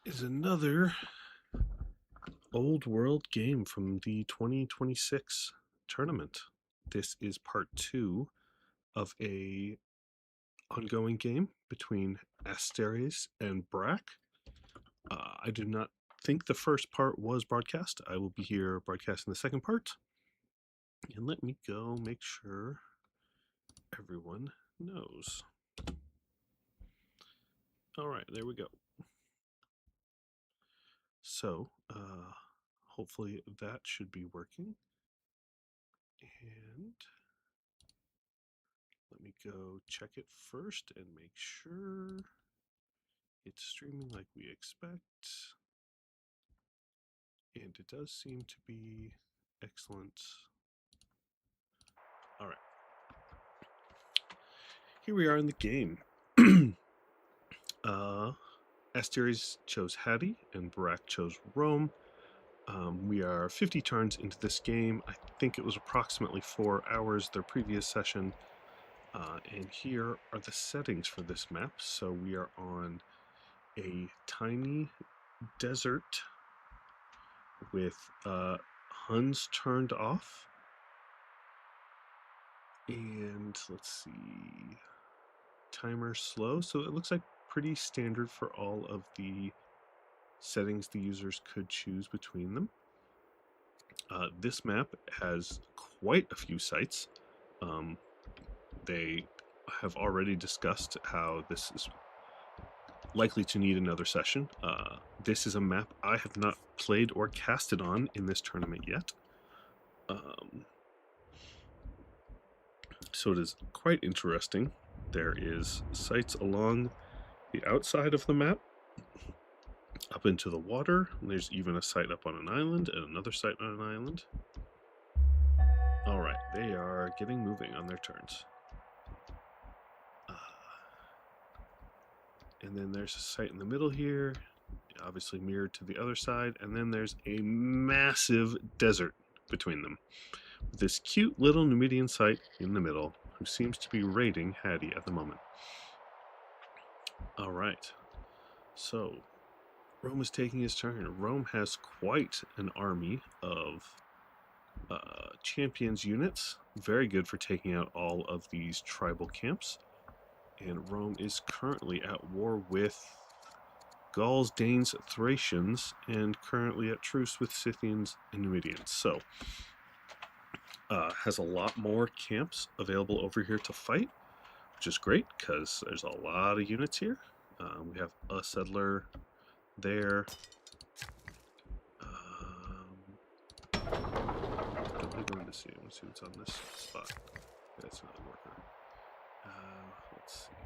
is another old world game from the 2026 tournament. This is part two of a ongoing game between Asteres and brrak. I do not think the first part was broadcast. I will be here broadcasting the second part. And let me go make sure everyone knows. All right, there we go. So, hopefully that should be working. And let me go check it first and make sure it's streaming like we expect. And it does seem to be excellent. All right. Here we are in the game. Asteres chose Hattie and brrak chose Rome. We are 50 turns into this game. I think it was approximately 4 hours their previous session. And here are the settings for this map. So we are on a tiny desert with Huns turned off. And let's see, timer slow. So it looks like pretty standard for all of the settings the users could choose between them. This map has quite a few sites. They have already discussed how this is likely to need another session. This is a map I have not played or casted on in this tournament yet. So it is quite interesting. There is sites along the outside of the map, up into the water. And there's even a site up on an island and another site on an island. All right, they are getting moving on their turns. And then there's a site in the middle here, obviously mirrored to the other side. And then there's a massive desert between them, with this cute little Numidian site in the middle, who seems to be raiding Hattie at the moment. All right, so Rome is taking his turn. Rome has quite an army of champions units, very good for taking out all of these tribal camps. And Rome is currently at war with Gauls, Danes, Thracians, and currently at truce with Scythians and Numidians. So, has a lot more camps available over here to fight, which is great because there's a lot of units here. We have a settler there. Don't we go into see? Let's see what's on this spot. That's another worker. Let's see.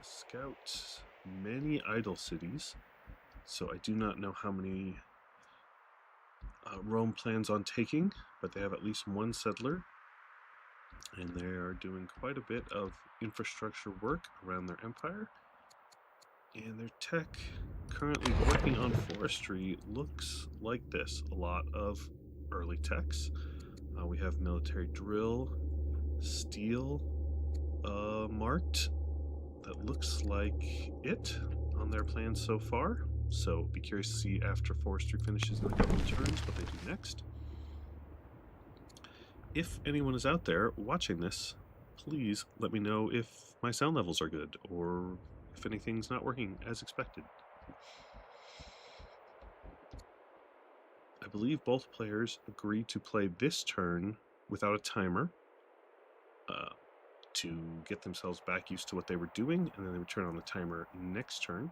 Scout. Many idle cities. So I do not know how many Rome plans on taking, but they have at least one settler. And they are doing quite a bit of infrastructure work around their empire. And their tech currently working on forestry looks like this. A lot of early techs. We have military drill, steel marked. That looks like it on their plans so far. So be curious to see after forestry finishes in a couple of turns what they do next. If anyone is out there watching this, please let me know if my sound levels are good or if anything's not working as expected. I believe both players agreed to play this turn without a timer to get themselves back used to what they were doing, and then they would turn on the timer next turn.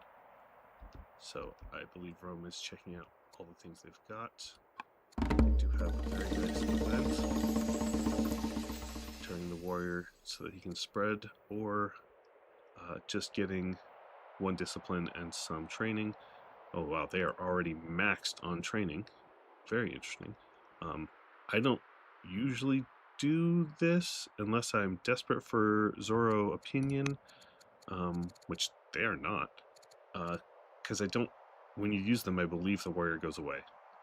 So I believe Rome is checking out all the things they've got. They do have a very nice event. Turning the warrior so that he can spread, or just getting one discipline and some training. Oh wow, they are already maxed on training. Very interesting. I don't usually do this unless I'm desperate for Zoro opinion, which they are not. Because I don't, when you use them, I believe the warrior goes away,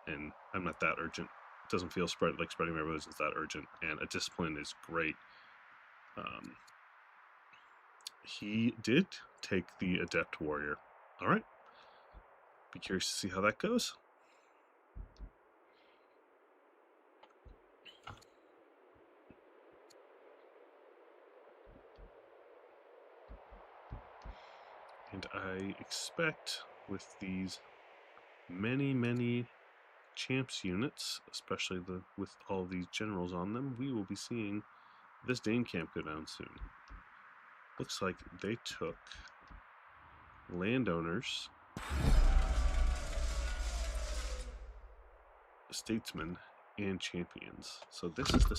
and I'm not that urgent. It doesn't feel like spreading my rose is that urgent, and a discipline is great. He did take the adept warrior. All right. Be curious to see how that goes. And I expect with these many champs units, especially with all these generals on them, we will be seeing this Dane camp go down soon. Looks like they took landowners, statesmen, and champions. So this is the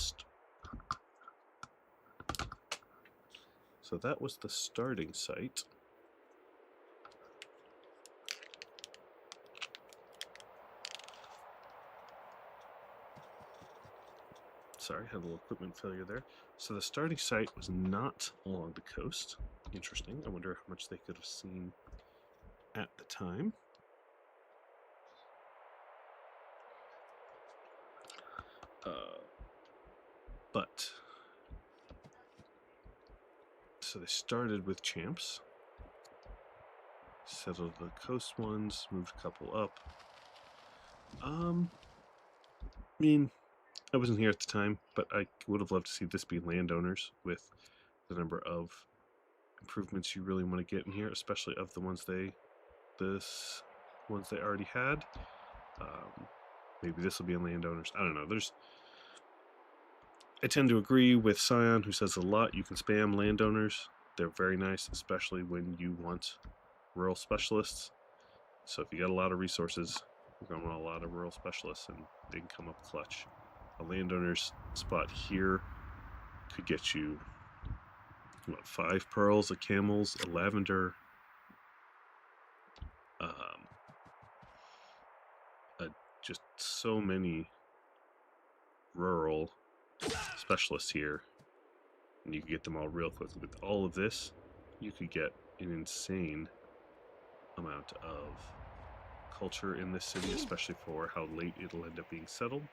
so that was the starting site. Sorry, had a little equipment failure there. So the starting site was not along the coast. Interesting. I wonder how much they could have seen at the time. But so they started with champs, settled the coast ones, moved a couple up. I mean, I wasn't here at the time, but I would have loved to see this be landowners with the number of improvements you really want to get in here, especially of the ones they already had. Maybe this will be in landowners. I don't know. I tend to agree with Scion, who says a lot. You can spam landowners. They're very nice, especially when you want rural specialists. So if you got a lot of resources, you're going to want a lot of rural specialists, and they can come up clutch. A landowner's spot here could get you, what, 5 pearls, a camels, a lavender, just so many rural specialists here, and you can get them all real quick. With all of this, you could get an insane amount of culture in this city, especially for how late it'll end up being settled.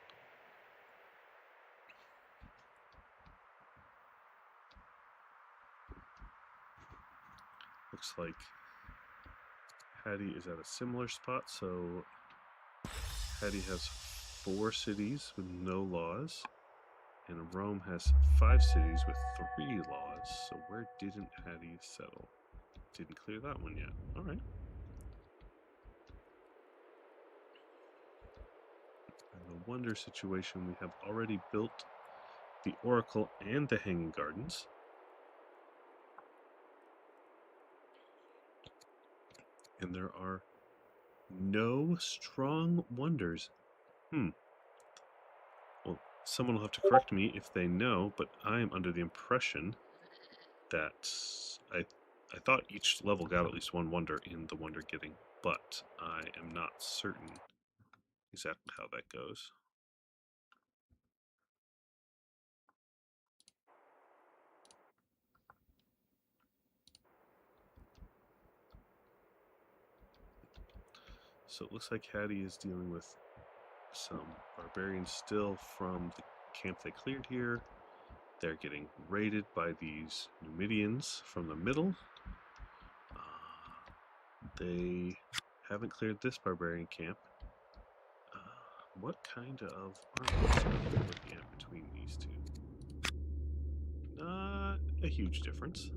Looks like Hattie is at a similar spot, so Hattie has 4 cities with no laws, and Rome has 5 cities with 3 laws. So where didn't Hattie settle? Didn't clear that one yet. All right. In the wonder situation, we have already built the Oracle and the Hanging Gardens. And there are no strong wonders. Well, someone will have to correct me if they know, but I am under the impression that I thought each level got at least 1 wonder in the wonder getting, but I am not certain exactly how that goes. So it looks like Hattie is dealing with some barbarians still from the camp they cleared here. They're getting raided by these Numidians from the middle. They haven't cleared this barbarian camp. What kind of armies are we looking at between these two? Not a huge difference.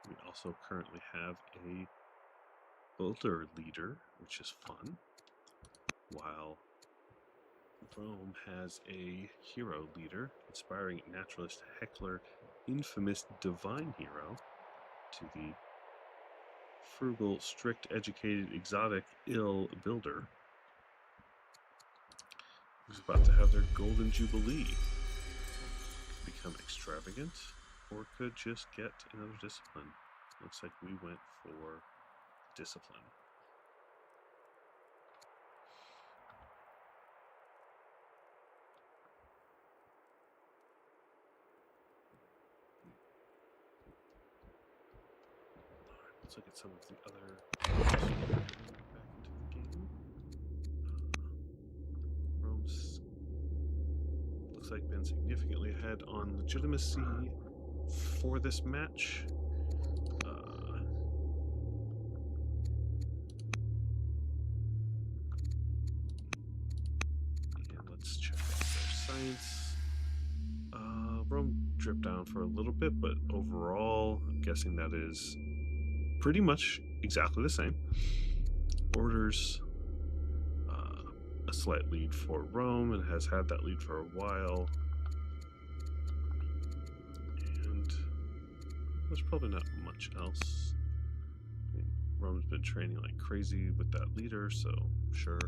We also currently have a builder leader, which is fun, while Rome has a hero leader, inspiring naturalist Heckler, infamous divine hero, to the frugal, strict, educated, exotic, ill builder, who's about to have their golden jubilee. Become extravagant, or could just get another discipline. Looks like we went for discipline. Let's look at some of the other back into the game. Rome's looks looks like been significantly ahead on legitimacy for this match. And let's check out their science. Rome dripped down for a little bit, but overall, I'm guessing that is pretty much exactly the same. Orders a slight lead for Rome and has had that lead for a while. And there's probably not much else. I mean, Rome's been training like crazy with that leader, so sure.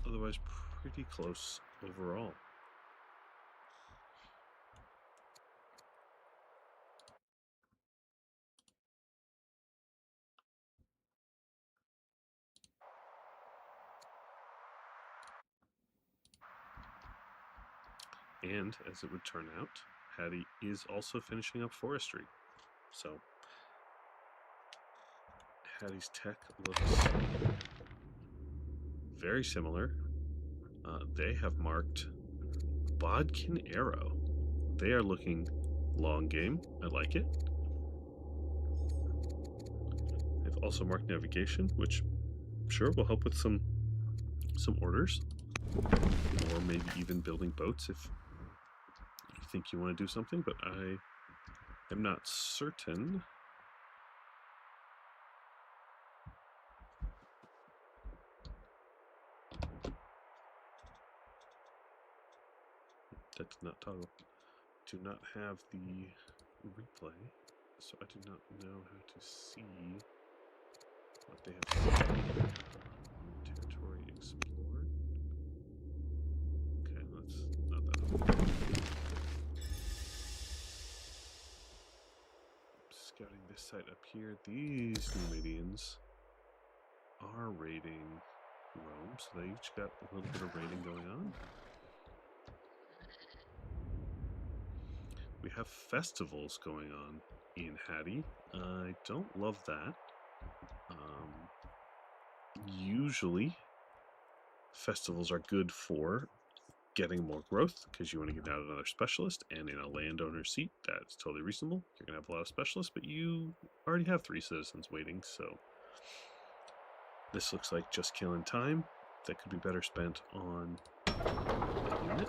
Otherwise, pretty close overall. And as it would turn out, Hattie is also finishing up forestry. So Hattie's tech looks very similar. They have marked Bodkin Arrow. They are looking long game. I like it. They've also marked navigation, which sure will help with some orders, or maybe even building boats if you think you want to do something. But I am not certain. That did not toggle. Do not have the replay, so I do not know how to see what they have said. Territory explored. Okay, that's not that. Scouting this site up here. These Numidians are raiding Rome, so they each got a little bit of raiding going on. We have festivals going on in Hattie. I don't love that. Usually, festivals are good for getting more growth because you want to get out another specialist, and in a landowner seat, that's totally reasonable. You're going to have a lot of specialists, but you already have 3 citizens waiting, so this looks like just killing time. That could be better spent on a unit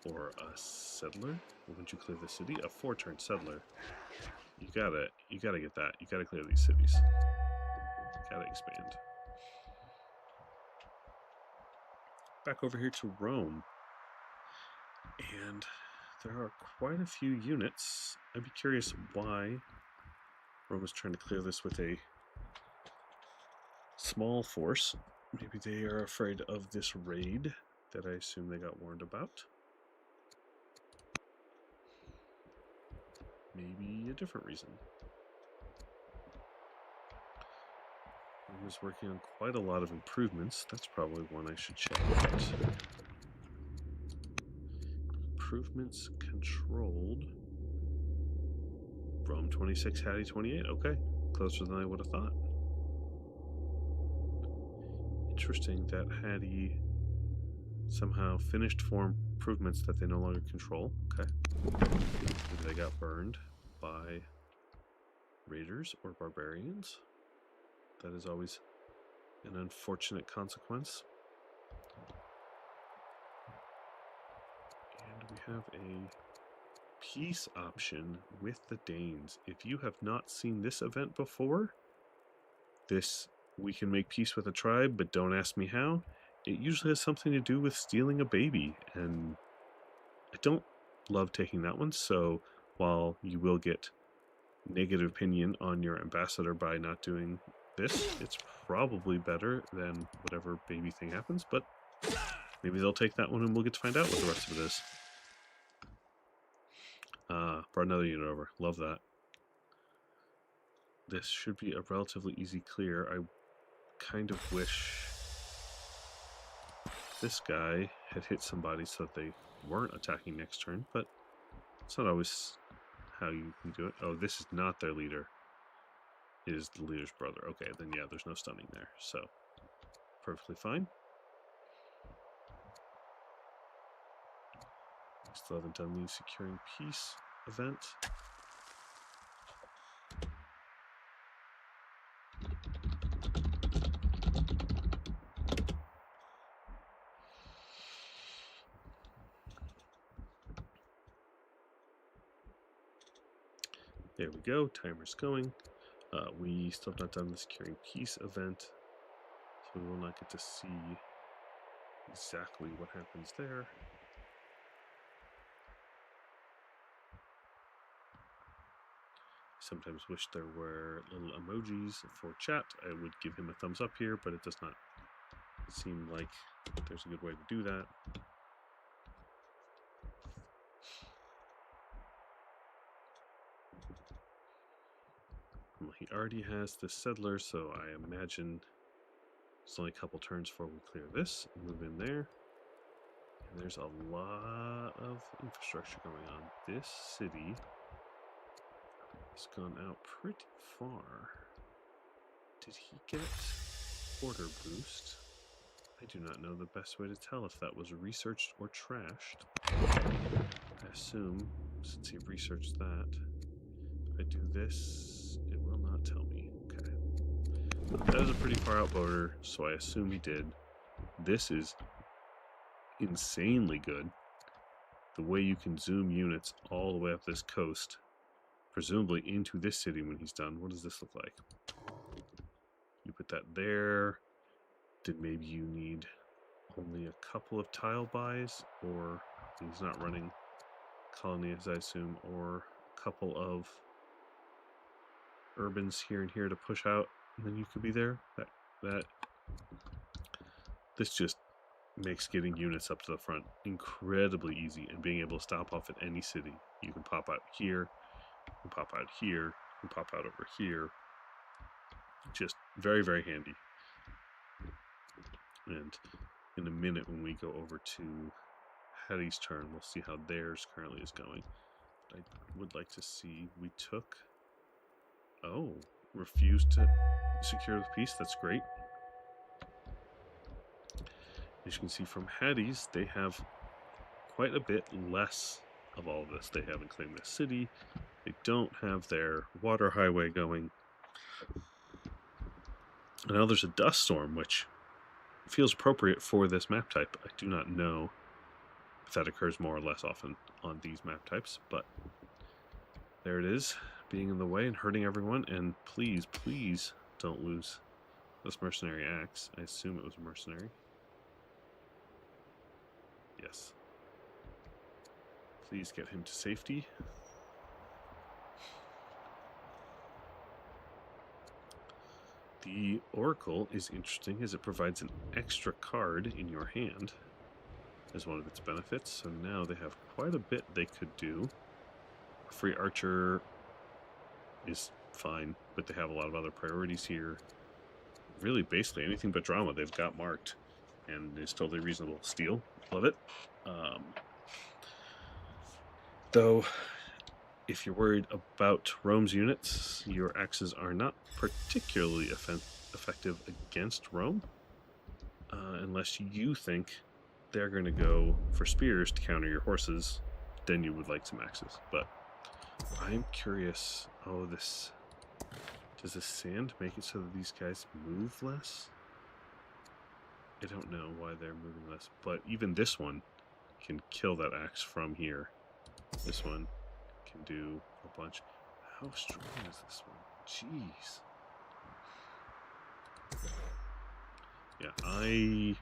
or a settler. Once you clear the city, a 4-turn settler. You gotta get that. You gotta clear these cities. Gotta expand. Back over here to Rome. And there are quite a few units. I'd be curious why Rome is trying to clear this with a small force. Maybe they are afraid of this raid that I assume they got warned about. Maybe a different reason. Rome is working on quite a lot of improvements. That's probably one I should check out. Improvements controlled. Rome 26, Hattie 28. Okay, closer than I would have thought. Interesting that Hattie somehow finished 4 improvements that they no longer control. Okay. Maybe they got burned by raiders or barbarians. That is always an unfortunate consequence. And we have a peace option with the Danes. If you have not seen this event before, we can make peace with a tribe, but don't ask me how. It usually has something to do with stealing a baby, and I don't love taking that one, so while you will get negative opinion on your ambassador by not doing this, it's probably better than whatever baby thing happens, but maybe they'll take that one and we'll get to find out what the rest of it is. Brought another unit over. Love that. This should be a relatively easy clear. I kind of wish this guy had hit somebody so that they weren't attacking next turn, but it's not always how you can do it. Oh, this is not their leader. It is the leader's brother. Okay, then yeah, there's no stunning there, so perfectly fine. Still haven't done the securing peace event. There we go, timer's going. We still have not done the securing peace event, so we will not get to see exactly what happens there. Sometimes wish there were little emojis for chat. I would give him a thumbs up here, but it does not seem like there's a good way to do that. Well, he already has the settler, so I imagine it's only a couple turns before we clear this and move in there. And there's a lot of infrastructure going on. This city has gone out pretty far. Did he get order boost? I do not know the best way to tell if that was researched or trashed. I assume, since he researched that, if I do this, it will not tell me. Okay. That is a pretty far out border, so I assume he did. This is insanely good. The way you can zoom units all the way up this coast, presumably into this city when he's done. What does this look like? You put that there. Then maybe you need only a couple of tile buys, or he's not running colonies, I assume, or a couple of urbans here and here to push out, and then you could be there. This just makes getting units up to the front incredibly easy, and being able to stop off at any city. You can pop out here, you can pop out here, you can pop out over here. Just very, very handy. And in a minute, when we go over to Hetty's turn, we'll see how theirs currently is going. But I would like to see, we took, refused to secure the peace. That's great. As you can see from Hetty's, they have quite a bit less of all of this. They haven't claimed the city. They don't have their water highway going. And now there's a dust storm, which feels appropriate for this map type. I do not know if that occurs more or less often on these map types, but there it is, being in the way and hurting everyone. And please, please don't lose this mercenary axe. I assume it was a mercenary. Yes. Please get him to safety. The Oracle is interesting as it provides an extra card in your hand as one of its benefits. So now they have quite a bit they could do. A free archer is fine, but they have a lot of other priorities here. Really, basically anything but drama they've got marked, and it's totally reasonable. Steal, love it. Though, if you're worried about Rome's units, your axes are not particularly effective against Rome, unless you think they're going to go for spears to counter your horses. Then you would like some axes. But I'm curious. Oh, does the sand make it so that these guys move less? I don't know why they're moving less, but even this one can kill that axe from here. This one can do a bunch. How strong is this one? Jeez. Yeah, I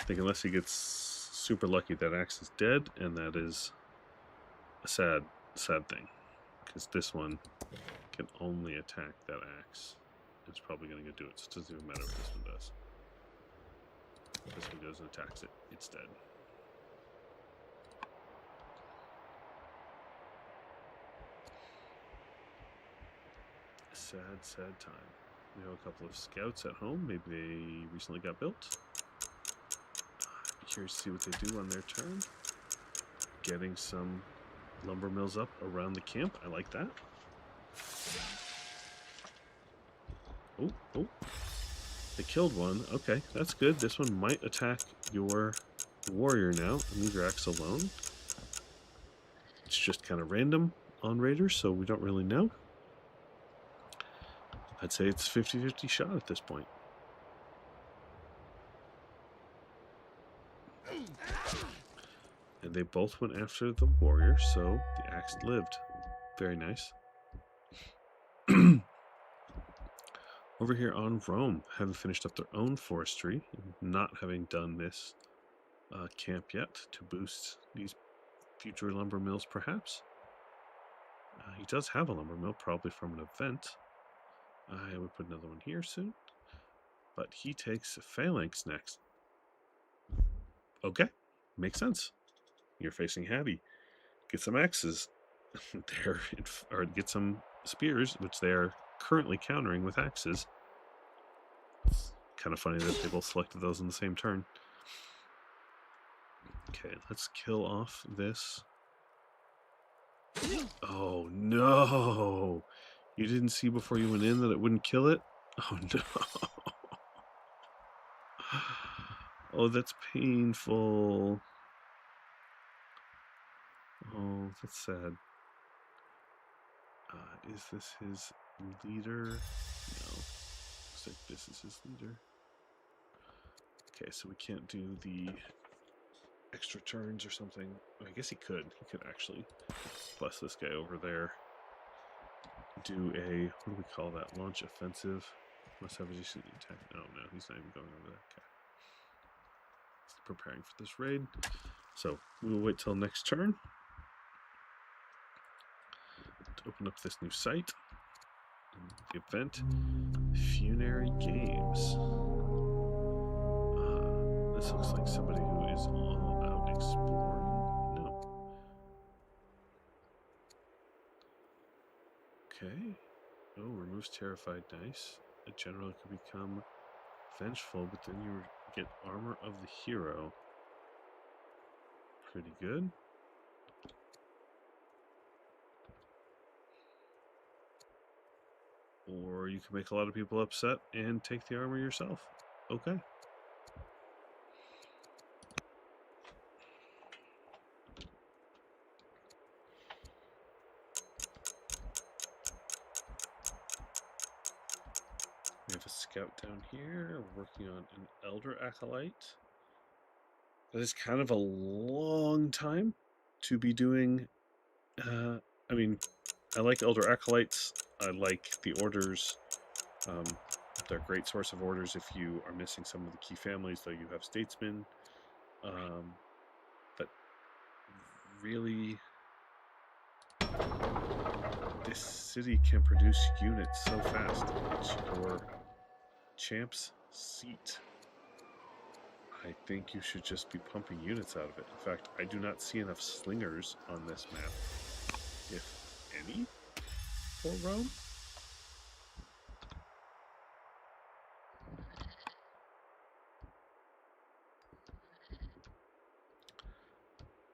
think unless he gets super lucky, that axe is dead, and that is a sad, sad thing. Because this one can only attack that axe. It's probably going to do it, so it doesn't even matter what this one does. This one goes and attacks it, it's dead. Sad, sad time. We have a couple of scouts at home. Maybe they recently got built. Be curious to see what they do on their turn. Getting some lumber mills up around the camp. I like that. Oh. They killed one. Okay, that's good. This one might attack your warrior now. Leave your axe alone. It's just kind of random on raiders, so we don't really know. I'd say it's 50-50 shot at this point. And they both went after the warrior, so the axe lived. Very nice. Over here on Rome, having finished up their own forestry, not having done this camp yet to boost these future lumber mills, perhaps. He does have a lumber mill, probably from an event. I would put another one here soon. But he takes phalanx next. Okay, makes sense. You're facing Hattie. Get some axes there, or get some spears, which they are currently countering with axes. It's kind of funny that they both selected those in the same turn. Okay, let's kill off this. Oh no! You didn't see before you went in that it wouldn't kill it? Oh no! Oh, that's painful. Oh, that's sad. Is this his leader? No. Looks like this is his leader. Okay, so we can't do the extra turns or something. I guess he could. He could actually bust this guy over there. Do a, what do we call that? Launch offensive. Must have a decent attack. Oh no, he's not even going over that. Okay. He's preparing for this raid. So we will wait till next turn to open up this new site. The event, Funerary Games. This looks like somebody who is all out exploring. No. Okay. Oh, removes terrified. Nice. A general could become vengeful, but then you get armor of the hero. Pretty good. Or you can make a lot of people upset and take the armor yourself. Okay. We have a scout down here working on an elder acolyte. That is kind of a long time to be doing. I mean, I like elder acolytes. I like the orders. They're a great source of orders if you are missing some of the key families, though you have statesmen. But really, this city can produce units so fast. It's your champ's seat. I think you should just be pumping units out of it. In fact, I do not see enough slingers on this map, if any, for Rome.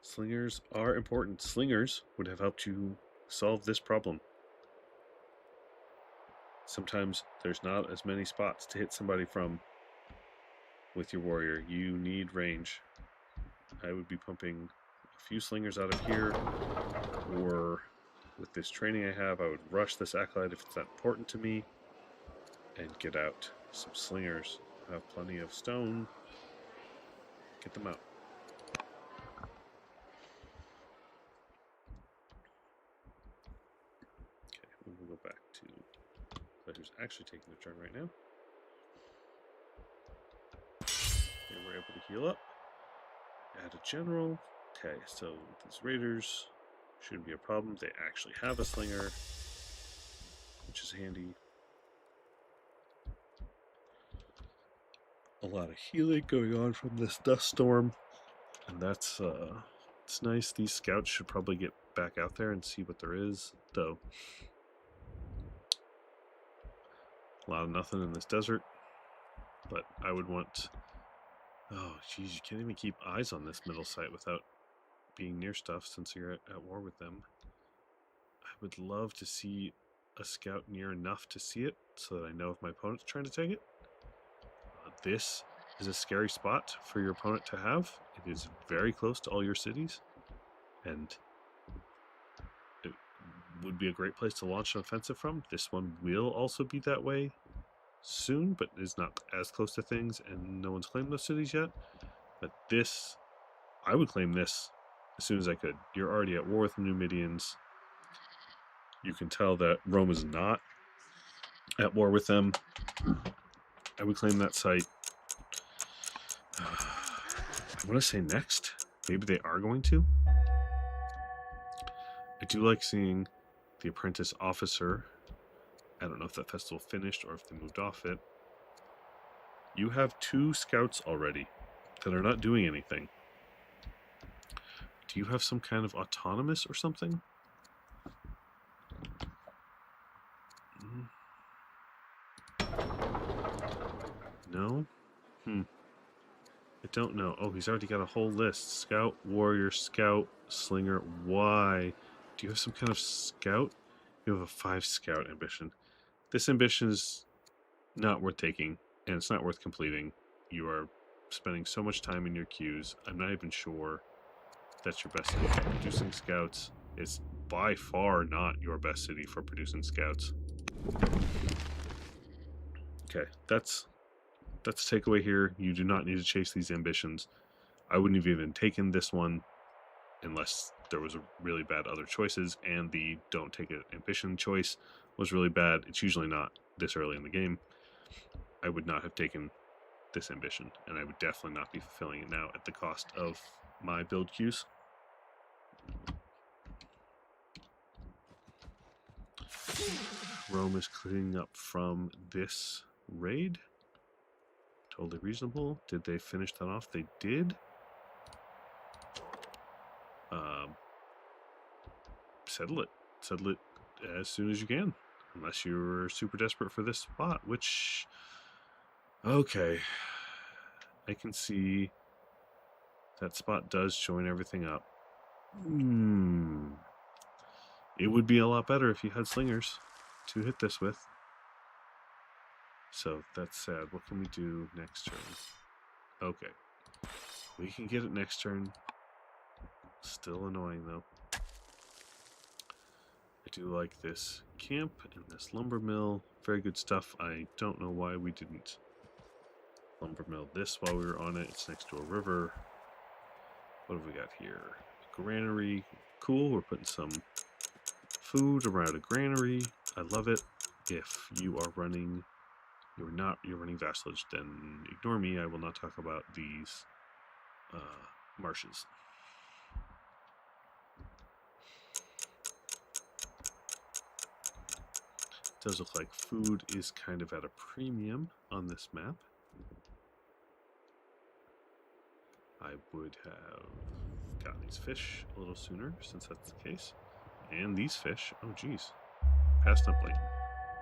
Slingers are important. Slingers would have helped you solve this problem. Sometimes there's not as many spots to hit somebody from with your warrior. You need range. I would be pumping a few slingers out of here, or with this training I have, I would rush this acolyte if it's that important to me and get out some slingers. I have plenty of stone. Get them out. Okay, we will go back to who's actually taking the turn right now. Okay, we're able to heal up. Add a general. Okay, so these raiders shouldn't be a problem. They actually have a slinger, which is handy. A lot of healing going on from this dust storm, and that's it's nice. These scouts should probably get back out there and see what there is, though. A lot of nothing in this desert, but I would want. Oh, geez, you can't even keep eyes on this middle site without being near stuff since you're at war with them. I would love to see a scout near enough to see it so that I know if my opponent's trying to take it. This is a scary spot for your opponent to have. It is very close to all your cities, and would be a great place to launch an offensive from. This one will also be that way soon, but is not as close to things, and no one's claimed those cities yet. But this, I would claim this as soon as I could. You're already at war with the Numidians. You can tell that Rome is not at war with them. I would claim that site. I want to say next. Maybe they are going to. I do like seeing the apprentice officer. I don't know if that festival finished or if they moved off it. You have 2 scouts already that are not doing anything. Do you have some kind of autonomous or something? No? I don't know. Oh, he's already got a whole list. Scout, warrior, scout, slinger. Why? Do you have some kind of scout? You have a 5 scout ambition. This ambition is not worth taking, and it's not worth completing. You are spending so much time in your queues. I'm not even sure that's your best city for producing scouts. It's by far not your best city for producing scouts. Okay, that's the takeaway here. You do not need to chase these ambitions. I wouldn't have even taken this one unless there was a really bad other choices, and the don't take an ambition choice was really bad. It's usually not this early in the game. I would not have taken this ambition, and I would definitely not be fulfilling it now at the cost of my build queues. Rome is cleaning up from this raid. Totally reasonable. Did they finish that off? They did. Settle it. Settle it as soon as you can. Unless you're super desperate for this spot, which... Okay. I can see that spot does join everything up. It would be a lot better if you had slingers to hit this with. So that's sad. What can we do next turn? Okay. We can get it next turn. Still annoying though. I do like this camp and this lumber mill. Very good stuff. I don't know why we didn't lumber mill this while we were on it. It's next to a river. What have we got here? A granary. Cool. We're putting some food around a granary. I love it. If you are running, you're running vassalage, then ignore me. I will not talk about these marshes. It does look like food is kind of at a premium on this map. I would have gotten these fish a little sooner since that's the case. And these fish, oh geez, passed up like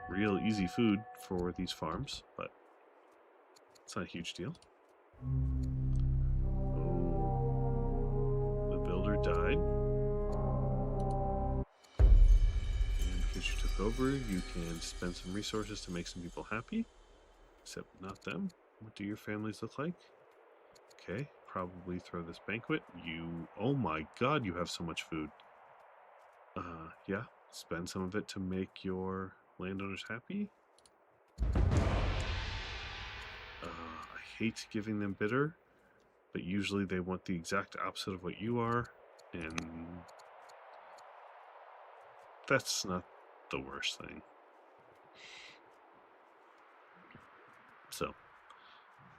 real easy food for these farms, but it's not a huge deal. Oh, the builder died. And because you took over, you can spend some resources to make some people happy. Except not them. What do your families look like? Okay, probably throw this banquet. Oh my god, you have so much food. Yeah, spend some of it to make your landowners happy. I hate giving them bitter, but usually they want the exact opposite of what you are, and that's not the worst thing. So,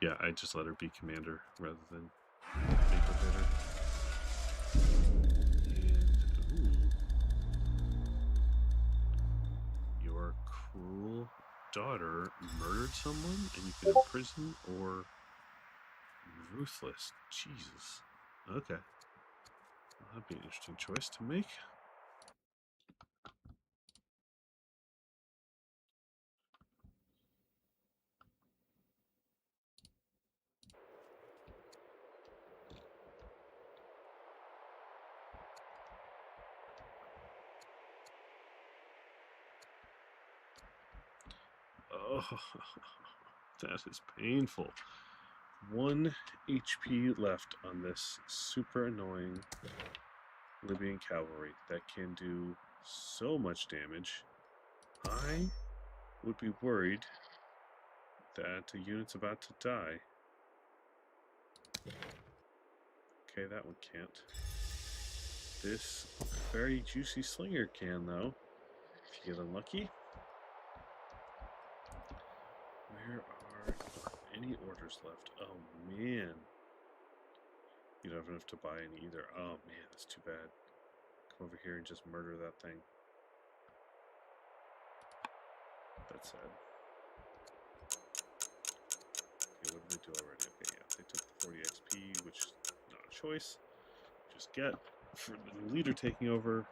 yeah, I just let her be commander rather than make her bitter. And, your cruel daughter murdered someone, and you can imprison or ruthless. Jesus. Okay. Well, that'd be an interesting choice to make. Oh, that is painful. 1 HP left on this super annoying Libyan cavalry that can do so much damage, I would be worried that a unit's about to die. Okay, that one can't. This very juicy slinger can, though, if you get unlucky. Where are any orders left? Oh, man. You don't have enough to buy any either. Oh, man, that's too bad. Come over here and just murder that thing. That's sad. Okay, what did they do already? Okay, yeah, they took the 40 XP, which is not a choice. Just get for the new leader taking over.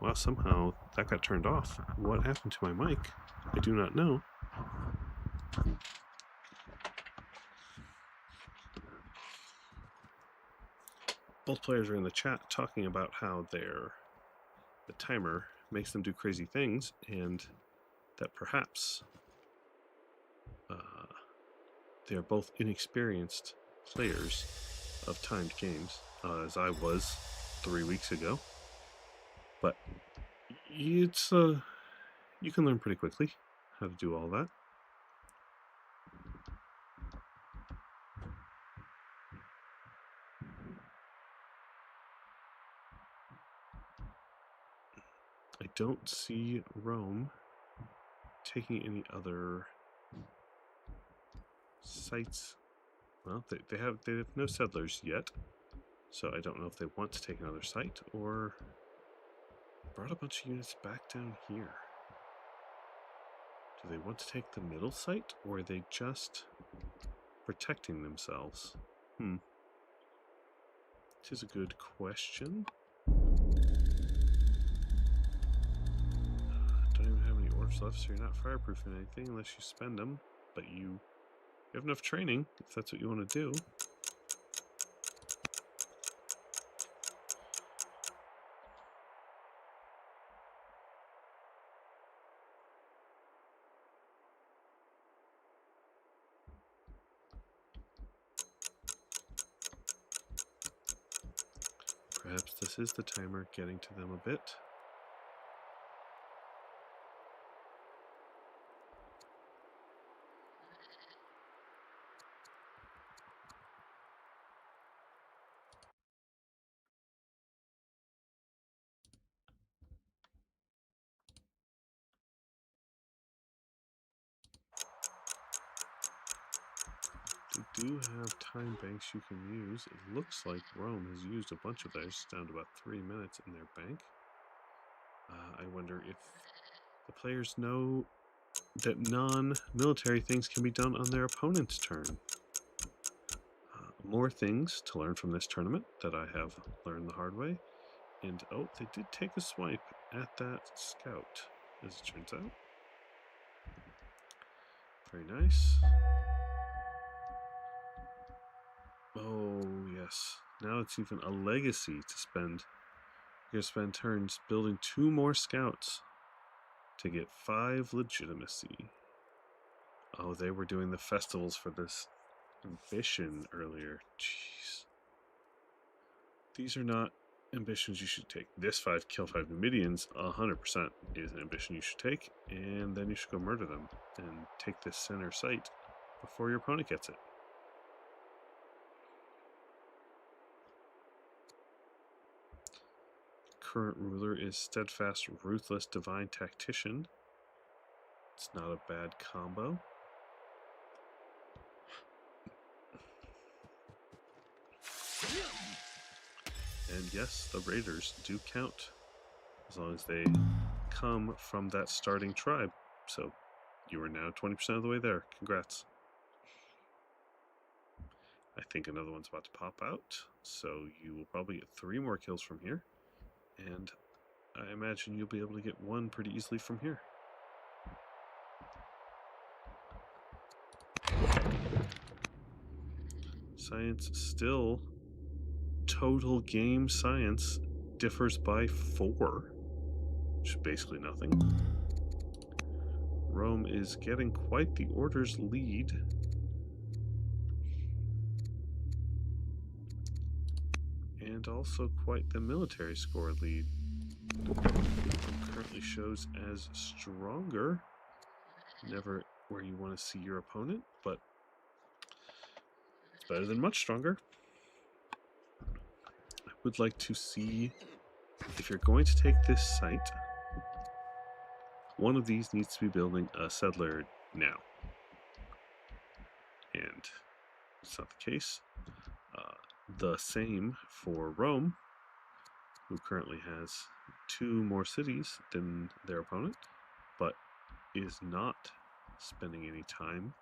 Well, somehow that got turned off. What happened to my mic? I do not know. Both players are in the chat talking about how the timer makes them do crazy things, and that perhaps they are both inexperienced players of timed games, as I was 3 weeks ago. But it's you can learn pretty quickly how to do all that. I don't see Rome taking any other sites. Well, they have no settlers yet, so I don't know if they want to take another site or brought a bunch of units back down here. Do they want to take the middle site, or are they just protecting themselves? This is a good question. Don't even have any orbs left, so you're not fireproofing anything unless you spend them. But you have enough training if that's what you want to do. Perhaps this is the timer getting to them a bit. They do have time banks you can use. It looks like Rome has used a bunch of theirs, down to about 3 minutes in their bank. I wonder if the players know that non-military things can be done on their opponent's turn. More things to learn from this tournament that I have learned the hard way. And oh, they did take a swipe at that scout, as it turns out. Very nice. Oh, yes. Now it's even a legacy to spend. You're going to spend turns building 2 more scouts to get 5 legitimacy. Oh, they were doing the festivals for this ambition earlier. Jeez. These are not ambitions you should take. This 5 kill 5 Numidians 100% is an ambition you should take, and then you should go murder them and take this center site before your opponent gets it. Current ruler is Steadfast, Ruthless, Divine Tactician. It's not a bad combo. And yes, the raiders do count as long as they come from that starting tribe. So you are now 20% of the way there. Congrats. I think another one's about to pop out, so you will probably get 3 more kills from here. And I imagine you'll be able to get 1 pretty easily from here. Science still, total game science differs by 4, which is basically nothing. Rome is getting quite the orders lead. And also quite the military score lead. Currently shows as stronger. Never where you want to see your opponent, but it's better than much stronger. I would like to see, if you're going to take this site, one of these needs to be building a settler now. And it's not the case. The same for Rome, who currently has 2 more cities than their opponent, but is not spending any time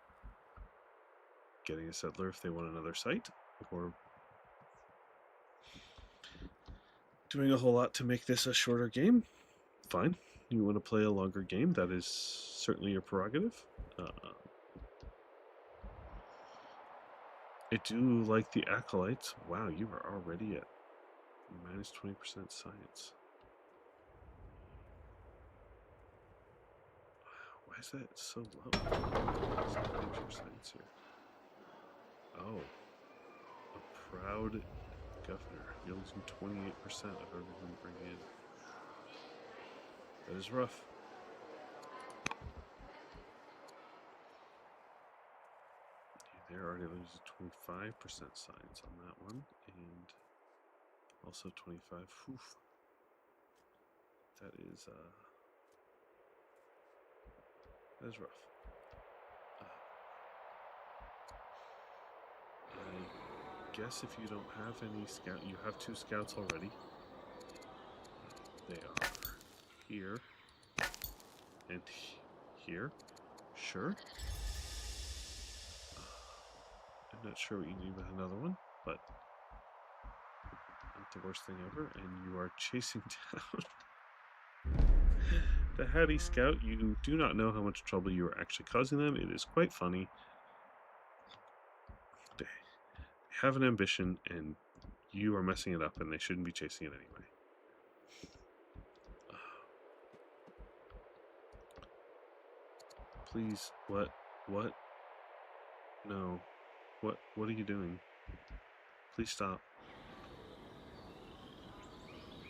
getting a settler if they want another site, or doing a whole lot to make this a shorter game. Fine. You want to play a longer game, that is certainly your prerogative. I do like the acolytes. Wow, you are already at minus 20% science. Why is that so low? What's your science here? Oh, a proud governor. You're losing 28% of everything you bring in. That is rough. They're already losing 25% science on that one, and also 25. Whew. That is rough. I guess if you don't have any scout, you have 2 scouts already. They are here and here. Sure. I'm not sure what you need with another one, but not the worst thing ever. And you are chasing down the Hattie Scout. You do not know how much trouble you are actually causing them. It is quite funny. They have an ambition, and you are messing it up, and they shouldn't be chasing it anyway. Please, what? No. What are you doing? Please stop.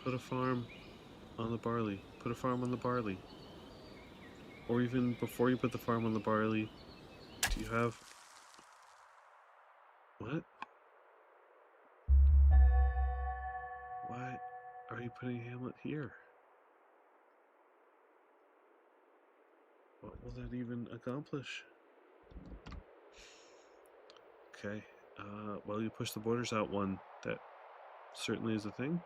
Put a farm on the barley. Put a farm on the barley. Or even before you put the farm on the barley, do you have... What? Why are you putting a hamlet here? What will that even accomplish? Okay, well, you push the borders out one. That certainly is a thing.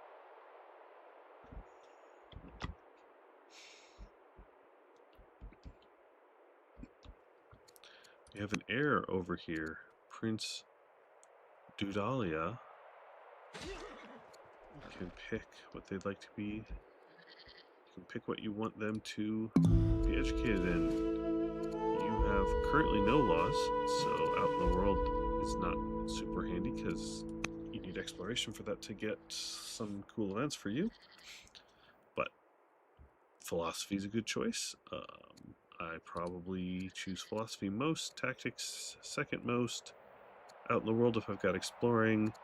We have an heir over here, Prince Dudalia. You can pick what they'd like to be. You can pick what you want them to be educated in. You have currently no laws, so out in the world it's not super handy because you need exploration for that to get some cool events for you. But philosophy is a good choice. I probably choose philosophy most, tactics second most. Out in the world, if I've got exploring,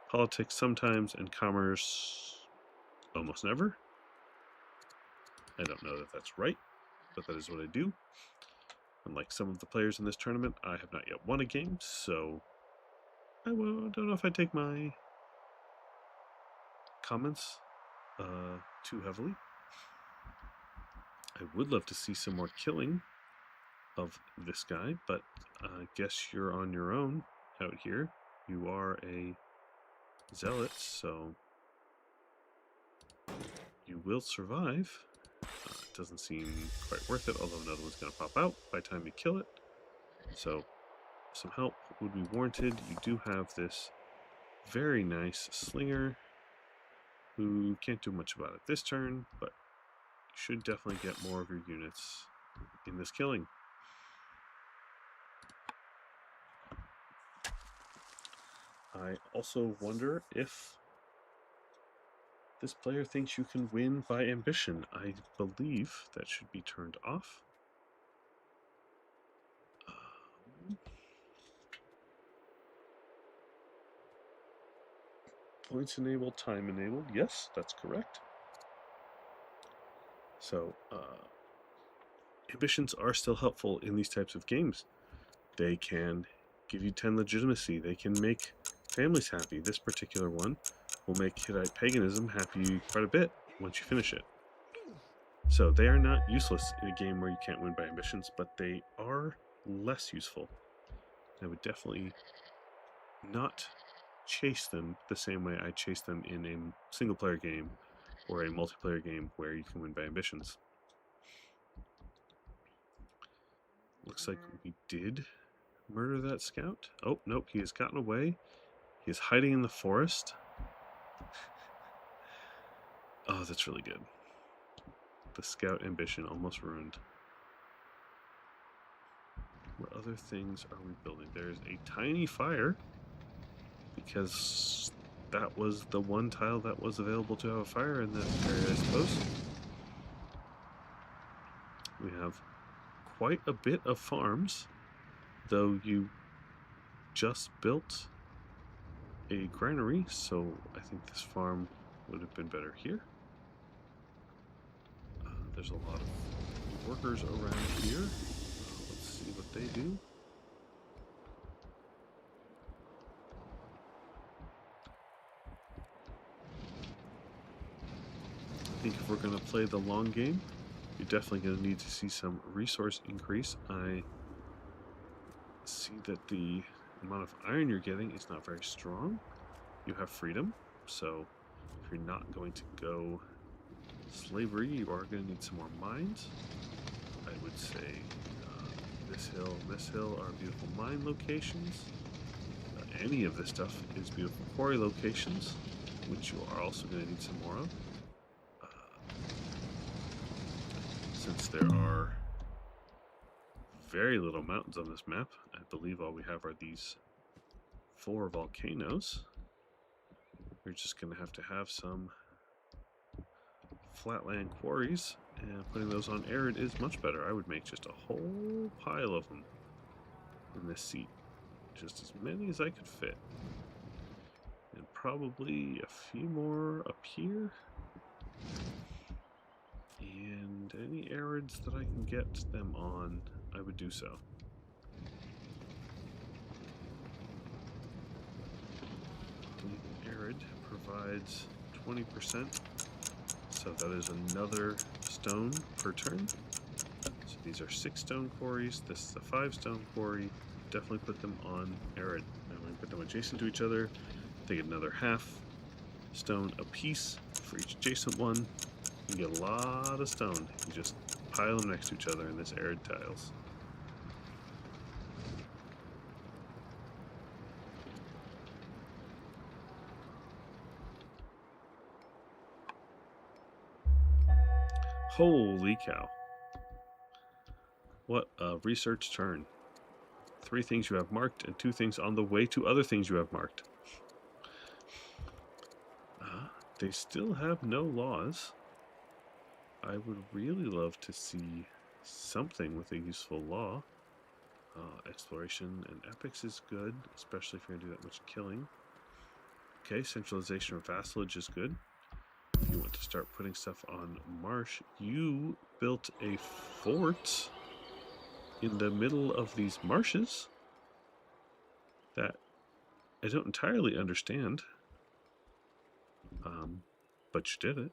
politics sometimes, and commerce almost never. I don't know that that's right, but that is what I do. Unlike some of the players in this tournament, I have not yet won a game, so I don't know if I take my comments too heavily. I would love to see some more killing of this guy, but I guess you're on your own out here. You are a zealot, so you will survive. It doesn't seem quite worth it, although another one's going to pop out by the time you kill it. So some help would be warranted. You do have this very nice slinger who can't do much about it this turn, but you should definitely get more of your units in this killing. I also wonder if this player thinks you can win by ambition. I believe that should be turned off. Points enabled, time enabled. Yes, that's correct. So, ambitions are still helpful in these types of games. They can give you 10 legitimacy. They can make families happy. This particular one will make Hittite paganism happy quite a bit once you finish it. So they are not useless in a game where you can't win by ambitions, but they are less useful. I would definitely not chase them the same way I chase them in a single-player game or a multiplayer game where you can win by ambitions. Looks like we did murder that scout. Oh, nope, he has gotten away. He is hiding in the forest. Oh, that's really good. The scout ambition almost ruined. What other things are we building? There's a tiny fire, because that was the one tile that was available to have a fire in that area, I suppose. We have quite a bit of farms, though you just built a granary, so I think this farm would have been better here. There's a lot of workers around here. Let's see what they do. I think if we're going to play the long game, you're definitely going to need to see some resource increase. I see that the amount of iron you're getting is not very strong. You have freedom, so if you're not going to go slavery, you are going to need some more mines. I would say this hill and this hill are beautiful mine locations. Any of this stuff is beautiful quarry locations, which you are also going to need some more of. Since there are very little mountains on this map, I believe all we have are these 4 volcanoes. We're just going to have some flatland quarries, and putting those on arid is much better. I would make just a whole pile of them in this seat, just as many as I could fit, and probably a few more up here. And any arids that I can get them on, I would do so. The arid provides 20%, so that is another stone per turn. So these are 6 stone quarries. This is a 5 stone quarry. Definitely put them on arid. And when we put them adjacent to each other, they get another half stone a piece for each adjacent one. You get a lot of stone. You just pile them next to each other in this arid tiles. Holy cow. What a research turn. 3 things you have marked and 2 things on the way to other things you have marked. They still have no laws. I would really love to see something with a useful law. Exploration and epics is good, especially if you're going to do that much killing. Okay, centralization or vassalage is good. If you want to start putting stuff on marsh, you built a fort in the middle of these marshes that I don't entirely understand, but you did it.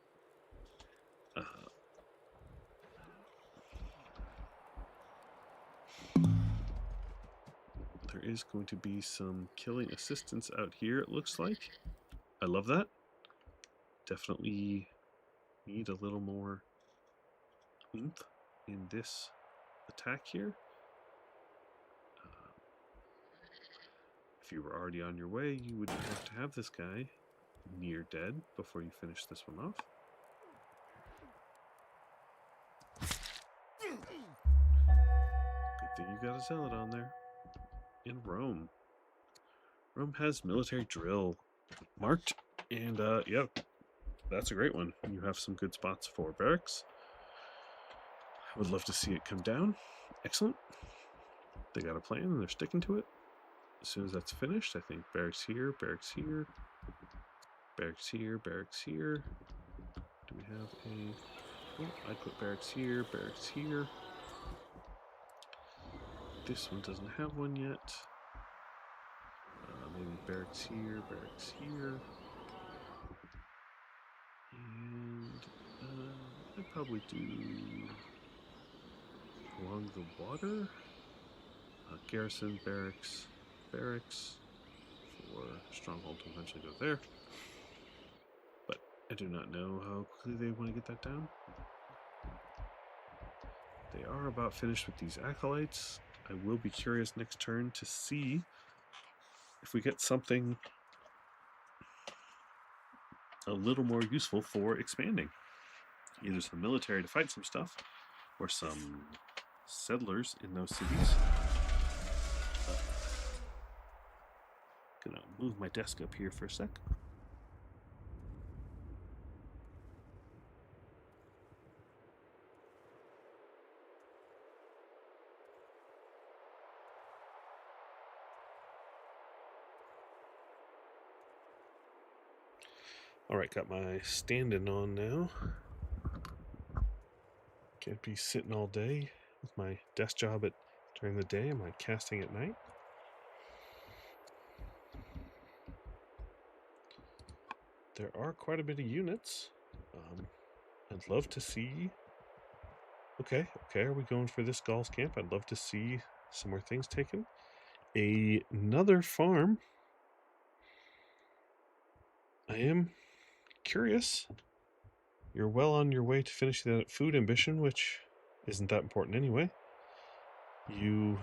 There is going to be some killing assistance out here, it looks like. I love that. Definitely need a little more oomph in this attack here. If you were already on your way, you would have to have this guy near dead before you finish this one off. Good thing you got a zealot on there. In Rome. Rome has military drill marked, and yep, that's a great one. You have some good spots for barracks. I would love to see it come down. Excellent. They got a plan and they're sticking to it. As soon as that's finished, I think barracks here, barracks here, barracks here, barracks here. Do we have a... Oh, I put barracks here, barracks here. This one doesn't have one yet. Maybe barracks here, barracks here. And I'd probably do along the water. Garrison, barracks, barracks for stronghold to eventually go there. But I do not know how quickly they want to get that down. They are about finished with these acolytes. I will be curious next turn to see if we get something a little more useful for expanding. Either some military to fight some stuff, or some settlers in those cities. Gonna move my desk up here for a sec. Alright, got my standing on now. Can't be sitting all day with my desk job during the day and my casting at night. There are quite a bit of units. I'd love to see... Okay, are we going for this Gauls camp? I'd love to see some more things taken. Another farm. I am curious. You're well on your way to finish that food ambition, which isn't that important anyway. You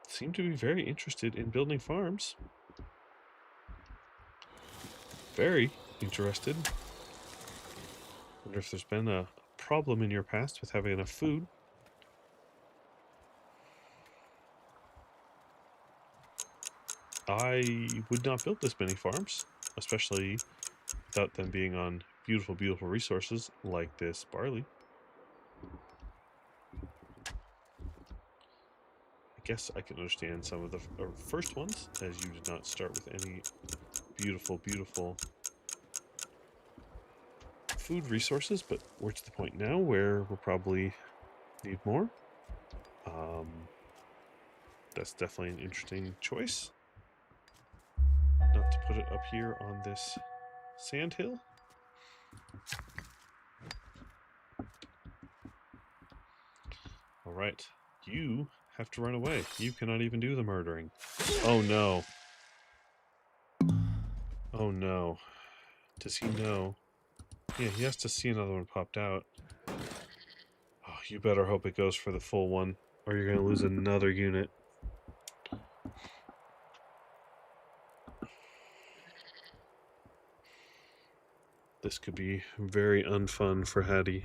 seem to be very interested in building farms. Very interested. Wonder if there's been a problem in your past with having enough food. I would not build this many farms, especially without them being on beautiful, beautiful resources like this barley. I guess I can understand some of the first ones, as you did not start with any beautiful, beautiful food resources, but we're to the point now where we'll probably need more. That's definitely an interesting choice. Not to put it up here on this sand hill. All right, you have to run away. You cannot even do the murdering. Oh no. Oh no. Does he know? Yeah, he has to see another one popped out. Oh, you better hope it goes for the full one, or you're going to lose another unit. This could be very unfun for Hattie.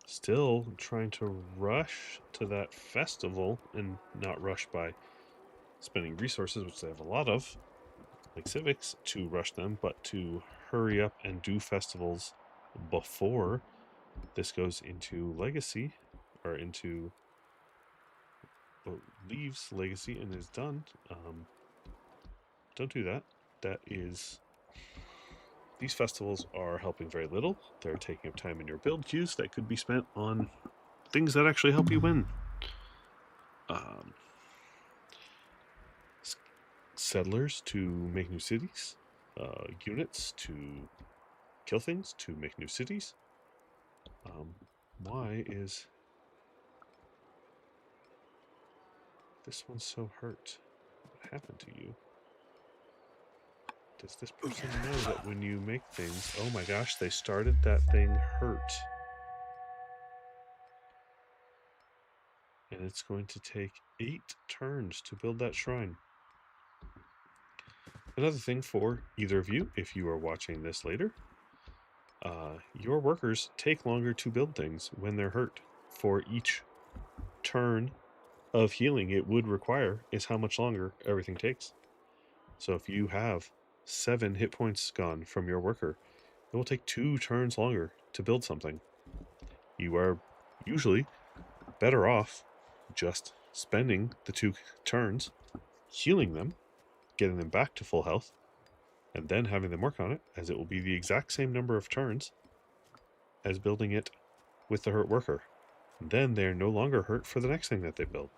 Still trying to rush to that festival, and not rush by spending resources, which they have a lot of, like civics, to rush them, but to hurry up and do festivals before this goes into legacy, or into leaves legacy and is done. Don't do that. That is, these festivals are helping very little. They're taking up time in your build queues that could be spent on things that actually help you win. Settlers to make new cities, units to kill things to make new cities. Why is this one so hurt? What happened to you? Does this person know that when you make things... Oh my gosh, they started that thing hurt. And it's going to take 8 turns to build that shrine. Another thing for either of you, if you are watching this later, your workers take longer to build things when they're hurt. For each turn of healing it would require is how much longer everything takes. So if you have 7 hit points gone from your worker, it will take 2 turns longer to build something. You are usually better off just spending the 2 turns, healing them, getting them back to full health, and then having them work on it, as it will be the exact same number of turns as building it with the hurt worker. And then they're no longer hurt for the next thing that they build.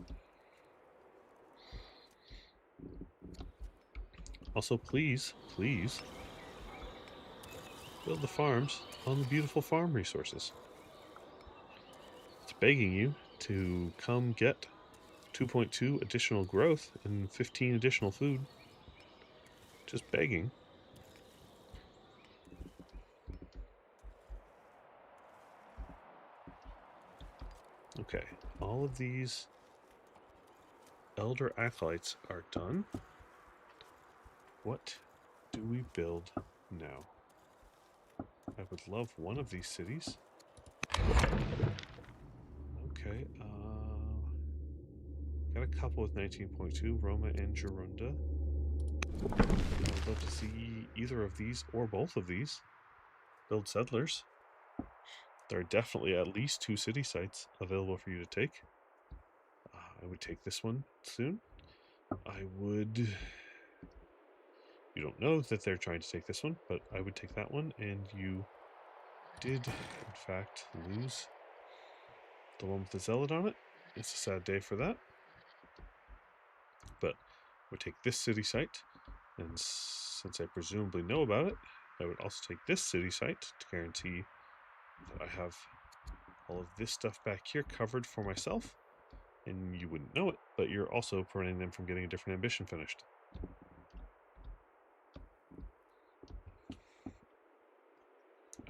Also, please, please build the farms on the beautiful farm resources. It's begging you to come get 2.2 additional growth and 15 additional food. Just begging. Okay, all of these elder acolytes are done. What do we build now? I would love one of these cities. Okay, got a couple with 19.2, Roma and Gerunda. I'd love to see either of these or both of these build settlers. There are definitely at least 2 city sites available for you to take. I would take this one soon. I would... You don't know that they're trying to take this one, but I would take that one, and you did, in fact, lose the one with the zealot on it. It's a sad day for that. But I would take this city site, and since I presumably know about it, I would also take this city site to guarantee that I have all of this stuff back here covered for myself, and you wouldn't know it, but you're also preventing them from getting a different ambition finished.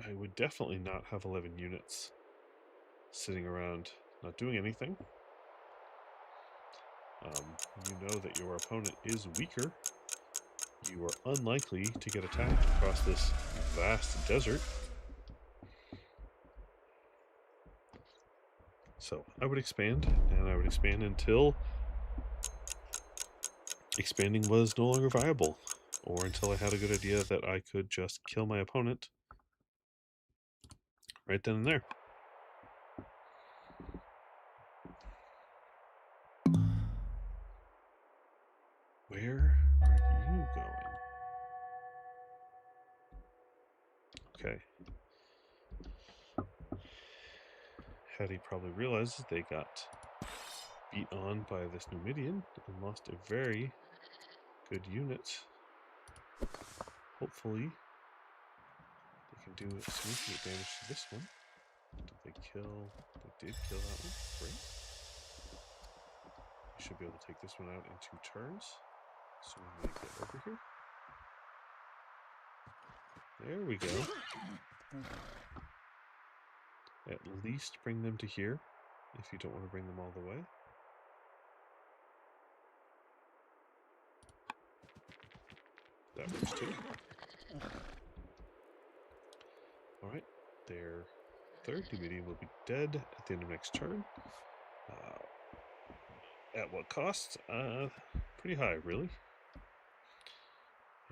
I would definitely not have 11 units sitting around not doing anything. You know that your opponent is weaker you are unlikely to get attacked across this vast desert. So I would expand, and I would expand until expanding was no longer viable, or until I had a good idea that I could just kill my opponent right then and there. Where are you going? Okay. Hattie probably realizes they got beat on by this Numidian and lost a very good unit. Hopefully, they can do significant damage to this one. Did they kill? They did kill that one. Great. We should be able to take this one out in 2 turns. Assuming they get over here. There we go. At least bring them to here, if you don't want to bring them all the way. That works too. Alright, their 3rd Numidian will be dead at the end of next turn. At what cost? Pretty high, really.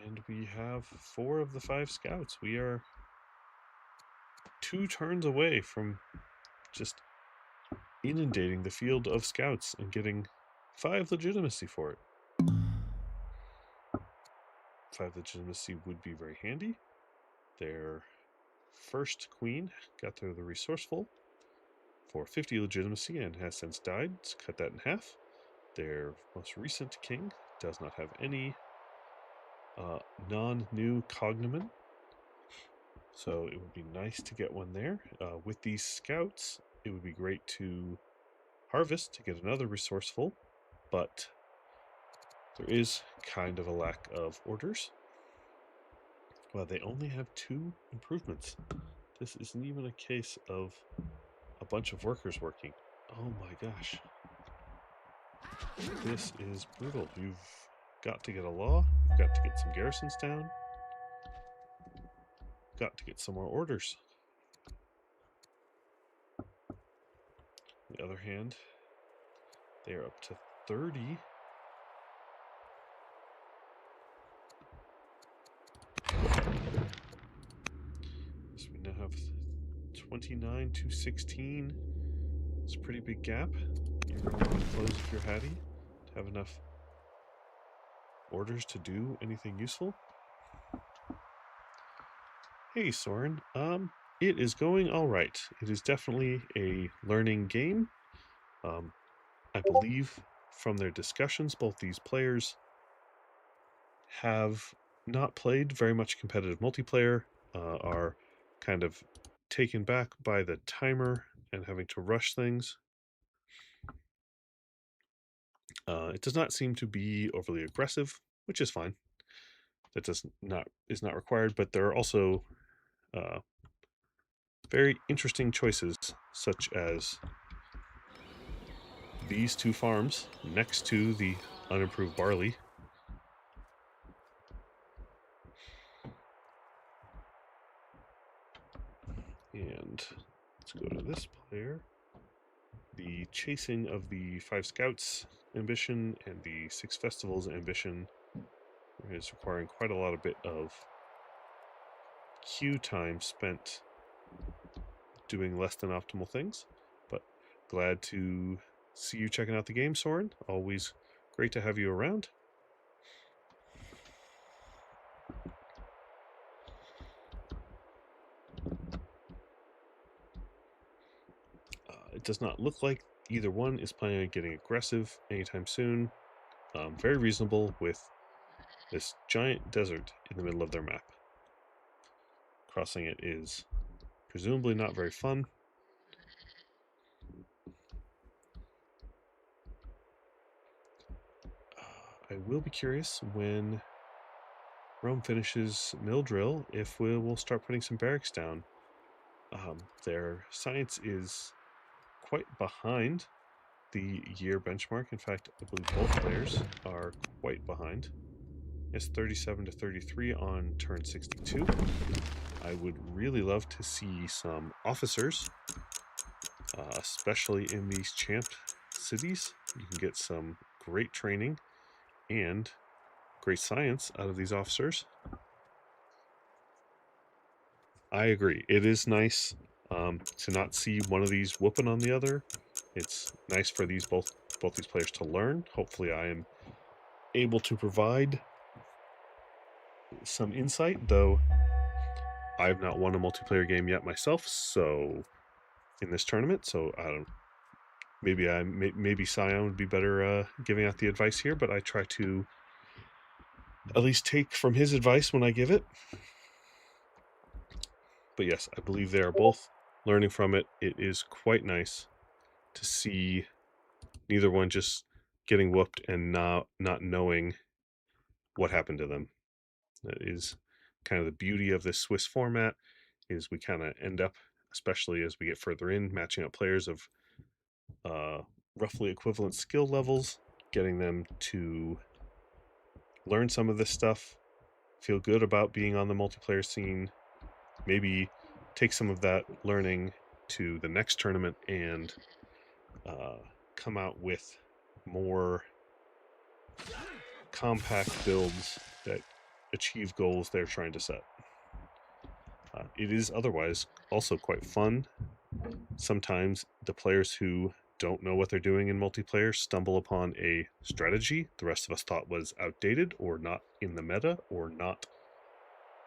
And we have 4 of the 5 scouts. We are 2 turns away from just inundating the field of scouts and getting 5 legitimacy for it. 5 legitimacy would be very handy. Their first queen got the resourceful for 50 legitimacy and has since died, so cut that in half. Their most recent king does not have any non-new cognomen, so it would be nice to get one there. With these scouts, it would be great to harvest to get another resourceful, but there is kind of a lack of orders. Well, they only have 2 improvements. This isn't even a case of a bunch of workers working. Oh my gosh. This is brutal. You've got to get a law. You've got to get some garrisons down. Got to get some more orders. On the other hand, they are up to 30. So we now have 29 to 16. It's a pretty big gap. You're going to want to close if you're Hattie to have enough orders to do anything useful. Hey Soren, it is going all right. It is definitely a learning game. I believe from their discussions, both these players have not played very much competitive multiplayer, are kind of taken back by the timer and having to rush things. It does not seem to be overly aggressive, which is fine. That is not required, but there are also very interesting choices, such as these 2 farms next to the unimproved barley. And let's go to this player. The chasing of the 5 scouts ambition and the 6 festivals ambition is requiring quite a lot of bit of queue time spent doing less than optimal things. But glad to see you checking out the game, Soren. Always great to have you around. It does not look like either one is planning on getting aggressive anytime soon. Very reasonable with this giant desert in the middle of their map. Crossing it is presumably not very fun. I will be curious when Rome finishes mill drill if we'll start putting some barracks down. Their science is quite behind the year benchmark. In fact, I believe both players are quite behind. It's 37 to 33 on turn 62. I would really love to see some officers, especially in these champed cities. You can get some great training and great science out of these officers. I agree. It is nice to not see one of these whooping on the other. It's nice for both these players to learn. Hopefully, I am able to provide some insight, though I've not won a multiplayer game yet myself. So in this tournament, so I don't. Maybe Scion would be better giving out the advice here, but I try to at least take from his advice when I give it. But yes, I believe they are both learning from it. It is quite nice to see neither one just getting whooped and not knowing what happened to them. That is kind of the beauty of this Swiss format, is we kind of end up, especially as we get further in, matching up players of roughly equivalent skill levels, getting them to learn some of this stuff, feel good about being on the multiplayer scene, maybe take some of that learning to the next tournament and come out with more compact builds that achieve goals they're trying to set. It is otherwise also quite fun. Sometimes the players who don't know what they're doing in multiplayer stumble upon a strategy the rest of us thought was outdated or not in the meta or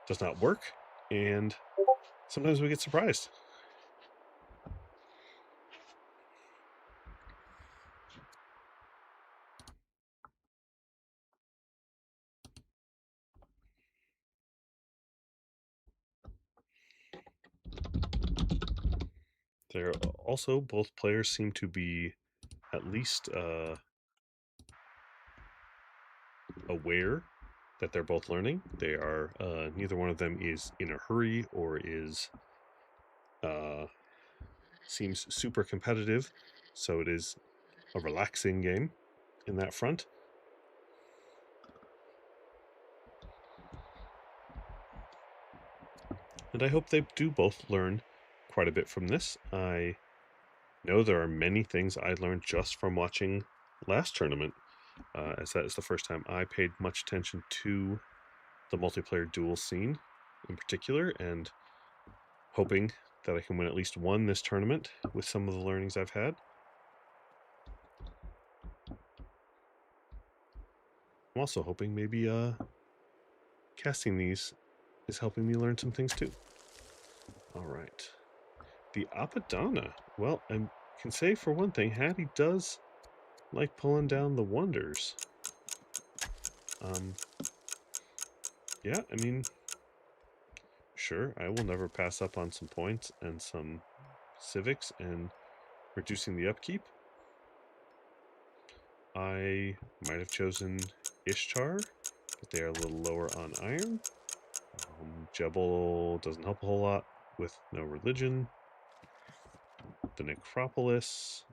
does not work, and sometimes we get surprised. There also, both players seem to be at least aware that they're both learning. They are neither one of them is in a hurry or is seems super competitive, so it is a relaxing game in that front. And I hope they do both learn quite a bit from this. I know there are many things I learned just from watching last tournament, as that is the first time I paid much attention to the multiplayer duel scene in particular, and hoping that I can win at least one this tournament with some of the learnings I've had. I'm also hoping maybe casting these is helping me learn some things too. All right. The Apadana. Well, I can say for one thing, Hattie does like pulling down the wonders. Yeah, I mean, sure, I will never pass up on some points and some civics and reducing the upkeep. I might have chosen Ishtar, but they are a little lower on iron. Jebel doesn't help a whole lot with no religion. The Necropolis.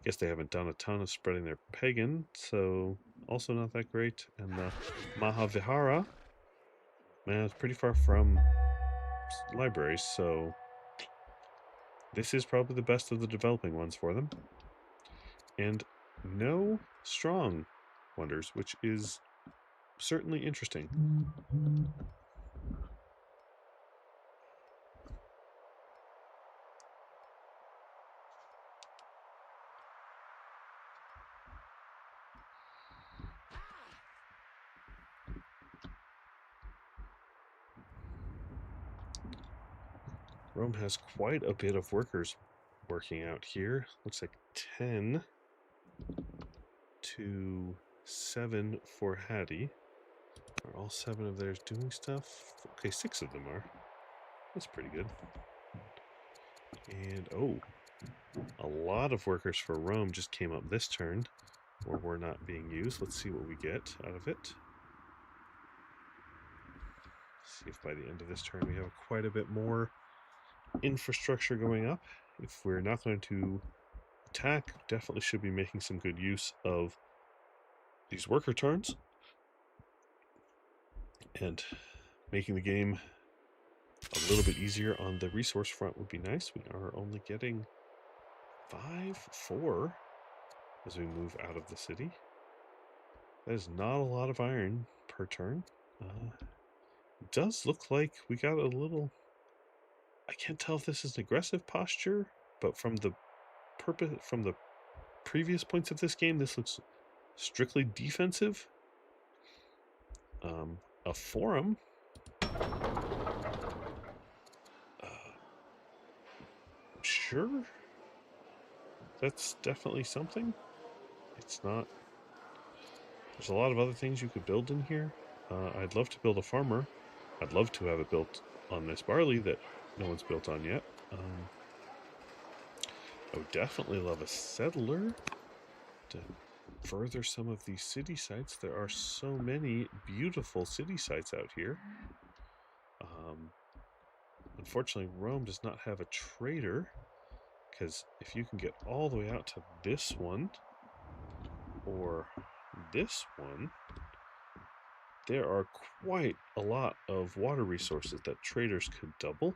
Guess they haven't done a ton of spreading their pagan, so also not that great. And the Mahavihara, man, it's pretty far from libraries, so this is probably the best of the developing ones for them. And no strong wonders, which is certainly interesting. Rome has quite a bit of workers working out here. Looks like 10 to 7 for Hattie. Are all 7 of theirs doing stuff? Okay, 6 of them are. That's pretty good. And oh, a lot of workers for Rome just came up this turn, or were not being used. Let's see what we get out of it. See if by the end of this turn we have quite a bit more infrastructure going up. If we're not going to attack, definitely should be making some good use of these worker turns. And making the game a little bit easier on the resource front would be nice. We are only getting 4 as we move out of the city. That is not a lot of iron per turn. It does look like we got a little... I can't tell if this is an aggressive posture, but from the previous points of this game, this looks strictly defensive. A forum. Sure. That's definitely something. It's not... There's a lot of other things you could build in here. I'd love to build a farmer. I'd love to have it built on this barley that no one's built on yet. I would definitely love a settler to further some of these city sites. There are so many beautiful city sites out here. Unfortunately, Rome does not have a trader, because if you can get all the way out to this one or this one, there are quite a lot of water resources that traders could double.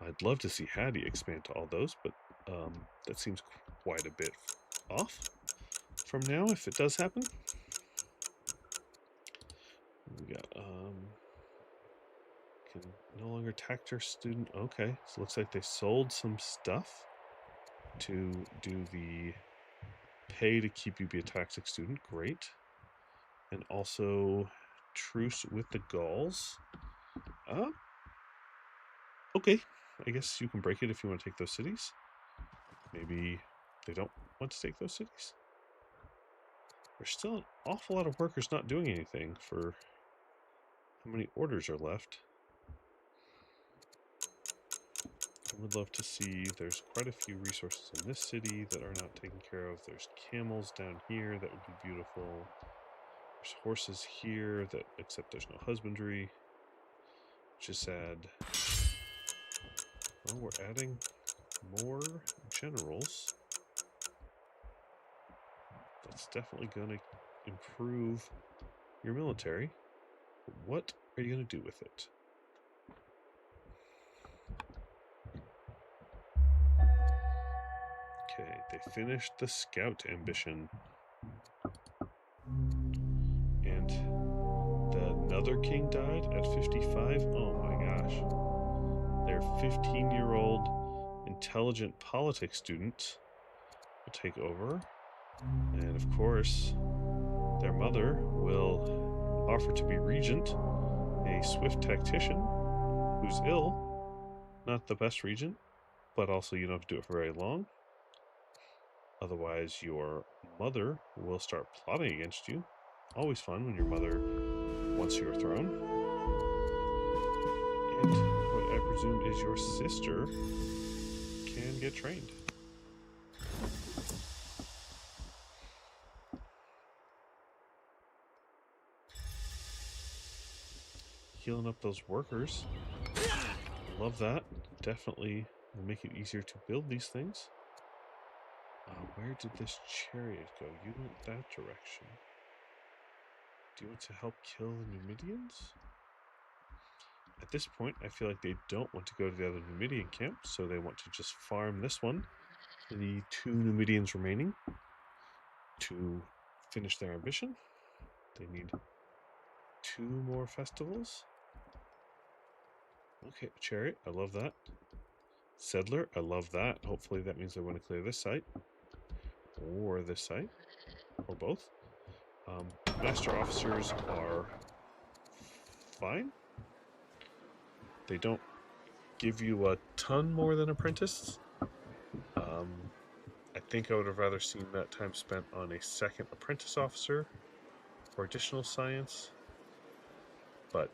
I'd love to see Hattie expand to all those, but that seems quite a bit off from now if it does happen. We got can no longer tax our student. Okay, so it looks like they sold some stuff to do the pay to keep you be a taxic student. Great. And also truce with the Gauls. Okay, I guess you can break it if you want to take those cities. Maybe they don't want to take those cities. There's still an awful lot of workers not doing anything for how many orders are left. I would love to see, there's quite a few resources in this city that are not taken care of. There's camels down here, that would be beautiful. There's horses here, that except there's no husbandry, which is sad. Well, we're adding more generals. That's definitely going to improve your military. But what are you going to do with it? Okay, they finished the scout ambition. And another king died at 55. Oh my gosh. Their 15-year-old intelligent politics student will take over. And of course, their mother will offer to be regent, a swift tactician who's ill. Not the best regent, but also you don't have to do it for very long. Otherwise, your mother will start plotting against you. Always fun when your mother wants your throne. And what I presume is your sister can get trained. Healing up those workers. Love that. Definitely will make it easier to build these things. Where did this chariot go? You went that direction. Do you want to help kill the Numidians? At this point, I feel like they don't want to go to the other Numidian camp, so they want to just farm this one. The 2 Numidians remaining to finish their ambition. They need 2 more festivals. Okay, chariot, I love that. Settler, I love that. Hopefully that means they want to clear this site. Or this site. Or both. Master officers are fine. They don't give you a ton more than apprentice. I think I would have rather seen that time spent on a second apprentice officer for additional science, but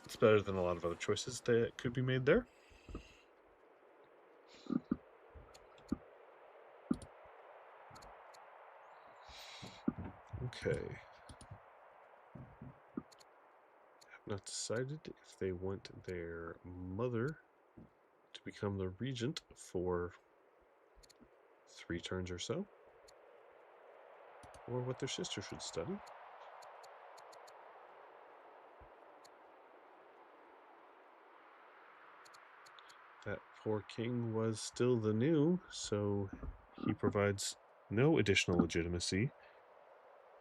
it's better than a lot of other choices that could be made there. Okay. Have not decided if they want their mother to become the regent for 3 turns or so, or what their sister should study. poor king was still the new, so he provides no additional legitimacy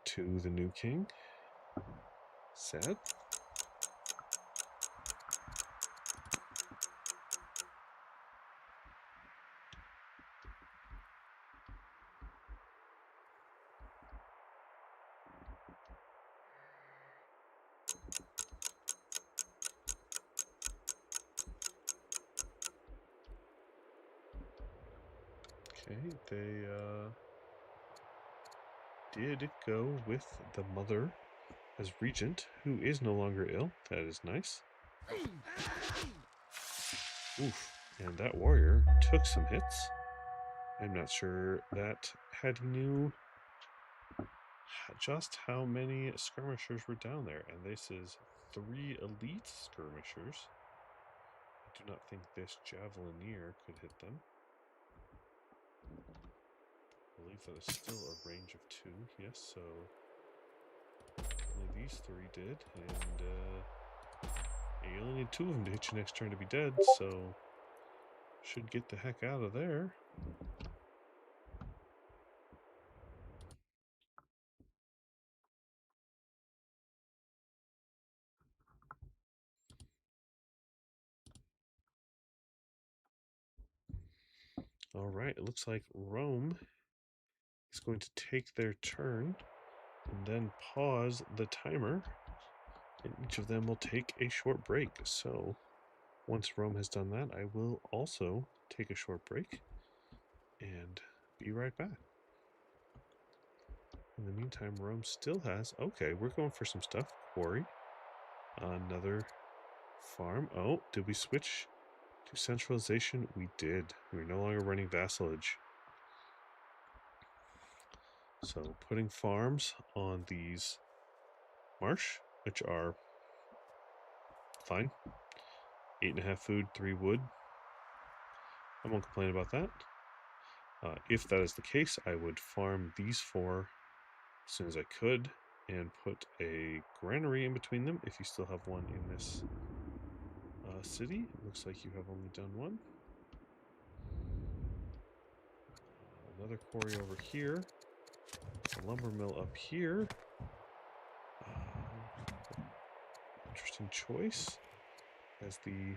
to the new king. Sad. Okay, they did go with the mother as regent, who is no longer ill. That is nice. Oof, and that warrior took some hits. I'm not sure that had he knew just how many skirmishers were down there, and this is 3 elite skirmishers. I do not think this javelineer could hit them. I believe that is still a range of 2, yes, so only these 3 did, and you only need 2 of them to hit you next turn to be dead, so should get the heck out of there. All right, it looks like Rome is going to take their turn and then pause the timer, and each of them will take a short break. So once Rome has done that, I will also take a short break and be right back. In the meantime, Rome still has... Okay, we're going for some stuff. Quarry. Another farm. Oh, did we switch to centralization? We did. We're no longer running vassalage. So putting farms on these marsh, which are fine. 8.5 food, 3 wood. I won't complain about that. If that is the case, I would farm these 4 as soon as I could and put a granary in between them if you still have one in this city. It looks like you have only done 1. Another quarry over here. A lumber mill up here. Interesting choice, as the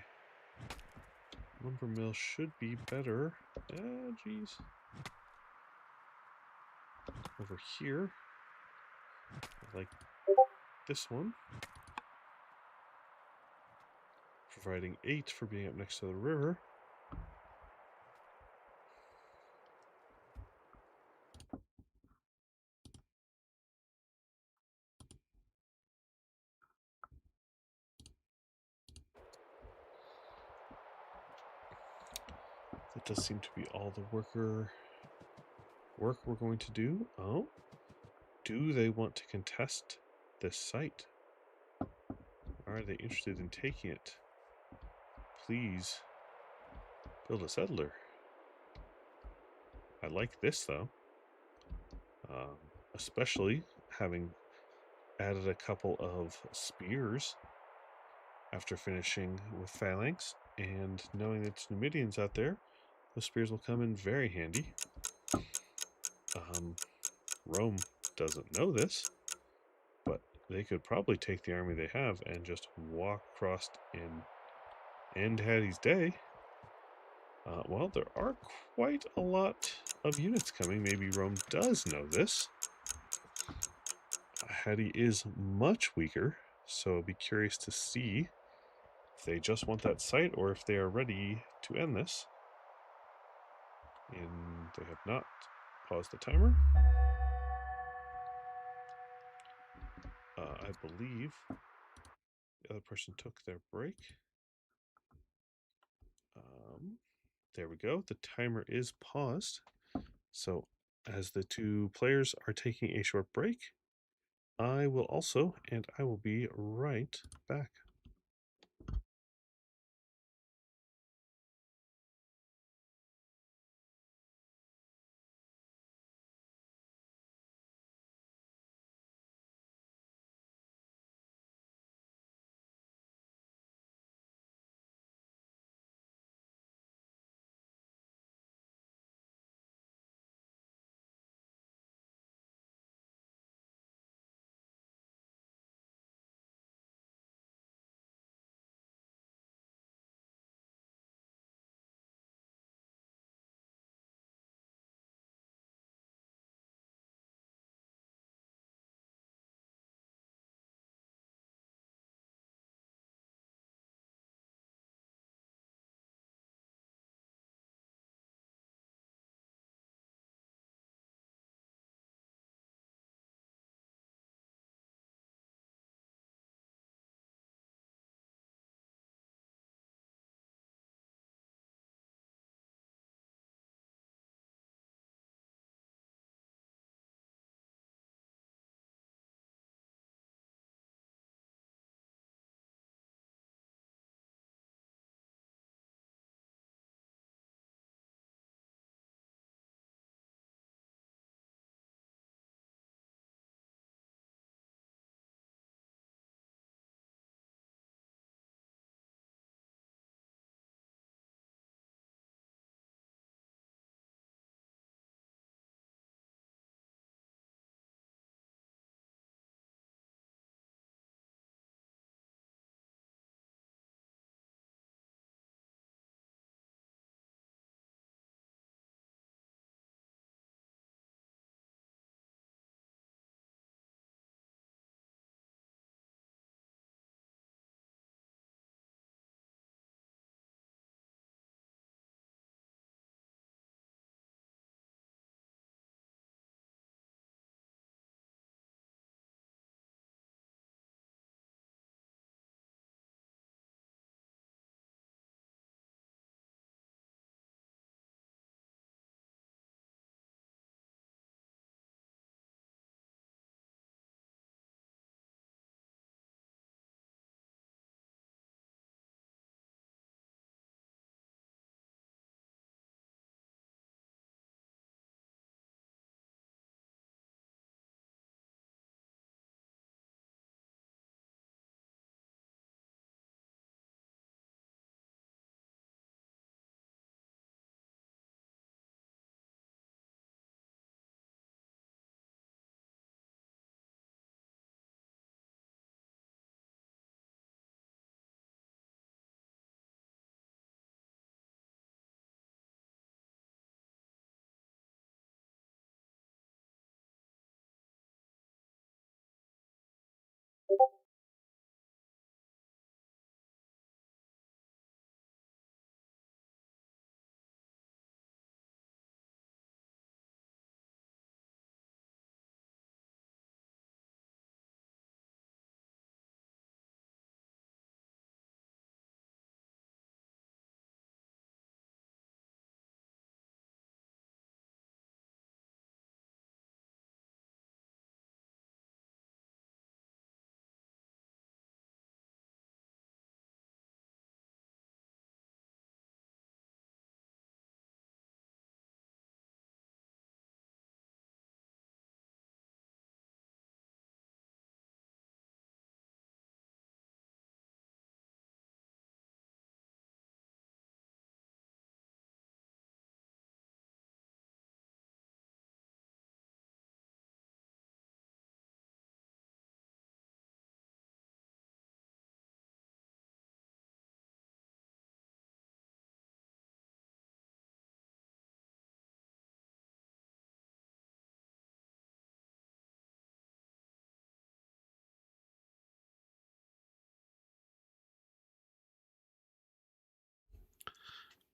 lumber mill should be better. Geez. Over here, I like this one, providing 8 for being up next to the river. That does seem to be all the work we're going to do. Oh, do they want to contest this site? Are they interested in taking it? Please build a settler. I like this though, especially having added a couple of spears after finishing with phalanx, and knowing that it's Numidians out there, the spears will come in very handy. Rome doesn't know this, but they could probably take the army they have and just walk across and end Hattie's day. Well, there are quite a lot of units coming. Maybe Rome does know this. Hattie is much weaker, so I'll be curious to see if they just want that site or if they are ready to end this. And they have not paused the timer. I believe the other person took their break. There we go. The timer is paused. So as the 2 players are taking a short break, I will also, and I will be right back.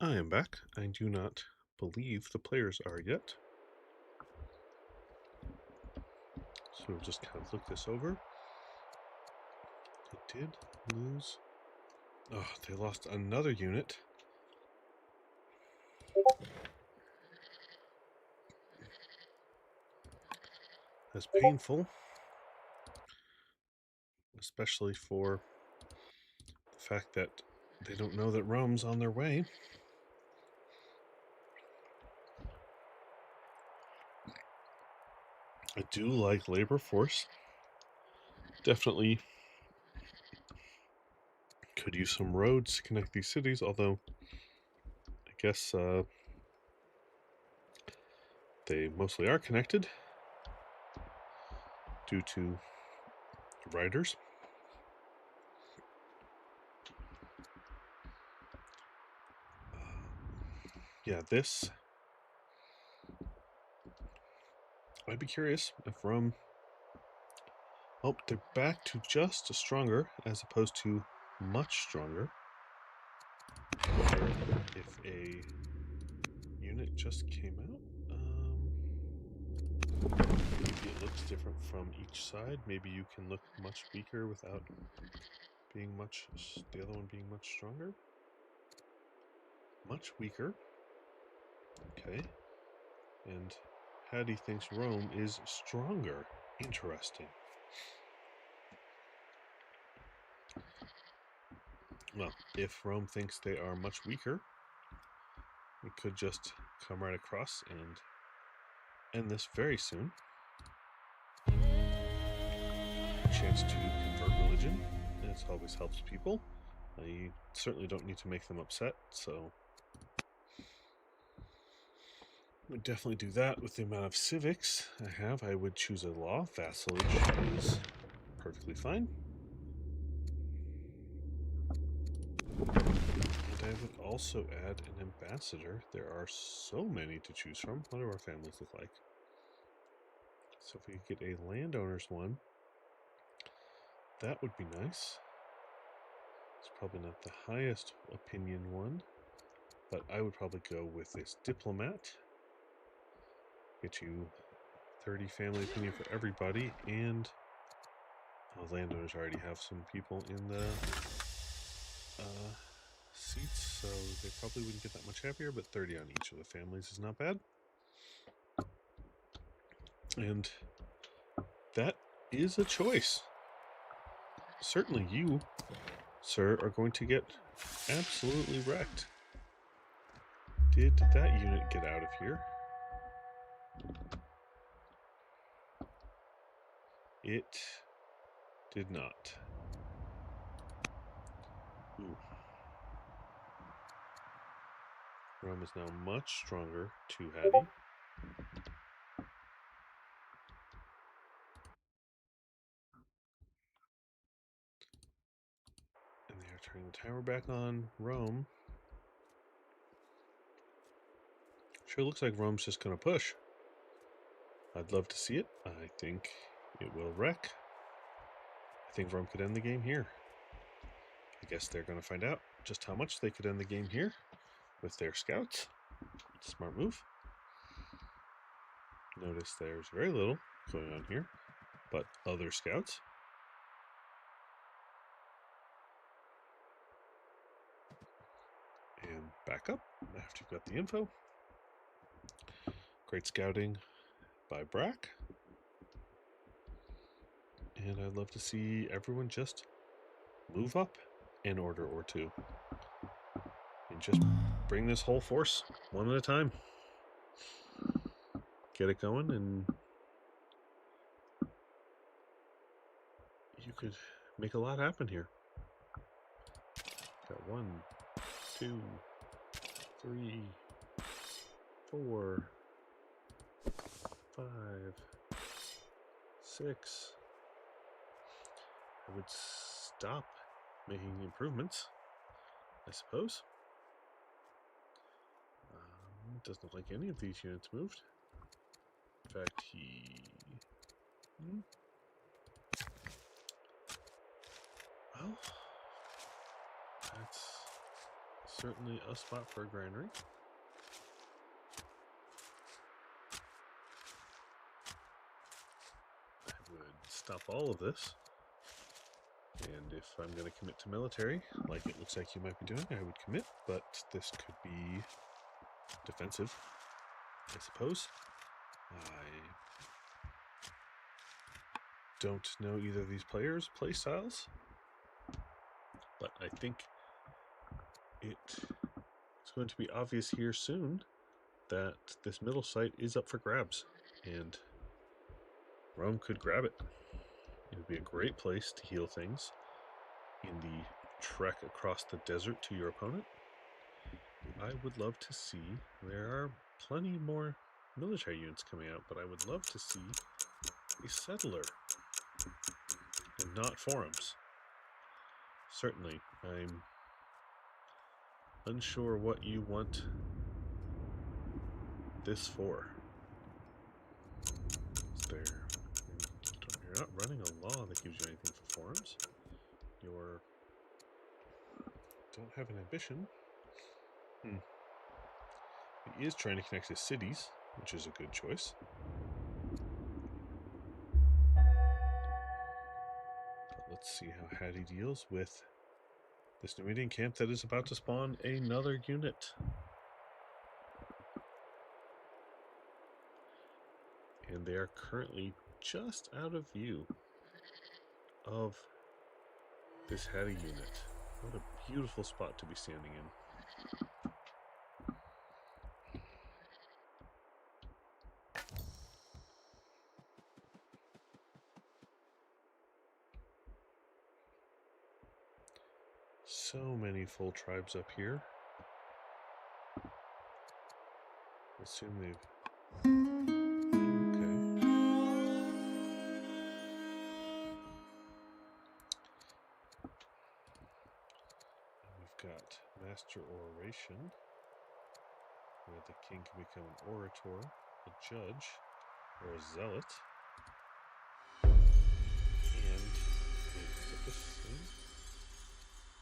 I am back. I do not believe the players are yet. So we'll just kind of look this over. They did lose. Oh, they lost another unit. That's painful. Especially for the fact that they don't know that Rome's on their way. I do like labor force. Definitely could use some roads to connect these cities, although I guess they mostly are connected due to riders. Yeah, this. I'd be curious if Rome. Oh, they're back to just stronger as opposed to much stronger. If a unit just came out, maybe it looks different from each side. Maybe you can look much weaker without being much, the other one being much stronger. Much weaker. Okay. And Hattie thinks Rome is stronger. Interesting. Well, if Rome thinks they are much weaker, we could just come right across and end this very soon. Chance to convert religion. It always helps people. You certainly don't need to make them upset, so I would definitely do that with the amount of civics I have. I would choose a law. Vassalage is perfectly fine. And I would also add an ambassador. There are so many to choose from. What do our families look like? So if we could get a landowner's one, that would be nice. It's probably not the highest opinion one, but I would probably go with this diplomat. Get you 30 family opinion for everybody, and landowners already have some people in the seats, so they probably wouldn't get that much happier, but 30 on each of the families is not bad. And that is a choice. Certainly you, sir, are going to get absolutely wrecked. Did that unit get out of here? It did not. Ooh. Rome is now much stronger to Hattie. And they are turning the timer back on Rome. Sure looks like Rome's just going to push. I'd love to see it. I think it will wreck. I think Rome could end the game here. I guess they're going to find out just how much they could end the game here with their scouts. Smart move. Notice there's very little going on here, but other scouts. And back up after you've got the info. Great scouting by brrak. And I'd love to see everyone just move up an order or two. And just bring this whole force one at a time. Get it going, and you could make a lot happen here. Got 1, 2, 3, 4, 5, 6. I would stop making improvements, I suppose. It doesn't look like any of these units moved. In fact, well, that's certainly a spot for a granary. I would stop all of this. And if I'm going to commit to military, like it looks like you might be doing, I would commit, but this could be defensive, I suppose. I don't know either of these players' play styles, but I think it's going to be obvious here soon that this middle site is up for grabs, and Rome could grab it. It would be a great place to heal things in the trek across the desert to your opponent. I would love to see, there are plenty more military units coming out, but I would love to see a settler and not forums. Certainly, I'm unsure what you want this for. You're not running a law that gives you anything for forums. You don't have an ambition. He is trying to connect his cities, which is a good choice. But let's see how Hattie deals with this Numidian camp that is about to spawn another unit. And they are currently just out of view of this Hattie unit. What a beautiful spot to be standing in. So many full tribes up here. Assume they've... Okay. We've got Master Oration, where the king can become an orator, a judge, or a zealot. And is it the same?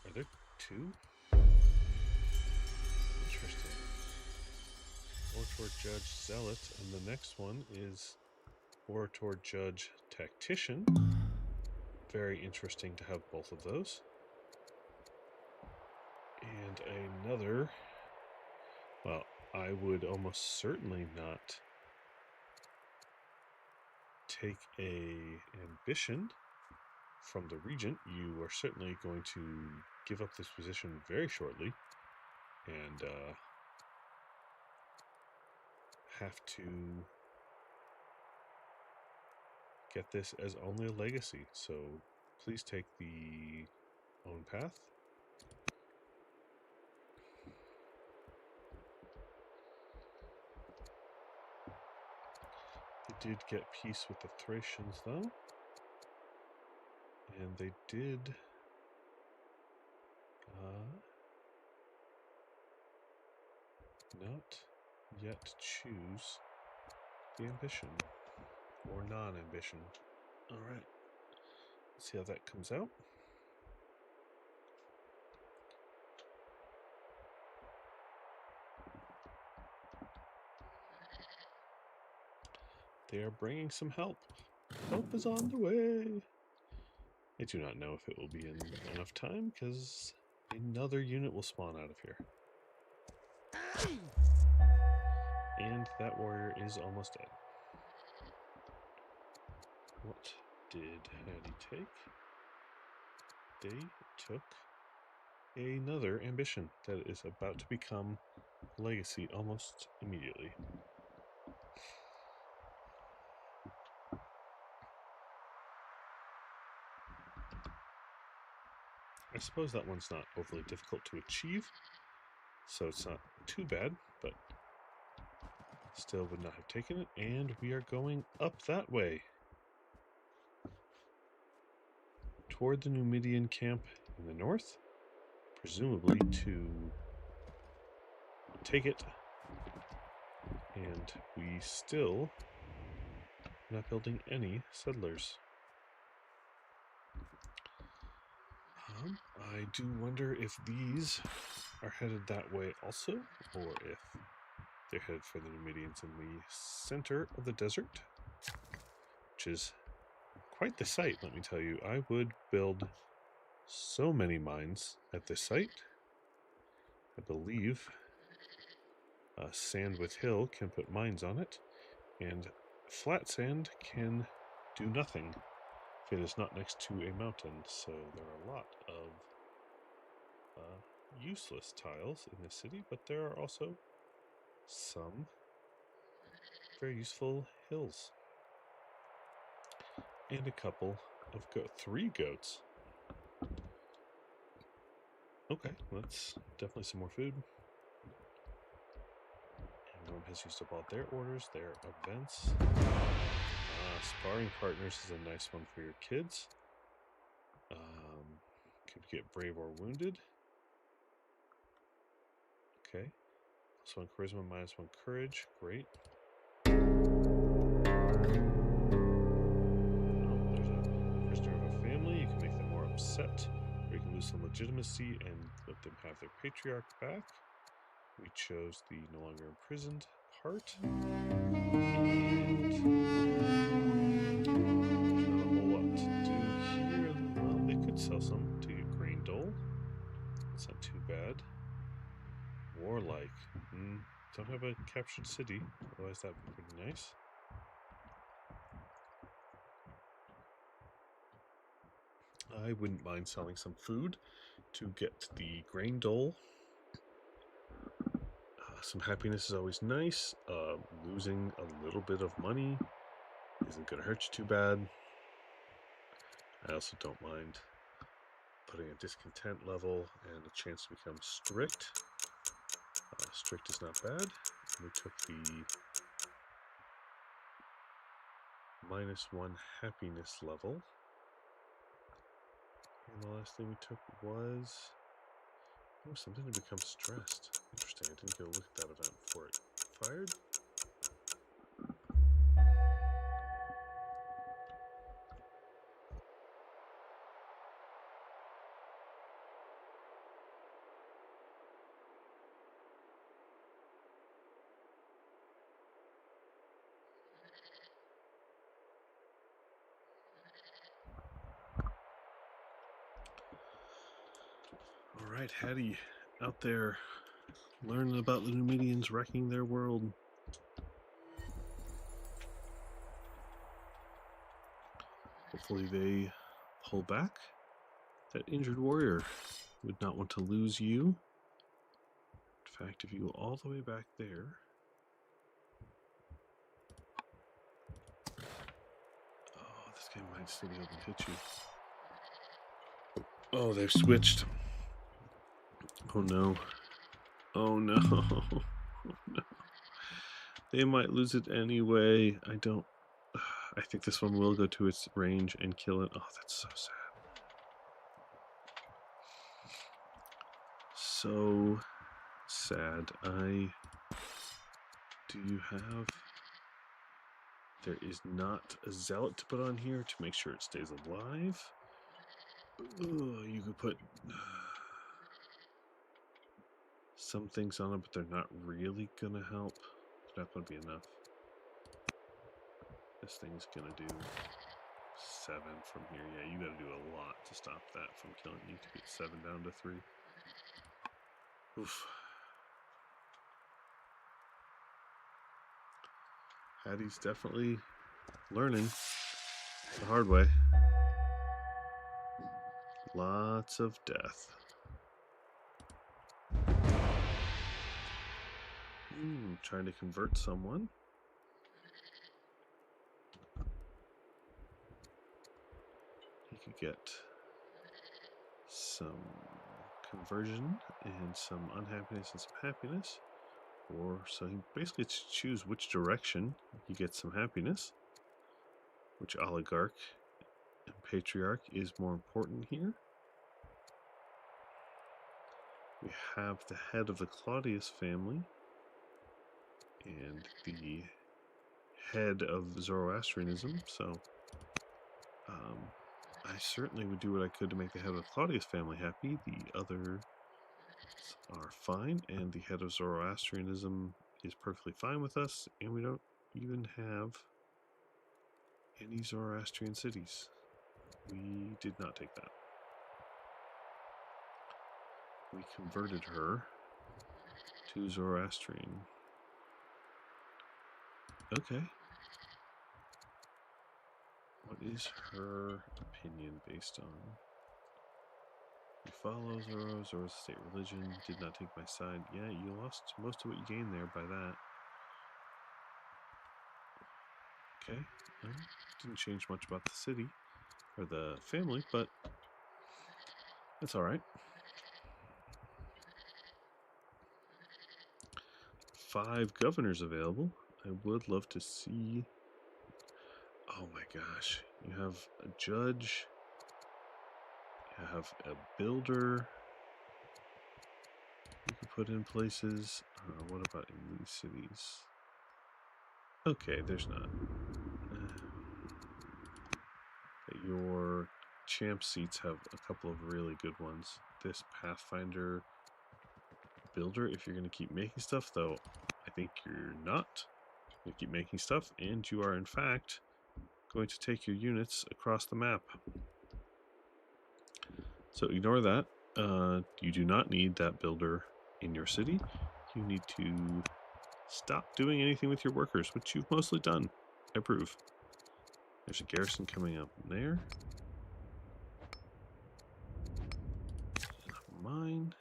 Are there two? Interesting. Orator, judge, zealot, and the next one is orator, judge, tactician. Very interesting to have both of those. And another, well, I would almost certainly not take a ambition from the regent. You are certainly going to give up this position very shortly and have to get this as only a legacy. So please take the own path. They did get peace with the Thracians, though. And they did not yet choose the ambition or non-ambition. All right, let's see how that comes out. They are bringing some help. Help is on the way. I do not know if it will be in enough time because another unit will spawn out of here. And that warrior is almost dead. What did Hattie take? They took another ambition that is about to become legacy almost immediately. I suppose that one's not overly difficult to achieve, so it's not too bad, but still would not have taken it. And we are going up that way toward the Numidian camp in the north, presumably to take it. And we still are not building any settlers. I do wonder if these are headed that way also, or if they're headed for the Numidians in the center of the desert, which is quite the sight, let me tell you. I would build so many mines at this site. I believe sand with hill can put mines on it, and flat sand can do nothing if it is not next to a mountain. So there are a lot of useless tiles in this city, but there are also some very useful hills. And a couple of three goats. Okay, that's definitely some more food. Everyone has used up all their orders, their events. Sparring partners is a nice one for your kids. Could get brave or wounded. Okay. +1 charisma, -1 courage. Great. Oh, there's a prisoner of a family. You can make them more upset, or you can lose some legitimacy and let them have their patriarch back. We chose the no longer imprisoned part. And there's not a whole lot to do here. Well, they could sell some to get grain dole. That's not too bad. Warlike. Don't have a captured city, otherwise that would be pretty nice. I wouldn't mind selling some food to get the grain dole. Some happiness is always nice. Losing a little bit of money isn't going to hurt you too bad. I also don't mind putting a discontent level and a chance to become strict. Strict is not bad. We took the -1 happiness level. And the last thing we took was something to become stressed. Interesting. I didn't go look at that event before it fired. All right, Hattie, out there learning about the Numidians wrecking their world. Hopefully they pull back. That injured warrior would not want to lose you. In fact, if you go all the way back there, oh, this guy might still be able to hit you. Oh, they've switched. Oh no. Oh no. Oh no. They might lose it anyway. I don't. I think this one will go to its range and kill it. Oh, that's so sad. So sad. Do you have... There is not a zealot to put on here to make sure it stays alive. You could put some things on it, but they're not really gonna help. They're not gonna be enough. This thing's gonna do 7 from here. Yeah, you gotta do a lot to stop that from killing you to get 7 down to 3. Oof. Hattie's definitely learning the hard way. Lots of death. Trying to convert someone. He could get some conversion and some unhappiness and some happiness. Or so he basically gets to choose which direction he gets some happiness. Which oligarch and patriarch is more important here. We have the head of the Claudius family and the head of Zoroastrianism, so I certainly would do what I could to make the head of the Claudius family happy. The other units are fine, and the head of Zoroastrianism is perfectly fine with us, and we don't even have any Zoroastrian cities. We did not take that. We converted her to Zoroastrian. Okay. What is her opinion based on? You follow Zoro, Zoro's state religion, did not take my side. Yeah, you lost most of what you gained there by that. Okay, didn't change much about the city, or the family, but that's alright. 5 governors available. I would love to see... Oh my gosh, you have a judge, you have a builder you can put in places. What about in these cities? Okay, there's not. Your champ seats have a couple of really good ones. This Pathfinder builder, if you're going to keep making stuff, though, I think you're not. You keep making stuff, and you are, in fact, going to take your units across the map. So ignore that. You do not need that builder in your city. You need to stop doing anything with your workers, which you've mostly done. I approve. There's a garrison coming up there. Mine.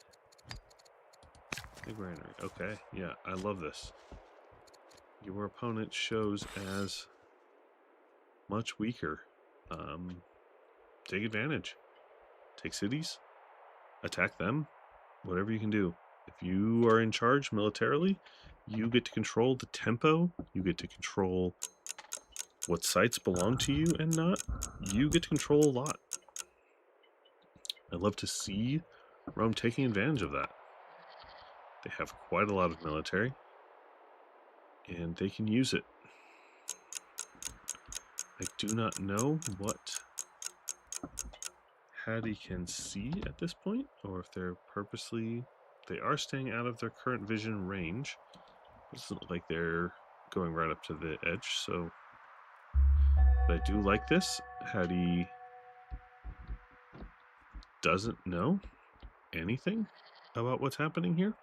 Big granary. Okay, yeah, I love this. Your opponent shows as much weaker. Take advantage. Take cities. Attack them. Whatever you can do. If you are in charge militarily, you get to control the tempo. You get to control what sites belong to you and not. You get to control a lot. I love to see Rome taking advantage of that. They have quite a lot of military, and they can use it. I do not know what Hattie can see at this point, or if they're purposely... They are staying out of their current vision range. It doesn't look like they're going right up to the edge, so... But I do like this. Hattie doesn't know anything about what's happening here,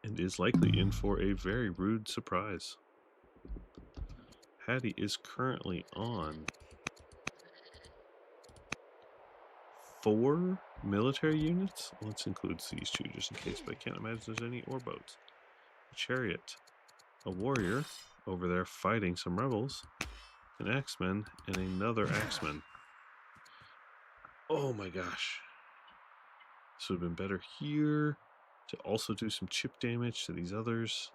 and is likely in for a very rude surprise. Hattie is currently on 4 military units. Let's include these 2 just in case, but I can't imagine there's any ore boats. A chariot, a warrior over there fighting some rebels, an axeman, and another axeman. Oh my gosh. This would have been better here to also do some chip damage to these others.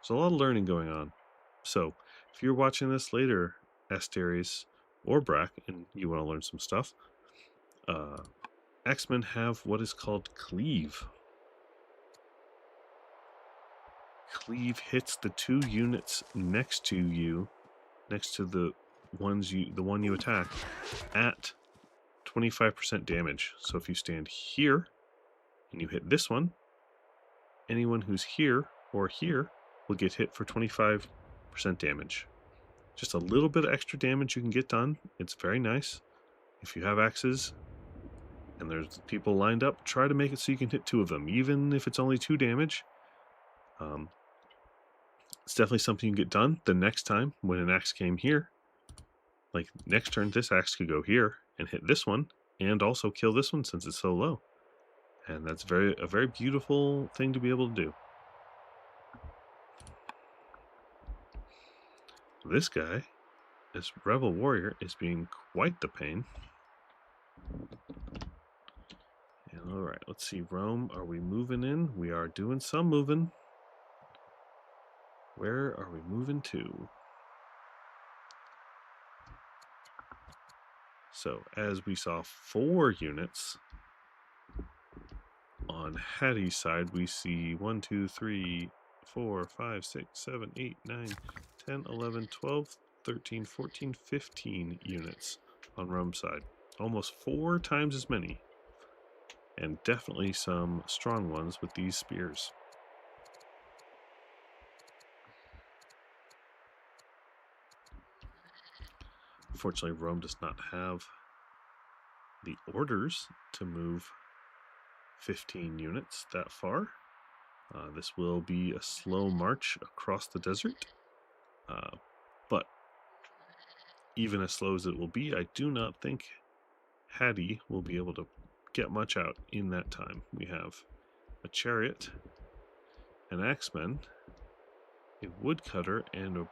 There's a lot of learning going on. So if you're watching this later, Asteres or Brrak, and you want to learn some stuff, X-Men have what is called cleave. Cleave hits the 2 units next to you, next to the one you attack, at 25% damage. So if you stand here and you hit this one, anyone who's here or here will get hit for 25% damage. Just a little bit of extra damage you can get done. It's very nice. If you have axes and there's people lined up, try to make it so you can hit 2 of them, even if it's only 2 damage. It's definitely something you can get done the next time when an axe came here. Like next turn, this axe could go here and hit this one and also kill this one since it's so low. And that's a very beautiful thing to be able to do. This guy, this rebel warrior, is being quite the pain. And all right, let's see, Rome, are we moving in? We are doing some moving. Where are we moving to? So, as we saw 4 units, on Hattie's side, we see 1, 2, 3, 4, 5, 6, 7, 8, 9, 10, 11, 12, 13, 14, 15 units on Rome's side. Almost 4 times as many. and definitely some strong ones with these spears. Unfortunately, Rome does not have the orders to move 15 units that far. This will be a slow march across the desert, but even as slow as it will be, I do not think Hattie will be able to get much out in that time. We have a chariot, an axeman, a woodcutter, and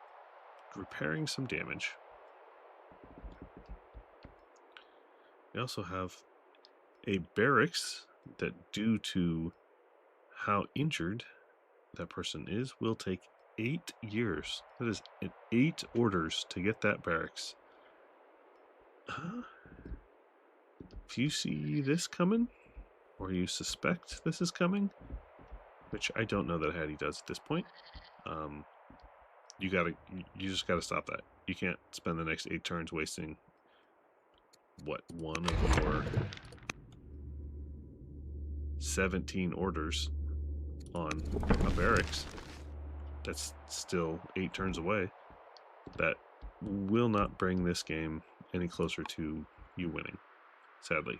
repairing some damage. We also have a barracks that, due to how injured that person is, will take 8 years. That is 8 orders to get that barracks. If you see this coming, or you suspect this is coming, which I don't know that Hattie does at this point, you just gotta stop that. You can't spend the next 8 turns wasting one of your 17 orders on a barracks that's still 8 turns away. That will not bring this game any closer to you winning, sadly.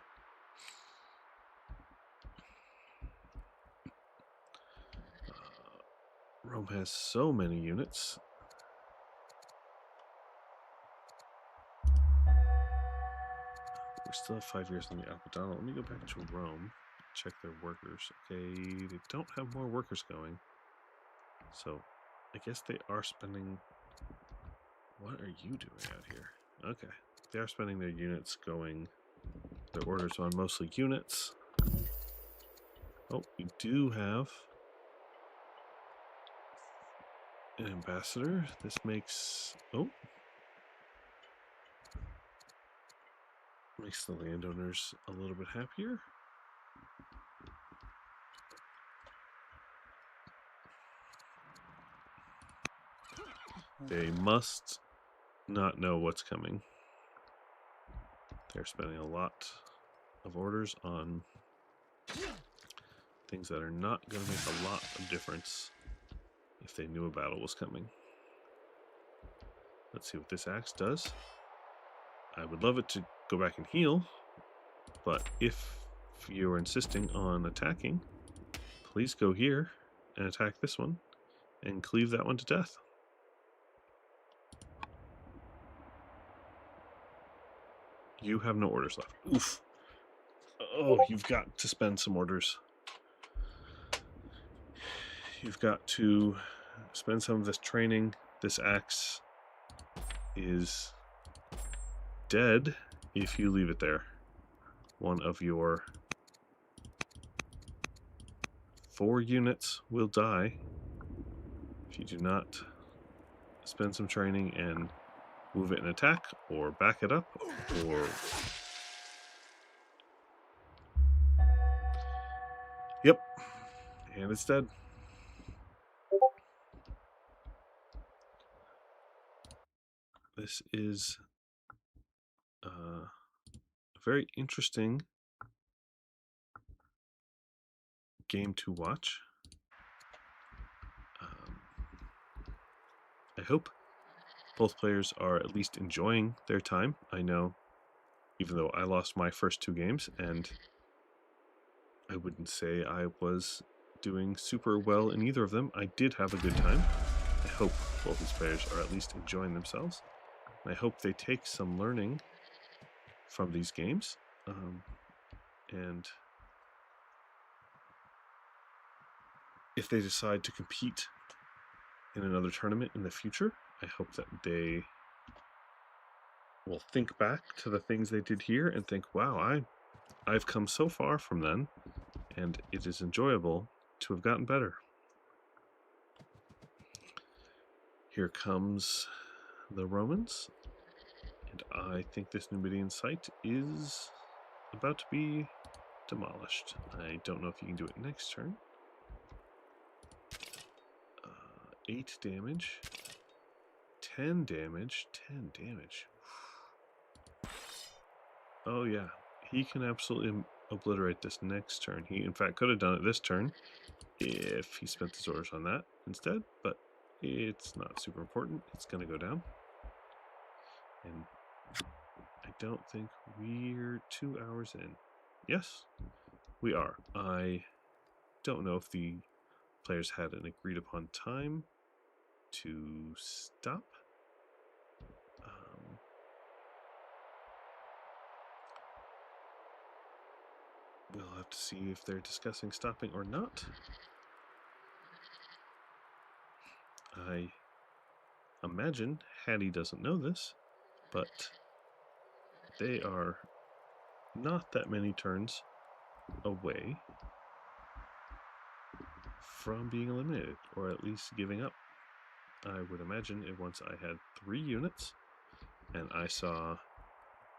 Rome has so many units. We still have 5 years on the Alpadana. Let me go back to Rome, check their workers. Okay, they don't have more workers going. So, I guess they are spending... What are you doing out here? Okay, they are spending their units going... Their orders on mostly units. Oh, we do have an ambassador. This makes... Oh. Makes the landowners a little bit happier. They must not know what's coming. They're spending a lot of orders on things that are not going to make a lot of difference if they knew a battle was coming. Let's see what this axe does. I would love it to go back and heal, but if you're insisting on attacking, please go here and attack this one and cleave that one to death. You have no orders left. Oof. Oh, you've got to spend some orders. You've got to spend some of this training. This axe is dead if you leave it there. One of your 4 units will die if you do not spend some training and move it in attack or back it up or... Yep, and it's dead. This is a very interesting game to watch. I hope both players are at least enjoying their time. I know, even though I lost my first 2 games, and I wouldn't say I was doing super well in either of them, I did have a good time. I hope both these players are at least enjoying themselves. I hope they take some learning from these games, and if they decide to compete in another tournament in the future, I hope that they will think back to the things they did here and think, wow, I've come so far from then, and it is enjoyable to have gotten better. Here comes the Romans, and I think this Numidian site is about to be demolished. I don't know if you can do it next turn. 8 damage, 10 damage, 10 damage. Oh yeah, he can absolutely obliterate this next turn. He, in fact, could have done it this turn if he spent his orders on that instead, but it's not super important. It's going to go down. And I don't think we're 2 hours in. Yes, we are. I don't know if the players had an agreed upon time to stop. We'll have to see if they're discussing stopping or not. I imagine Hattie doesn't know this, but they are not that many turns away from being eliminated, or at least giving up. I would imagine if once I had 3 units, and I saw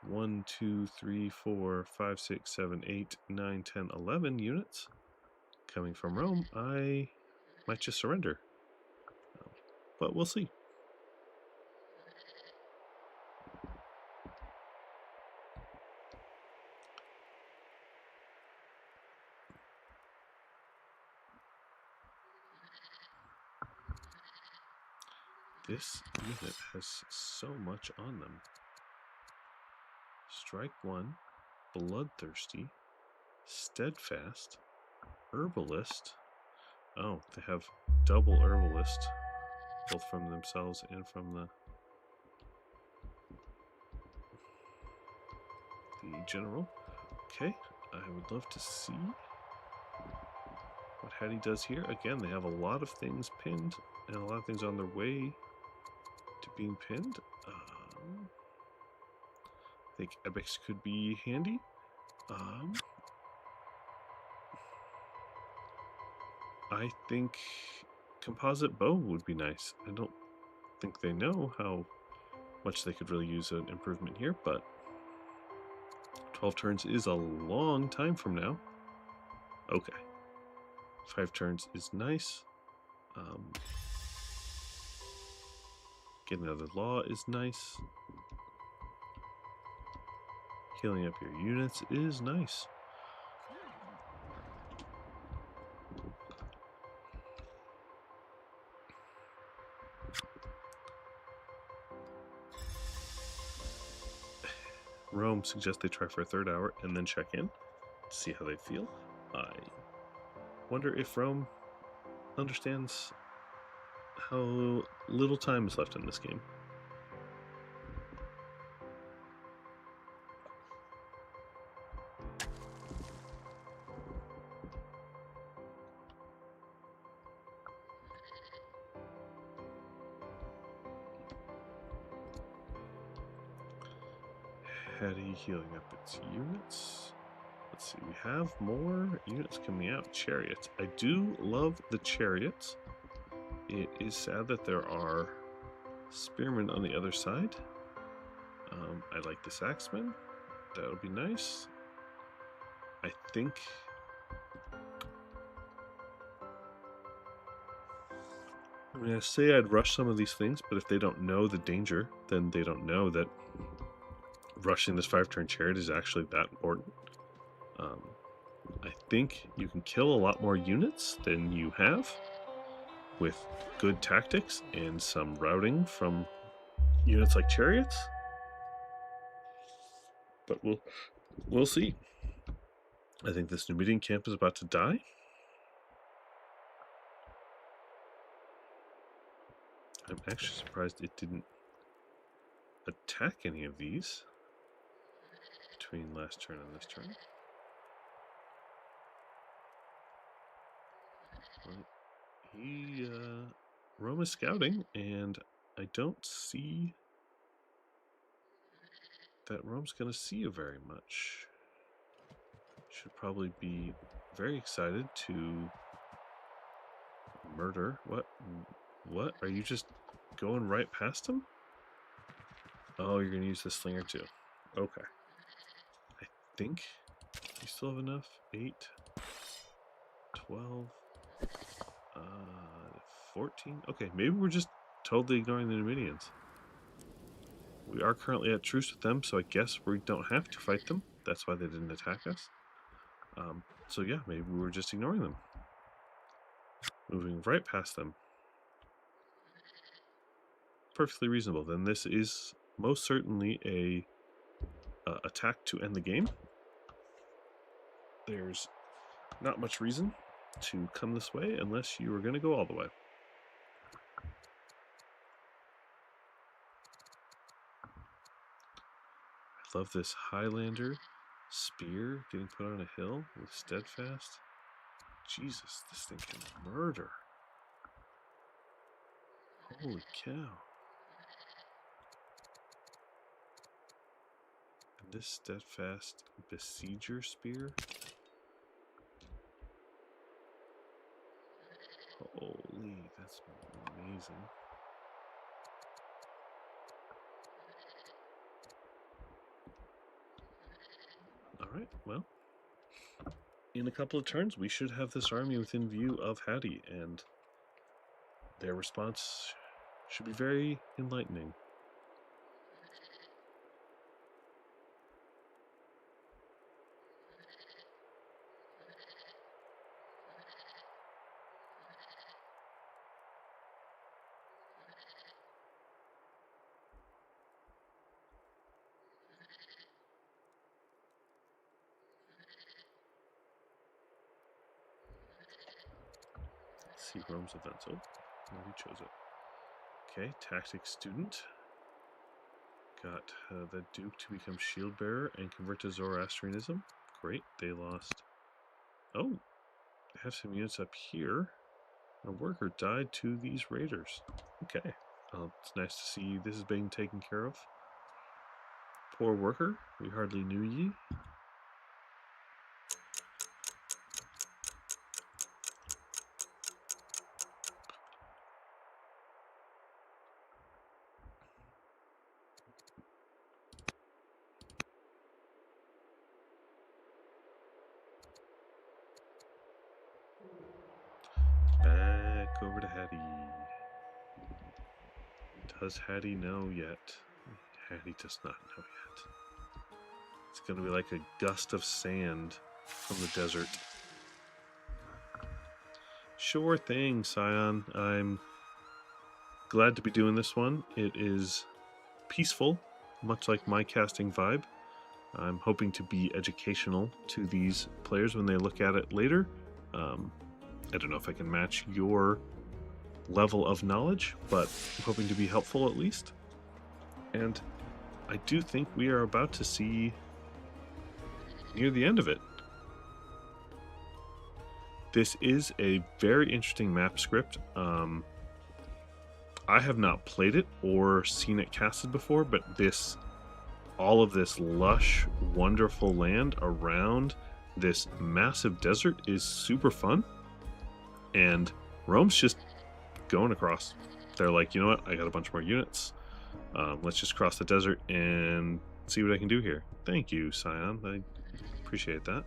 1, 2, 3, 4, 5, 6, 7, 8, 9, 10, 11 units coming from Rome, I might just surrender. But we'll see. This unit has so much on them. Strike 1, Bloodthirsty, Steadfast, Herbalist. Oh, they have double Herbalist, both from themselves and from the general. Okay, I would love to see what Hattie does here. Again, they have a lot of things pinned and a lot of things on their way to being pinned. I think epics could be handy. I think composite bow would be nice. I don't think they know how much they could really use an improvement here, but 12 turns is a long time from now. Okay. 5 turns is nice. Getting another law is nice. Healing up your units is nice. Rome suggests they try for a 3rd hour and then check in to see how they feel. I wonder if Rome understands how little time is left in this game. Hattie healing up its units. Let's see, we have more units coming out. Chariots. I do love the chariots. It is sad that there are spearmen on the other side. I like the axemen. That would be nice. I think I mean, I say I'd rush some of these things, but if they don't know the danger, then they don't know that rushing this 5-turn chariot is actually that important. I think you can kill a lot more units than you have with good tactics and some routing from units like chariots. But we'll see. I think this Numidian camp is about to die. I'm actually surprised it didn't attack any of these between last turn and this turn. Well, Rome is scouting, and I don't see that Rome's going to see you very much. Should probably be very excited to murder. What? Are you just going right past him? Oh, you're going to use the slinger too. Okay. I think you still have enough. 8, 12, 14. Okay, maybe we're just totally ignoring the Numidians. We are currently at truce with them, so I guess we don't have to fight them. That's why they didn't attack us. So yeah, maybe we were just ignoring them. Moving right past them. Perfectly reasonable. Then this is most certainly a attack to end the game. There's not much reason to come this way unless you are going to go all the way. I love this Highlander spear getting put on a hill with steadfast. Jesus, this thing can murder. Holy cow. And this steadfast besieger spear. Holy, that's amazing. Alright, well, in a couple of turns, we should have this army within view of Hattie, and their response should be very enlightening. Let's see Rome's events. Oh, nobody chose it. Okay, tactics student. Got the Duke to become shield bearer and convert to Zoroastrianism. Great, they lost. Oh, they have some units up here. A worker died to these raiders. Okay, it's nice to see this is being taken care of. Poor worker, we hardly knew ye. Back over to Hattie. Does Hattie know yet? Hattie does not know yet. It's going to be like a gust of sand from the desert. Sure thing, Scion. I'm glad to be doing this one. It is peaceful, much like my casting vibe. I'm hoping to be educational to these players when they look at it later. I don't know if I can match your level of knowledge, but I'm hoping to be helpful at least. And I do think we are about to see near the end of it. This is a very interesting map script. I have not played it or seen it casted before, but all of this lush, wonderful land around this massive desert is super fun. And Rome's just going across. They're like, you know what? I got a bunch more units. Let's just cross the desert and see what I can do here. Thank you, Scion. I appreciate that.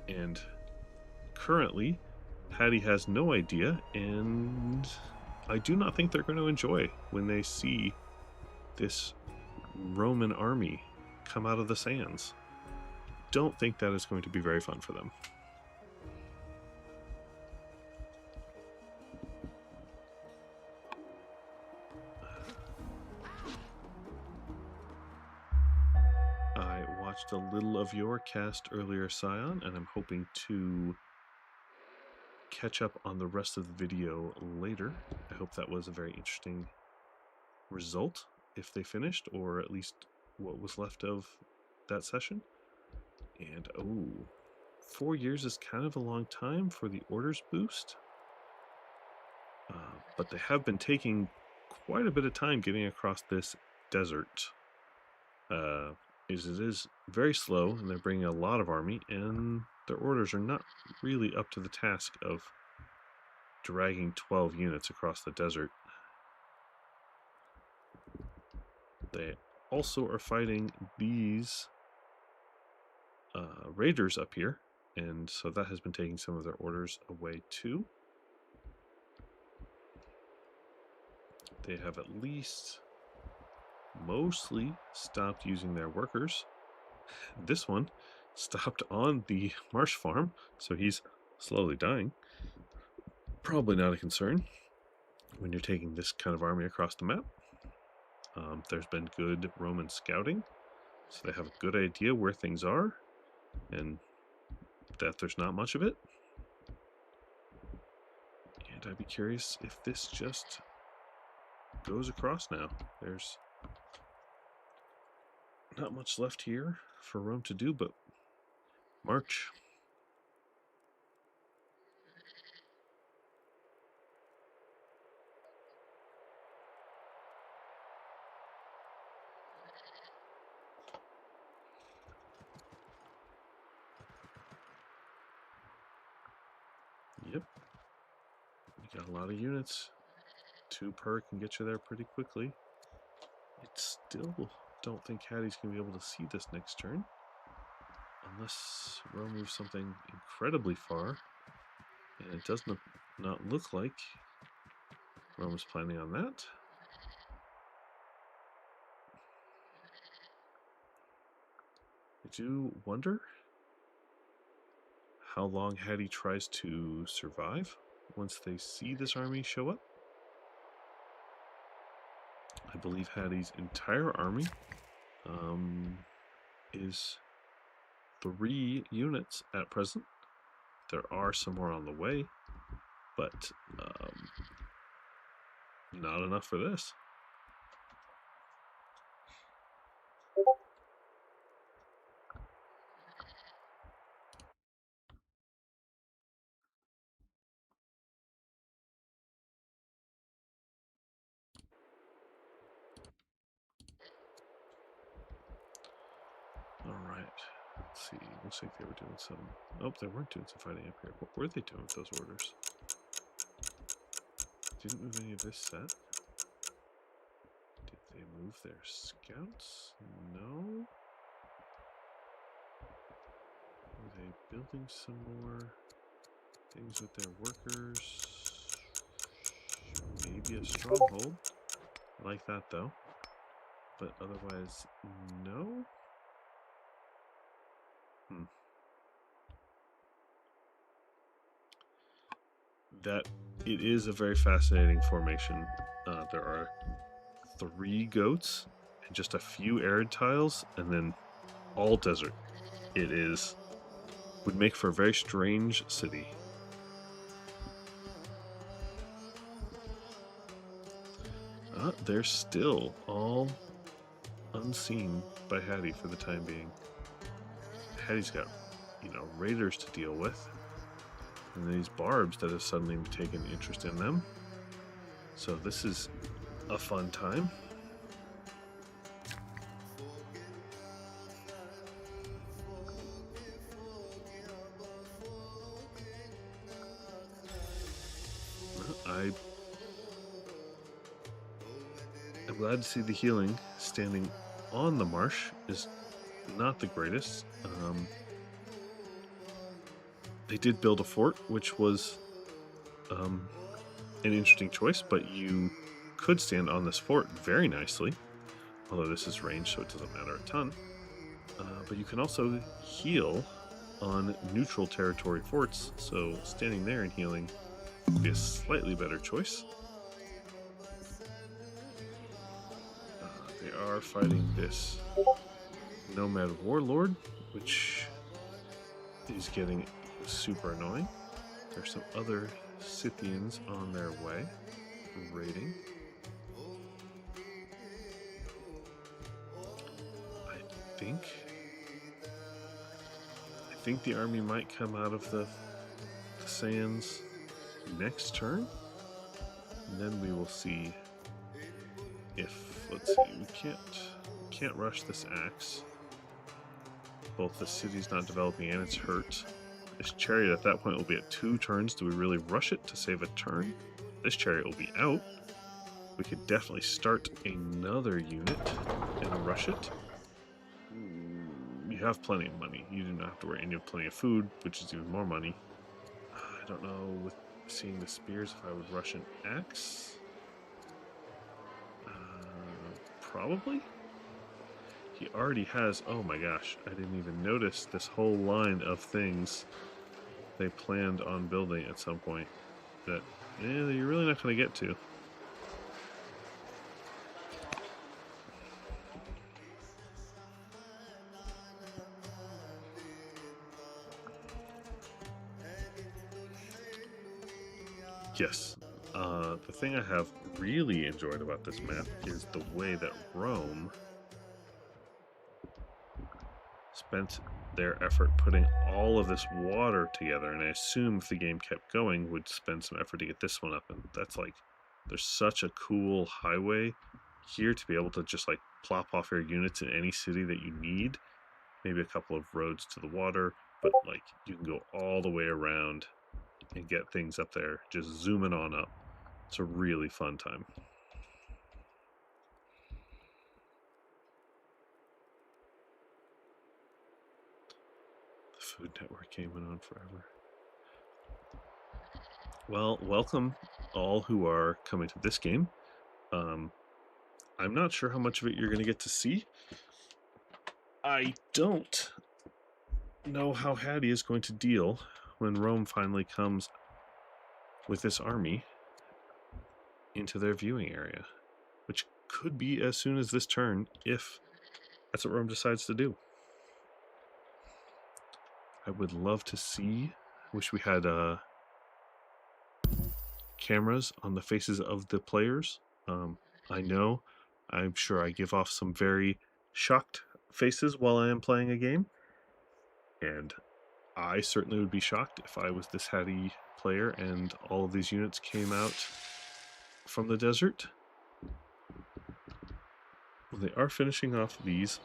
And currently, Hattie has no idea, and I do not think they're going to enjoy when they see this Roman army come out of the sands. Don't think that is going to be very fun for them. I watched a little of your cast earlier, Scion, and I'm hoping to catch up on the rest of the video later. I hope that was a very interesting result, if they finished, or at least what was left of that session. And 4 years is kind of a long time for the orders boost, but they have been taking quite a bit of time getting across this desert. It is very slow, and they're bringing a lot of army, and their orders are not really up to the task of dragging 12 units across the desert. They also are fighting these raiders up here, and so that has been taking some of their orders away too. They have at least mostly stopped using their workers. This one stopped on the marsh farm, so he's slowly dying. Probably not a concern when you're taking this kind of army across the map. There's been good Roman scouting, so they have a good idea where things are, and that there's not much of it. And I'd be curious if this just goes across now. There's not much left here for Rome to do, but march. Yep, you got a lot of units. 2 per can get you there pretty quickly. I still don't think Hattie's going to be able to see this next turn. Unless Rome moves something incredibly far. And it does not look like Rome is planning on that. I do wonder how long Hattie tries to survive once they see this army show up. I believe Hattie's entire army is 3 units at present. There are some more on the way, but not enough for this. All right. Let's see. Looks like they were doing some. Oh, they weren't doing some fighting up here. What were they doing with those orders? Didn't move any of this set. Did they move their scouts? No. Were they building some more things with their workers? Maybe a stronghold. I like that though. But otherwise, no. That it is a very fascinating formation. There are 3 goats and just a few arid tiles, and then all desert. It would make for a very strange city. They're still all unseen by Hattie for the time being. Hattie's got, raiders to deal with, and these barbs that have suddenly taken interest in them. So this is a fun time. I'm glad to see the healing. Standing on the marsh is not the greatest. They did build a fort, which was an interesting choice, but you could stand on this fort very nicely, although this is range, so it doesn't matter a ton. But you can also heal on neutral territory forts, so standing there and healing would be a slightly better choice. They are fighting this nomad warlord, which is getting super annoying. There's some other Scythians on their way, raiding. I think the army might come out of the sands next turn, and then we will see if, let's see, we can't rush this axe. Both the city's not developing and it's hurt. This chariot at that point will be at 2 turns. Do we really rush it to save a turn? This chariot will be out. We could definitely start another unit and rush it. You have plenty of money. You do not have to worry. And you have plenty of food, which is even more money. I don't know, with seeing the spears, if I would rush an axe. Probably. he already has, oh my gosh, I didn't even notice this whole line of things they planned on building at some point that you're really not going to get to. Yes, the thing I have really enjoyed about this map is the way that Rome spent their effort putting all of this water together, and I assume if the game kept going would spend some effort to get this one up. And that's like, there's such a cool highway here to be able to just like plop off your units in any city that you need. Maybe a couple of roads to the water, but like you can go all the way around and get things up there, just zooming on up. It's a really fun time. The Food Network game went on forever. Well, welcome all who are coming to this game. I'm not sure how much of it you're going to get to see. I don't know how Hattie is going to deal when Rome finally comes with this army into their viewing area, which could be as soon as this turn if that's what Rome decides to do. I would love to see, wish we had cameras on the faces of the players. I'm sure I give off some very shocked faces while I am playing a game, and I certainly would be shocked if I was this Hattie player and all of these units came out from the desert. Well, they are finishing off these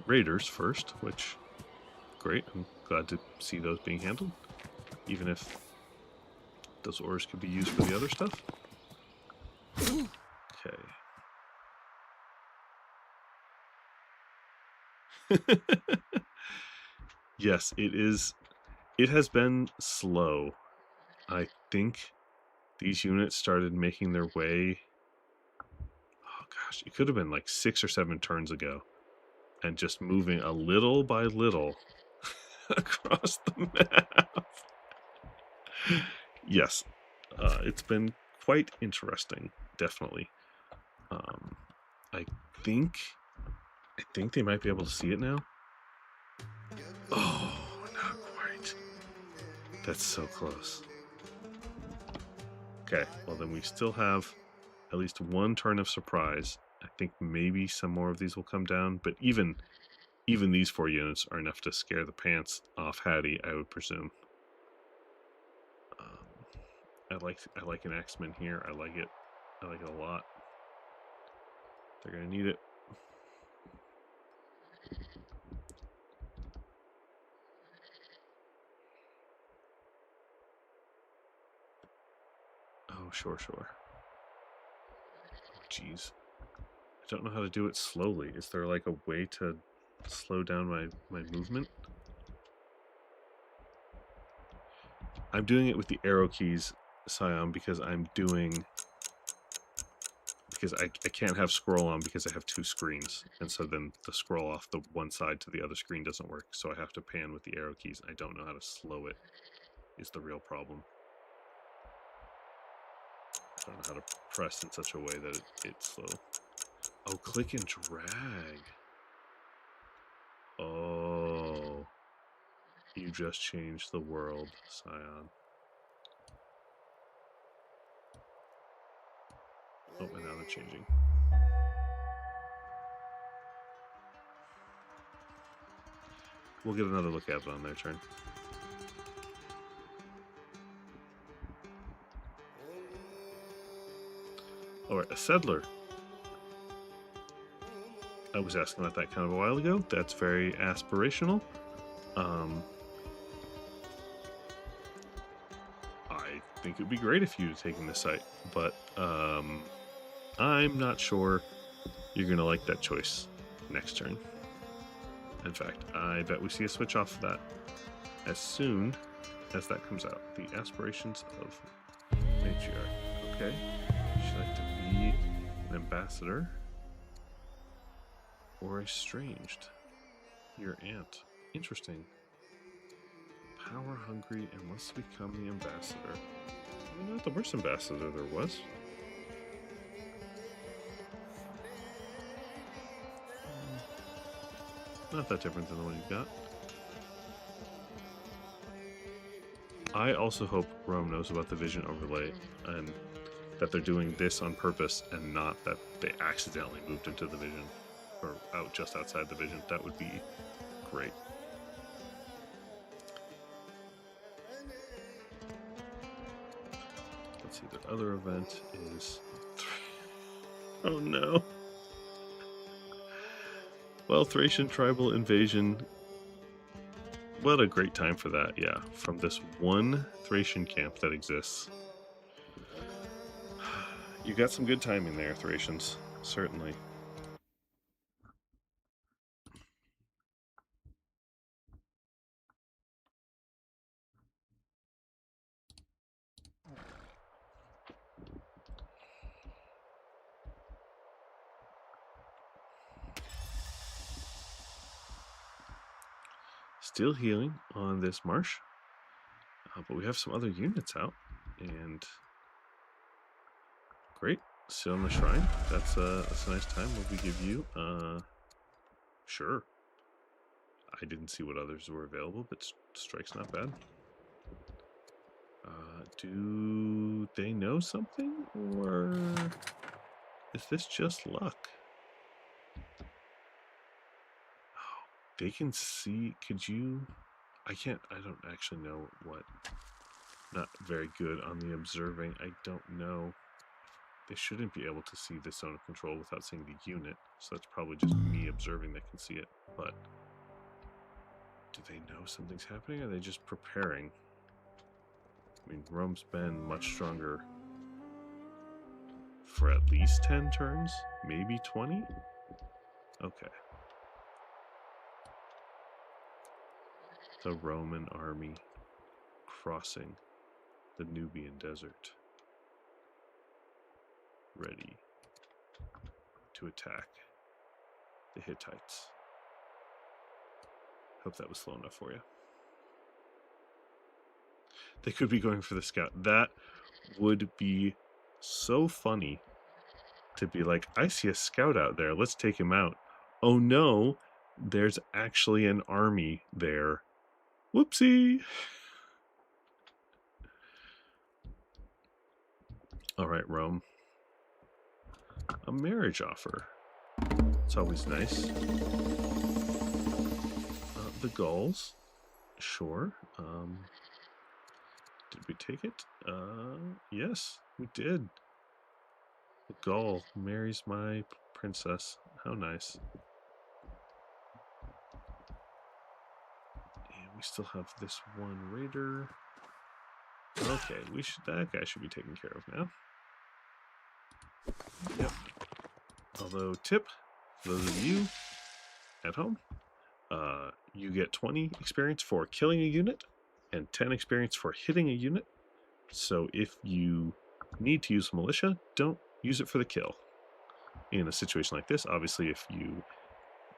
raiders first, which, great, I'm glad to see those being handled, even if those orders could be used for the other stuff. Okay. Yes, it has been slow. I think these units started making their way, oh gosh, it could have been like 6 or 7 turns ago, and just moving a little by little across the map. Yes, it's been quite interesting, definitely. I think they might be able to see it now. Oh, not quite. That's so close. Okay, well then we still have at least one turn of surprise. I think maybe some more of these will come down, but even these 4 units are enough to scare the pants off Hattie, I would presume. I like an X-Men here. I like it a lot. They're gonna need it. Oh, sure. Oh, jeez. I don't know how to do it slowly. Is there like a way to slow down my movement? I'm doing it with the arrow keys, Scion, because I can't have scroll on because I have 2 screens, and so then the scroll off the one side to the other screen doesn't work, so I have to pan with the arrow keys. I don't know how to slow it, is the real problem. I don't know how to press in such a way that it's slow. Oh, click and drag. Oh, you just changed the world, Scion. Oh, and now they're changing. We'll get another look at it on their turn. Alright, a settler. I was asking about that kind of a while ago. That's very aspirational. I think it would be great if you'd taken this site, but I'm not sure you're going to like that choice next turn. In fact, I bet we see a switch off of that as soon as that comes out. The aspirations of matriarch. Okay. She'd like to be an ambassador or estranged. Your aunt. Interesting. Power hungry and wants to become the ambassador. I mean, not the worst ambassador there was. Not that different than the one you got. I also hope Rome knows about the vision overlay and that they're doing this on purpose and not that they accidentally moved into the vision or out just outside the vision. That would be great. Let's see, their other event is... Oh no. Well, Thracian tribal invasion. What a great time for that, yeah. From this one Thracian camp that exists. You got some good timing there, Thracians. Certainly. Still healing on this marsh. But we have some other units out. And great. Sit on the shrine. That's a nice time. What we give you? Sure. I didn't see what others were available, but strike's not bad. Do they know something? Or is this just luck? Oh, they can see. Could you... I don't actually know what. Not very good on the observing. I don't know. They shouldn't be able to see the zone of control without seeing the unit. So that's probably just me observing that can see it. But do they know something's happening? Or are they just preparing? I mean, Rome's been much stronger for at least 10 turns, maybe 20? Okay. The Roman army crossing the Nubian desert, ready to attack the Hittites. Hope that was slow enough for you. They could be going for the scout. That would be so funny to be like, I see a scout out there. Let's take him out. Oh no, there's actually an army there. Whoopsie. All right, Rome. A marriage offer. It's always nice. The Gauls. Sure. Did we take it? Yes, we did. The Gaul marries my princess. How nice. And we still have this one raider. Okay, that guy should be taken care of now. Yep. Although, tip, for those of you at home, you get 20 experience for killing a unit and 10 experience for hitting a unit. So if you need to use militia, don't use it for the kill. In a situation like this, obviously, if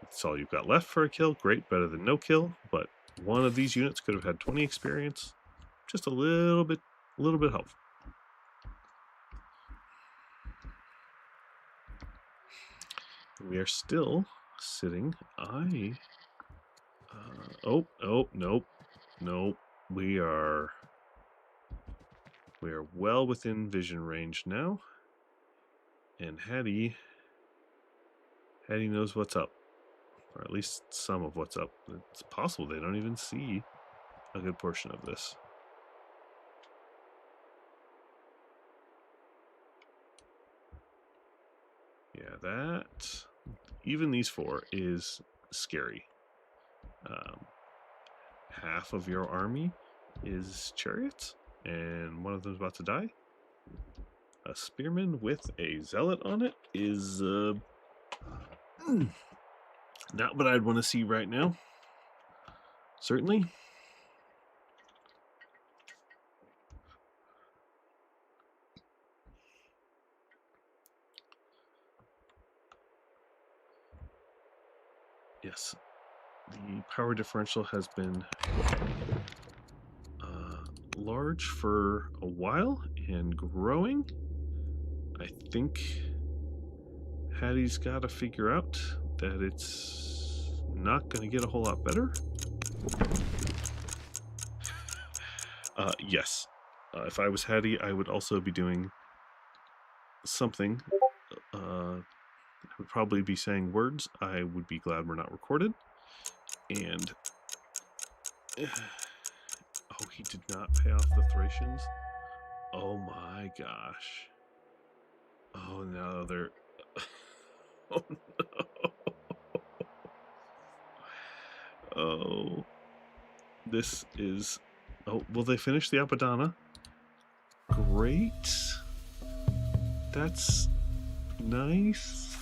it's all you've got left for a kill, great, better than no kill. But one of these units could have had 20 experience, just a little bit helpful. We are still sitting. Nope. We are well within vision range now. And Hattie knows what's up. Or at least some of what's up. It's possible they don't even see a good portion of this. Yeah, even these four is scary. Half of your army is chariots, and one of them's about to die. A spearman with a zealot on it is not what I'd want to see right now. Certainly. Yes, the power differential has been large for a while and growing. I think Hattie's got to figure out that it's not going to get a whole lot better. Yes. If I was Hattie, I would also be doing something. I would probably be saying words. I would be glad we're not recorded. And oh, he did not pay off the Thracians. Oh my gosh. Oh no, they're. Oh no. Oh. This is. Oh, will they finish the Apadana? Great. That's nice.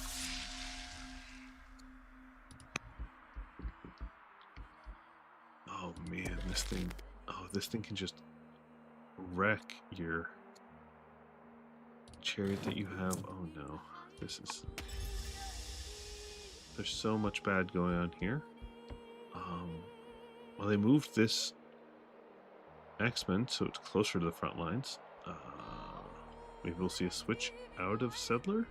Oh man, this thing. Oh, this thing can just wreck your chariot that you have. Oh no. This is. There's so much bad going on here. Well, they moved this X-Men so it's closer to the front lines. Maybe we'll see a switch out of Settler.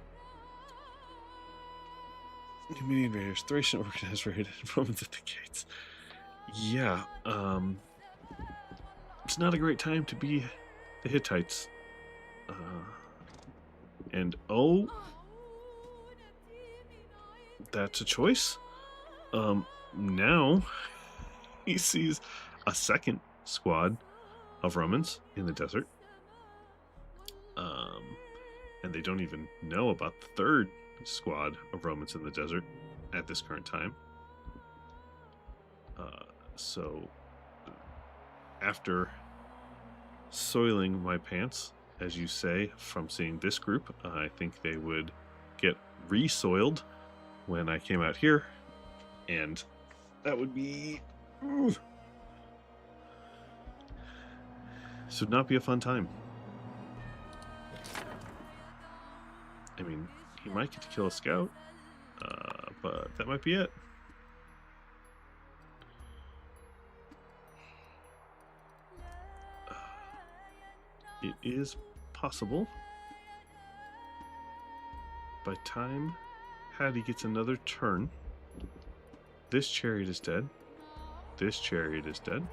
Numidian Raiders, Thracian organized raid, Romans at the gates. Yeah, it's not a great time to be the Hittites. And oh, that's a choice. Now he sees a second squad of Romans in the desert. And they don't even know about the third squad of Romans in the desert at this current time. So after soiling my pants, as you say, from seeing this group, I think they would get re-soiled when I came out here, and that would be... This would not be a fun time. I mean, he might get to kill a scout, but that might be it. It is possible. By time Hattie gets another turn, this chariot is dead. This chariot is dead.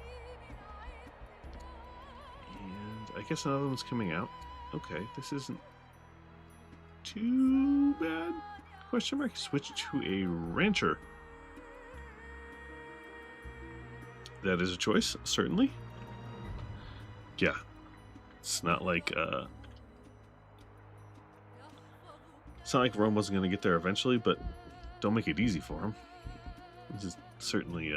And I guess another one's coming out. Okay, this isn't too bad. Question mark. Switch to a rancher. That is a choice, certainly. Yeah. It's not like Rome wasn't going to get there eventually, but don't make it easy for him. This is certainly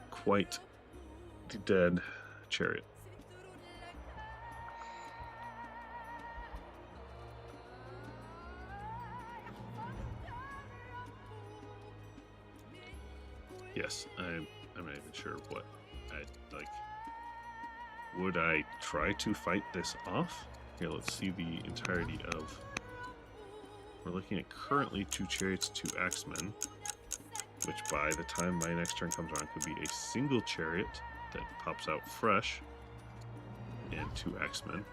quite the dead chariot. Yes, I'm not even sure what I like. Would I try to fight this off? Here, let's see the entirety of... We're looking at currently 2 chariots, 2 axemen, which by the time my next turn comes around could be a single chariot that pops out fresh, and 2 axemen.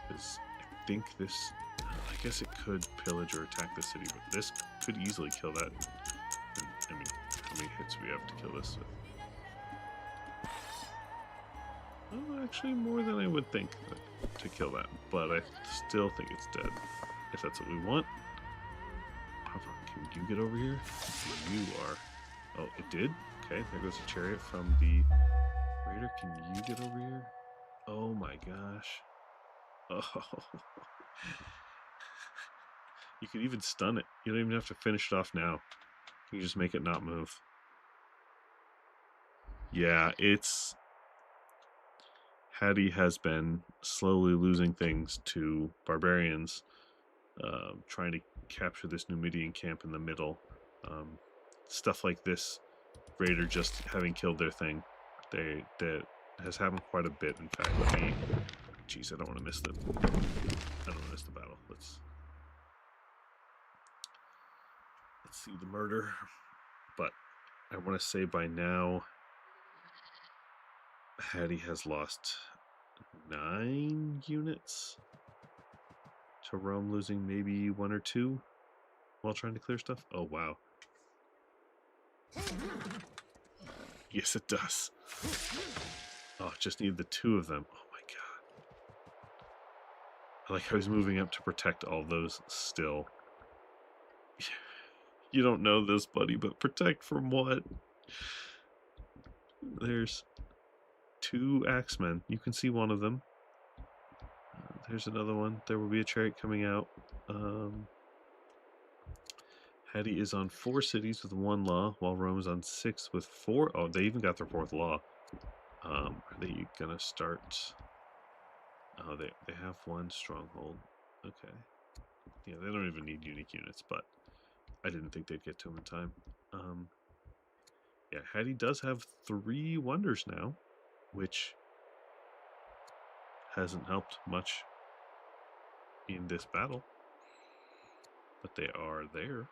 Because I think this... I guess it could pillage or attack the city, but this could easily kill that. And, I mean, how many hits do we have to kill this with? Well, actually, more than I would think to kill that, but I still think it's dead, if that's what we want. Can you get over here? You are. Oh, it did? Okay, there goes a chariot from the raider. Can you get over here? Oh my gosh. Oh. You could even stun it. You don't even have to finish it off now. You can just make it not move. Yeah, it's... Hattie has been slowly losing things to barbarians, trying to capture this Numidian camp in the middle. Stuff like this, Raider just having killed their thing. That has happened quite a bit. In fact, let me... Jeez, I don't want to miss the battle. Let's... see the murder, but I want to say by now Hattie has lost 9 units to Rome losing maybe 1 or 2 while trying to clear stuff. Oh wow. Yes, it does. Oh, just need the 2 of them. Oh my god. I like how he's moving up to protect all those still. You don't know this, buddy, but protect from what? There's 2 axemen. You can see one of them. There's another one. There will be a chariot coming out. Hattie is on 4 cities with 1 law, while Rome is on 6 with 4. Oh, they even got their 4th law. Are they gonna start? Oh, they have 1 stronghold. Okay. Yeah, they don't even need unique units, but I didn't think they'd get to them in time. Yeah, Hattie does have 3 wonders now, which hasn't helped much in this battle, but they are there.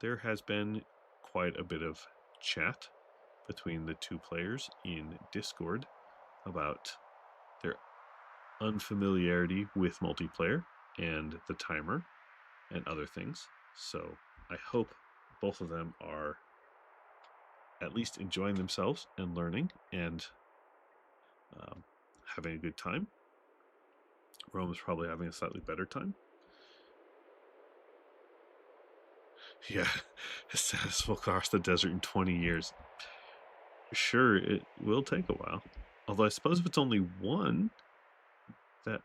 There has been quite a bit of chat between the 2 players in Discord about their unfamiliarity with multiplayer and the timer and other things. So I hope both of them are at least enjoying themselves and learning and having a good time. Rome is probably having a slightly better time. Yeah, status will cross the desert in 20 years. Sure, it will take a while. Although I suppose if it's only 1, what's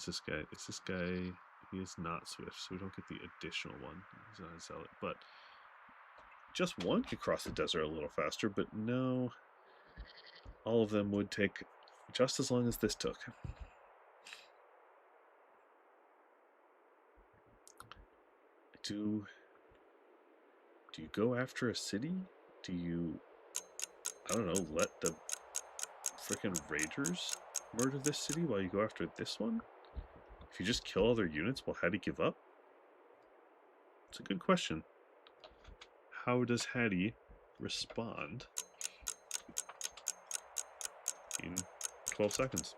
this guy? Is this guy? He is not Swift, so we don't get the additional one. He's not a zealot, but just 1 could cross the desert a little faster. But no, all of them would take just as long as this took. Do you go after a city? Do you, I don't know, let the frickin' Ragers murder this city while you go after this one? If you just kill all their units, will Hattie give up? It's a good question. How does Hattie respond in 12 seconds?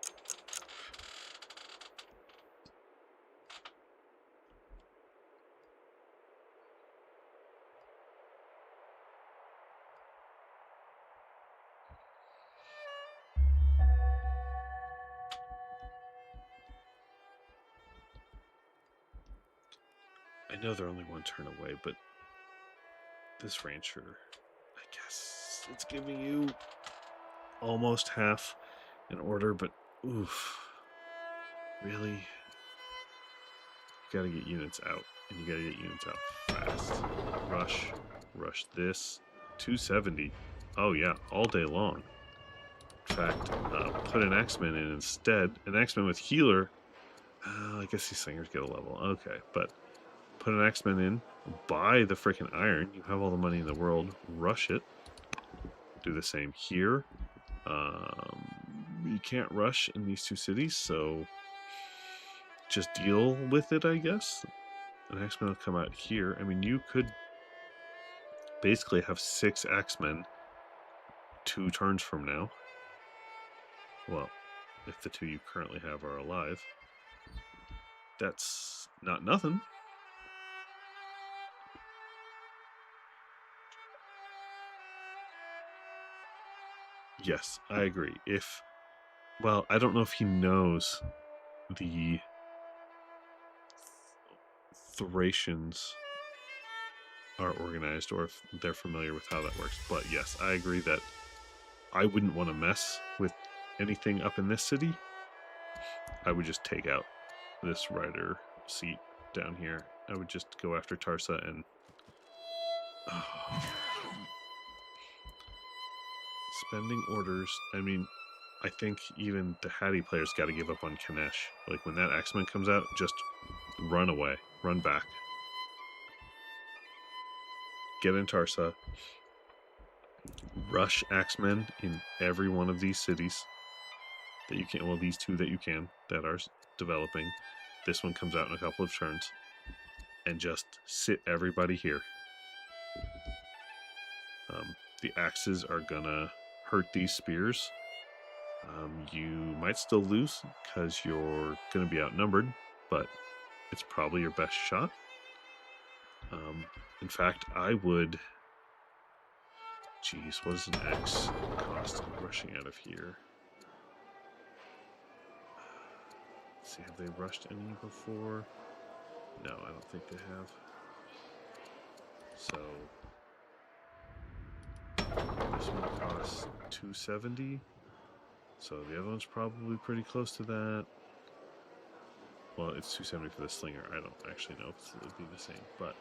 I know they're only 1 turn away, but this rancher, I guess it's giving you almost half an order, but oof. Really? You gotta get units out, and you gotta get units out fast. Rush this. 270. Oh yeah, all day long. In fact, put an X-Men in instead. An X-Men with healer. I guess these slingers get a level. Okay, but put an X-Men in. Buy the freaking iron. You have all the money in the world. Rush it. Do the same here. You can't rush in these 2 cities, so just deal with it, I guess. An X-Men will come out here. I mean, you could basically have 6 X-Men 2 turns from now. Well, if the 2 you currently have are alive. That's not nothing. Yes, I agree. Well, I don't know if he knows the Thracians are organized or if they're familiar with how that works. But yes, I agree that I wouldn't want to mess with anything up in this city. I would just take out this rider seat down here. I would just go after Tarsa and spending orders. I mean, I think even the Hattie players got to give up on Kanesh. Like when that X-Men comes out, just run away, run back, get in Tarsa, rush X-Men in every one of these cities. that you can, well, these two that you can, that are developing. This one comes out in a couple of turns. And just sit everybody here. The axes are gonna hurt these spears. You might still lose because you're gonna be outnumbered, but it's probably your best shot. In fact, I would. Geez, what does an axe cost rushing out of here? Let's see, have they rushed any before? No, I don't think they have. So this one costs 270. So the other one's probably pretty close to that. Well, it's 270 for the slinger. I don't actually know if it would be the same, but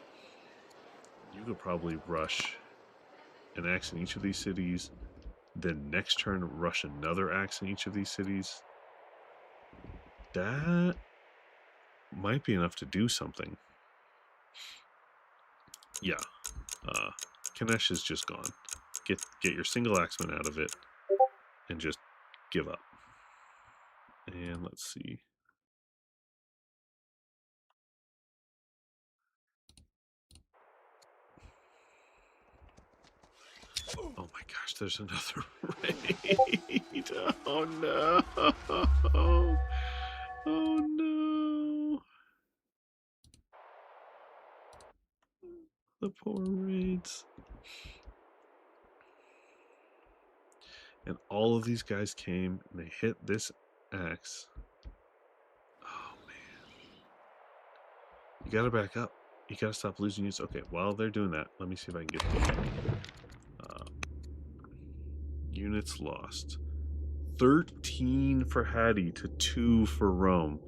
you could probably rush an axe in each of these cities, then next turn rush another axe in each of these cities. That might be enough to do something. Yeah, Kanesh is just gone. Get your single axeman out of it and just give up. And let's see. Oh my gosh, there's another raid. Oh no. Oh no. The poor raids. And all of these guys came and they hit this axe. Oh man. You gotta back up. You gotta stop losing units. Okay, while they're doing that, let me see if I can get the units lost. 13 for Hattie to 2 for Rome.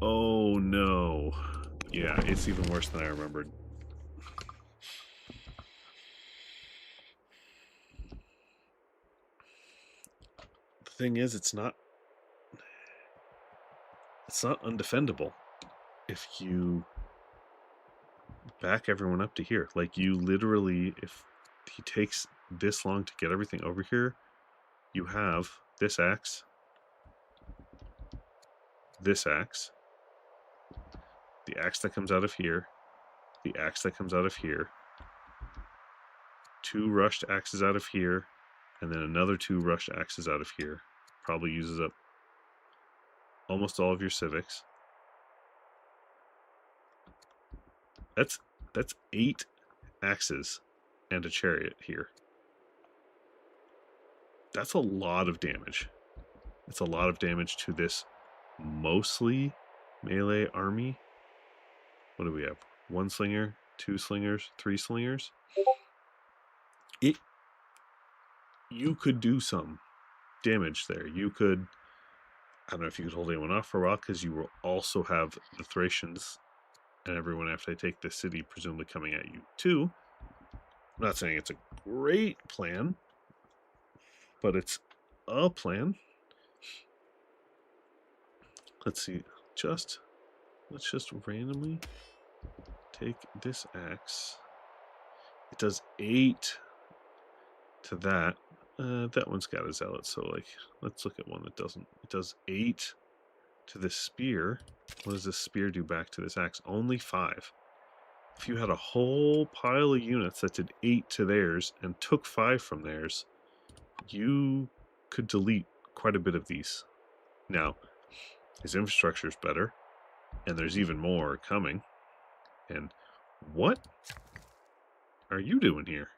Oh no. Yeah, it's even worse than I remembered. The thing is, it's not undefendable if you back everyone up to here. Like, you literally, if he takes this long to get everything over here, you have this axe, the axe that comes out of here, the axe that comes out of here, 2 rushed axes out of here, and then another 2 rushed axes out of here. Probably uses up almost all of your civics. That's 8 axes and a chariot here. That's a lot of damage. It's a lot of damage to this mostly melee army. What do we have? 1 slinger, 2 slingers, 3 slingers. You could do some damage there. You could, I don't know if you could hold anyone off for a while, because you will also have the Thracians and everyone after they take this city presumably coming at you too. I'm not saying it's a great plan, but it's a plan. Let's see, let's just randomly take this axe. It does 8 to that. That one's got a zealot, so like, let's look at one that doesn't. It does 8 to this spear. What does this spear do back to this axe? Only 5. If you had a whole pile of units that did 8 to theirs and took 5 from theirs, you could delete quite a bit of these. Now, his infrastructure is better, and there's even more coming. And what are you doing here?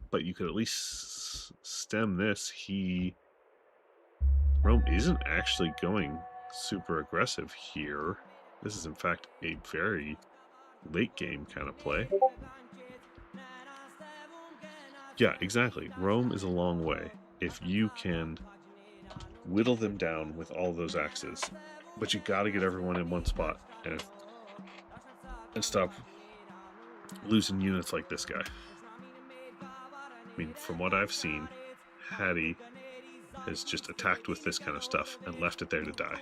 But you could at least stem this. Rome isn't actually going super aggressive here. This is in fact a very late game kind of play. Yeah, exactly. Rome is a long way. If you can whittle them down with all those axes, but you got to get everyone in one spot and stop losing units like this guy. I mean, from what I've seen, Hattie has just attacked with this kind of stuff and left it there to die.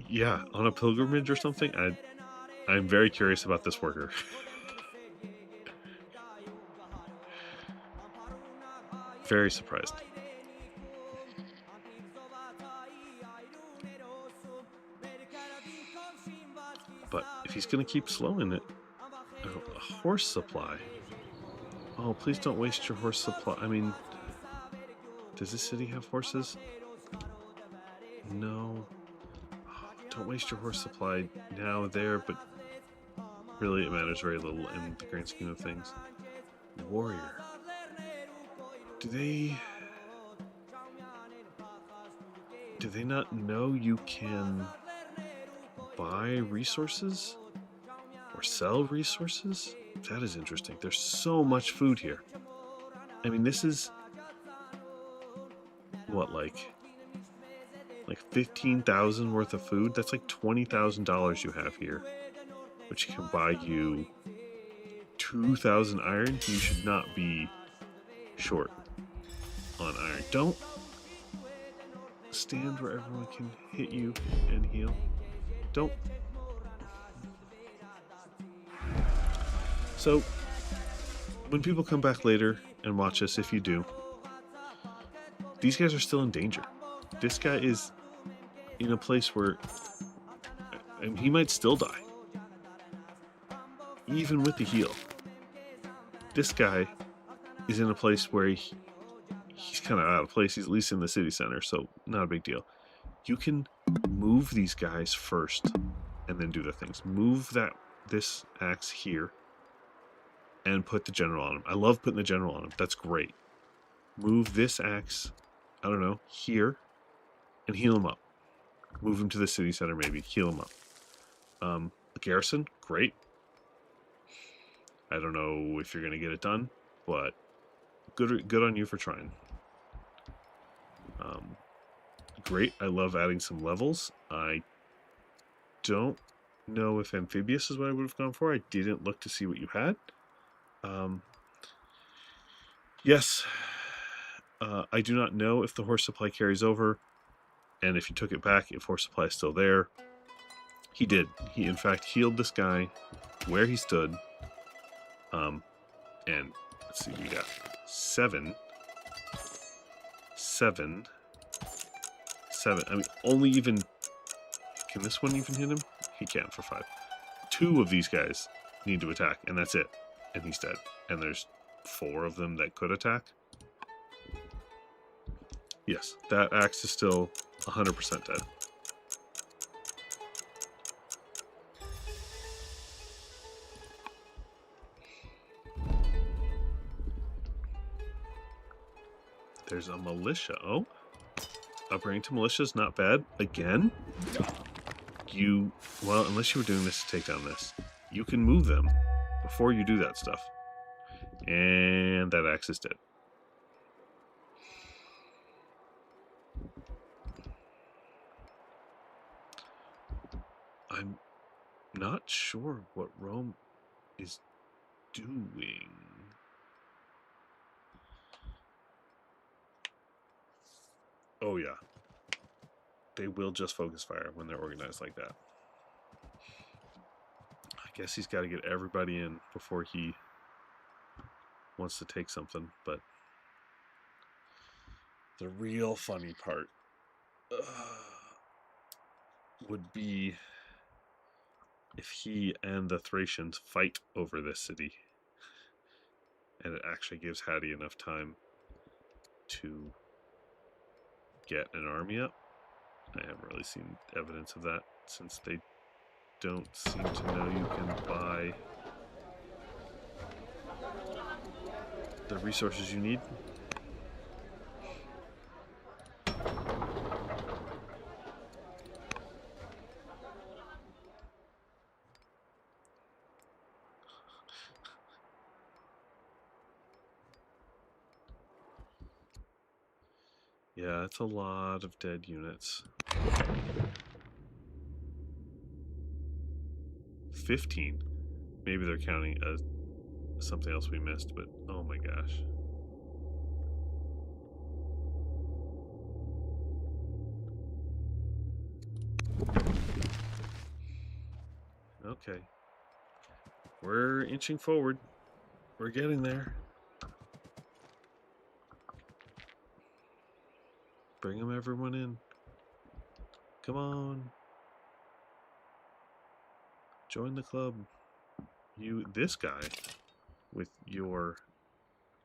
Yeah, on a pilgrimage or something, I'm very curious about this worker. Very surprised. But if he's going to keep slowing it, a horse supply. Oh, please don't waste your horse supply. I mean, does this city have horses? No. Oh, don't waste your horse supply now there, but really it matters very little in the grand scheme of things. Warrior. Do they not know you can buy resources or sell resources? That is interesting. There's so much food here. I mean, this is what, like 15,000 worth of food? That's like $20,000 you have here, which can buy you 2,000 iron. You should not be short on iron. Don't stand where everyone can hit you and heal. Don't. So, when people come back later and watch us, if you do, these guys are still in danger. This guy is in a place where he might still die, even with the heal. This guy is in a place where he's kind of out of place. He's at least in the city center, so not a big deal. You can move these guys first and then do the things. Move this axe here and put the general on him. I love putting the general on him. That's great. Move this axe, I don't know, here and heal him up. Move him to the city center, maybe. Heal him up. Garrison, great. I don't know if you're going to get it done, but good on you for trying. Great. I love adding some levels. I don't know if amphibious is what I would have gone for. I didn't look to see what you had. Yes. I do not know if the horse supply carries over, and if you took it back, if horse supply is still there. He did. He, in fact, healed this guy where he stood. And let's see, we got 7. I mean, only even... Can this one even hit him? He can for 5. 2 of these guys need to attack, and that's it. And he's dead. And there's 4 of them that could attack. Yes, that axe is still 100% dead. There's a militia. Oh, upgrading to militia is not bad. Again, well, unless you were doing this to take down this, you can move them before you do that stuff. And that axe is dead. I'm not sure what Rome is doing. Oh yeah. They will just focus fire when they're organized like that. I guess he's got to get everybody in before he wants to take something, but the real funny part would be if he and the Thracians fight over this city, and it actually gives Hattie enough time to get an army up. I haven't really seen evidence of that, since they don't seem to know you can buy the resources you need. Yeah, it's a lot of dead units. 15. Maybe they're counting as something else we missed, but oh my gosh. Okay, We're inching forward. We're getting there. Bring them, everyone in. Come on. Join the club. This guy with your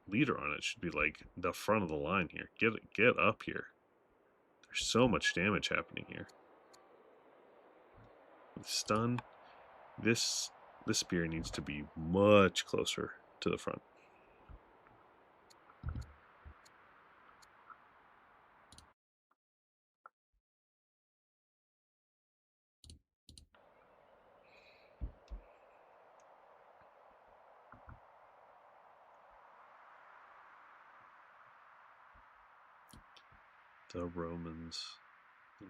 leader on it should be like the front of the line here. Get up here. There's so much damage happening here. With stun, this spear needs to be much closer to the front. The Romans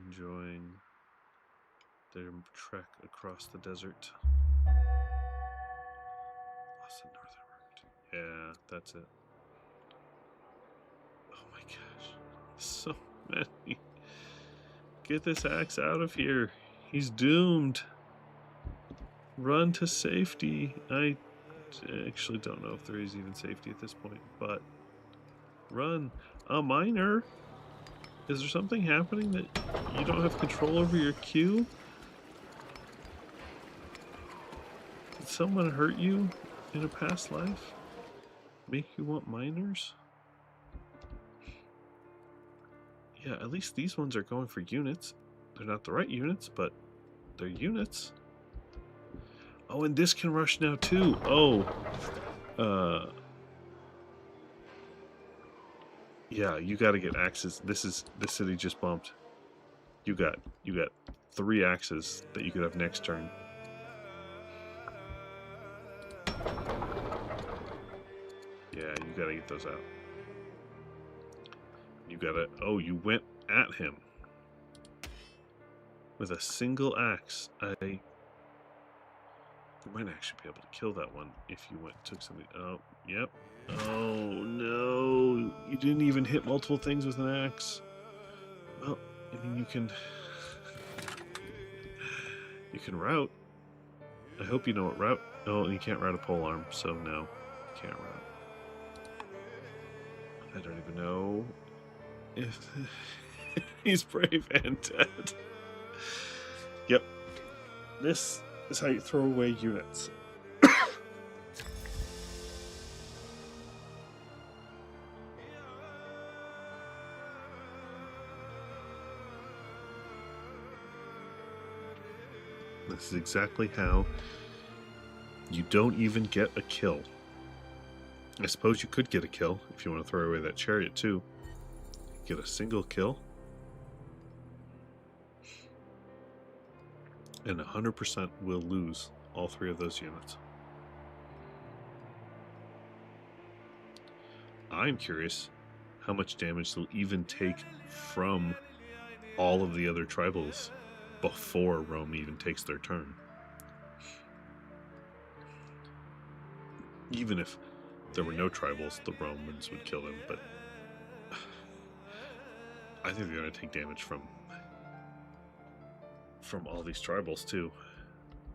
enjoying their trek across the desert. Lost the northern route. Yeah, that's it. Oh my gosh. So many. Get this axe out of here. He's doomed. Run to safety. I actually don't know if there is even safety at this point, but run. A miner? Is there something happening that you don't have control over your Q? Did someone hurt you in a past life? Make you want miners? Yeah, at least these ones are going for units. They're not the right units, but they're units. Oh, and this can rush now too. Oh. Yeah, you gotta get axes. This city just bumped. You got 3 axes that you could have next turn. Yeah, you gotta get those out. You gotta... Oh, you went at him. With a single axe. You might actually be able to kill that one if you took something... Oh, yep. Oh, no. You didn't even hit multiple things with an axe. Well, I mean, you can... You can route. I hope you know what route... Oh, you can't route a polearm, so no. You can't route. I don't even know if he's brave and dead. Yep. This is how you throw away units. This is exactly how you don't even get a kill. I suppose you could get a kill if you want to throw away that chariot too. Get a single kill. And 100% will lose all 3 of those units. I'm curious how much damage they'll even take from all of the other tribals before Rome even takes their turn. Even if there were no tribals, the Romans would kill them, but I think they're going to take damage from all these tribals too.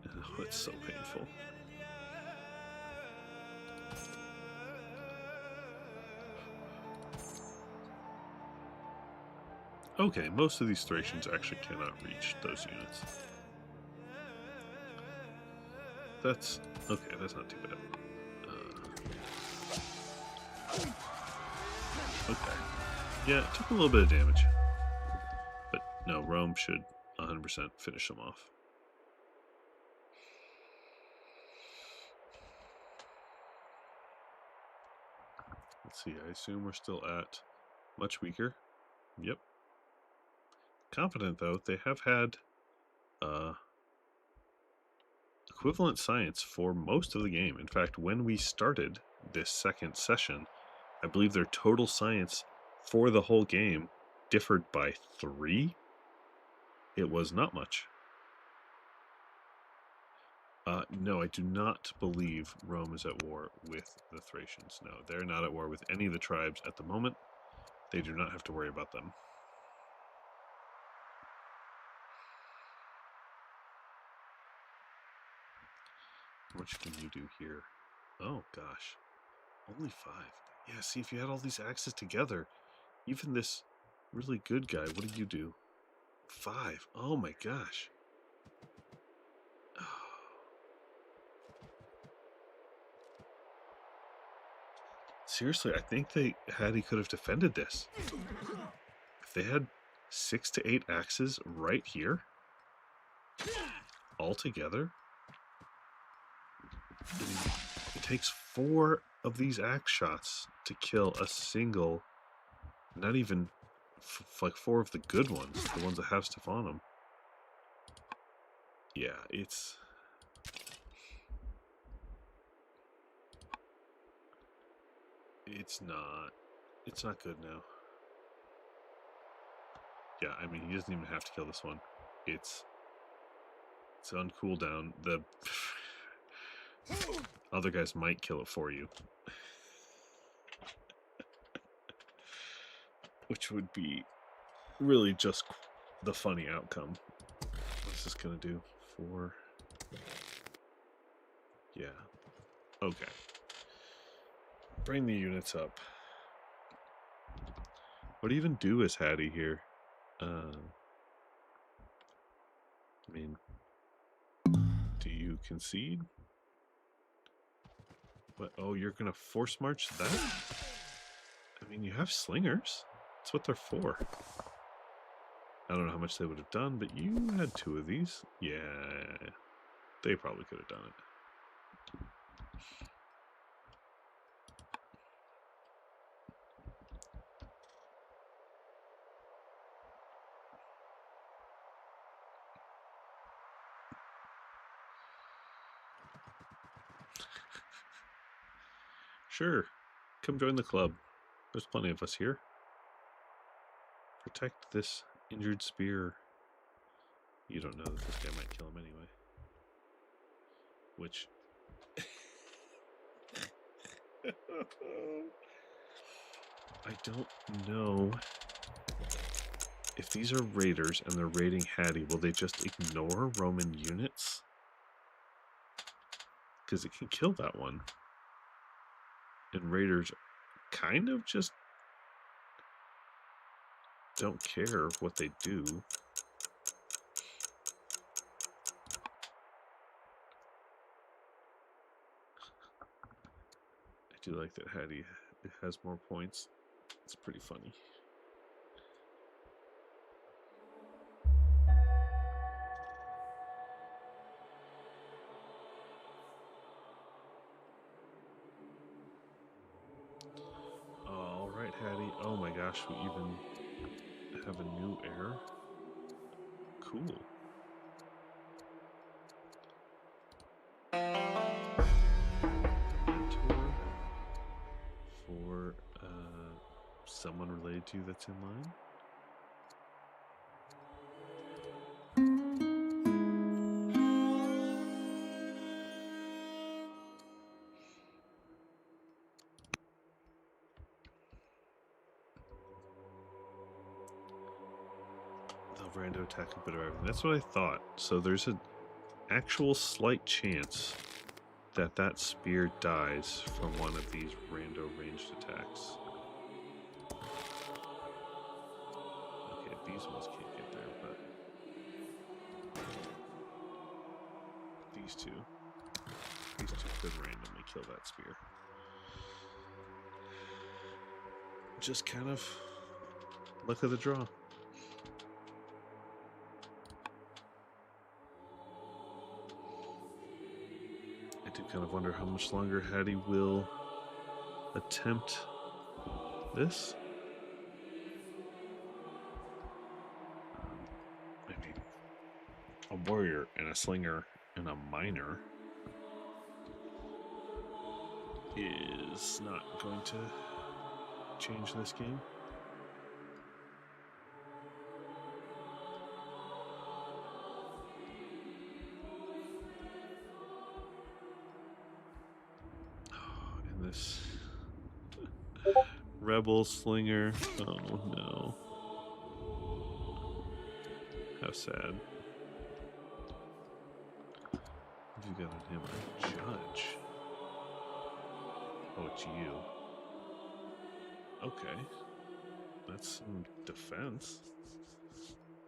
Oh, it's so painful. Okay, most of these Thracians actually cannot reach those units. That's okay, that's not too bad. Okay. Yeah, it took a little bit of damage. But no, Rome should 100% finish them off. Let's see, I assume we're still at much weaker. Yep. Confident, though, they have had equivalent science for most of the game. In fact, when we started this second session, I believe their total science for the whole game differed by 3. It was not much. No, I do not believe Rome is at war with the Thracians. No, they're not at war with any of the tribes at the moment. They do not have to worry about them. How much can you do here? Oh, gosh. Only 5. Yeah, see, if you had all these axes together, even this really good guy, what do you do? 5. Oh, my gosh. Seriously, I think he could have defended this. If they had 6 to 8 axes right here, all together, I mean, it takes 4 of these axe shots to kill a single, not even like 4 of the good ones, the ones that have stuff on them. Yeah, it's not good now. Yeah, I mean, he doesn't even have to kill this one. It's on cooldown. The other guys might kill it for you. Which would be really just the funny outcome. What's this gonna do? 4. Yeah. Okay. Bring the units up. What do you even do as Hattie here? I mean, do you concede? What? Oh, you're gonna force march that? I mean, you have slingers. That's what they're for. I don't know how much they would have done, but you had 2 of these. Yeah, they probably could have done it. Sure, come join the club. There's plenty of us here. Protect this injured spear. You don't know that this guy might kill him anyway. Which... I don't know if these are raiders and they're raiding Hattie, will they just ignore Roman units? Because it can kill that one. And raiders kind of just don't care what they do. I do like that Hattie has more points. It's pretty funny. All right, Hattie. Oh my gosh, we even have a new heir. Cool. Mentor for someone related to you that's in line. They'll rando attack a bit of everything. That's what I thought. So there's an actual slight chance that that spear dies from one of these rando ranged attacks. Okay, these ones can't get there, but these two could randomly kill that spear. Just kind of luck of the draw. I do kind of wonder how much longer Hattie will attempt this. I mean, a warrior and a slinger and a miner is not going to change this game. Oh, and this rebel slinger. Oh no. How sad. have you got on him? A judge. Oh, it's you. Okay. That's some defense.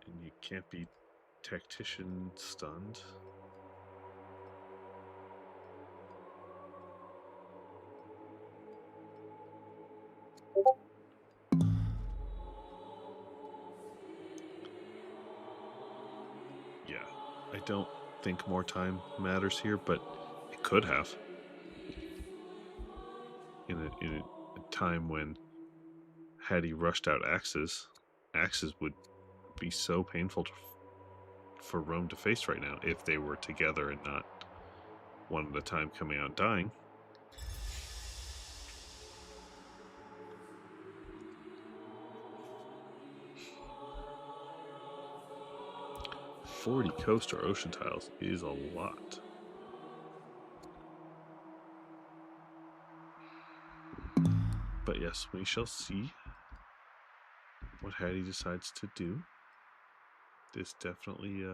And you can't be tactician stunned. Yeah, I don't think more time matters here, but it could have. In a time when, had he rushed out axes would be so painful for Rome to face right now if they were together and not one at a time coming out dying. "40 coast or ocean tiles is a lot." But yes, we shall see what Hattie decides to do. This definitely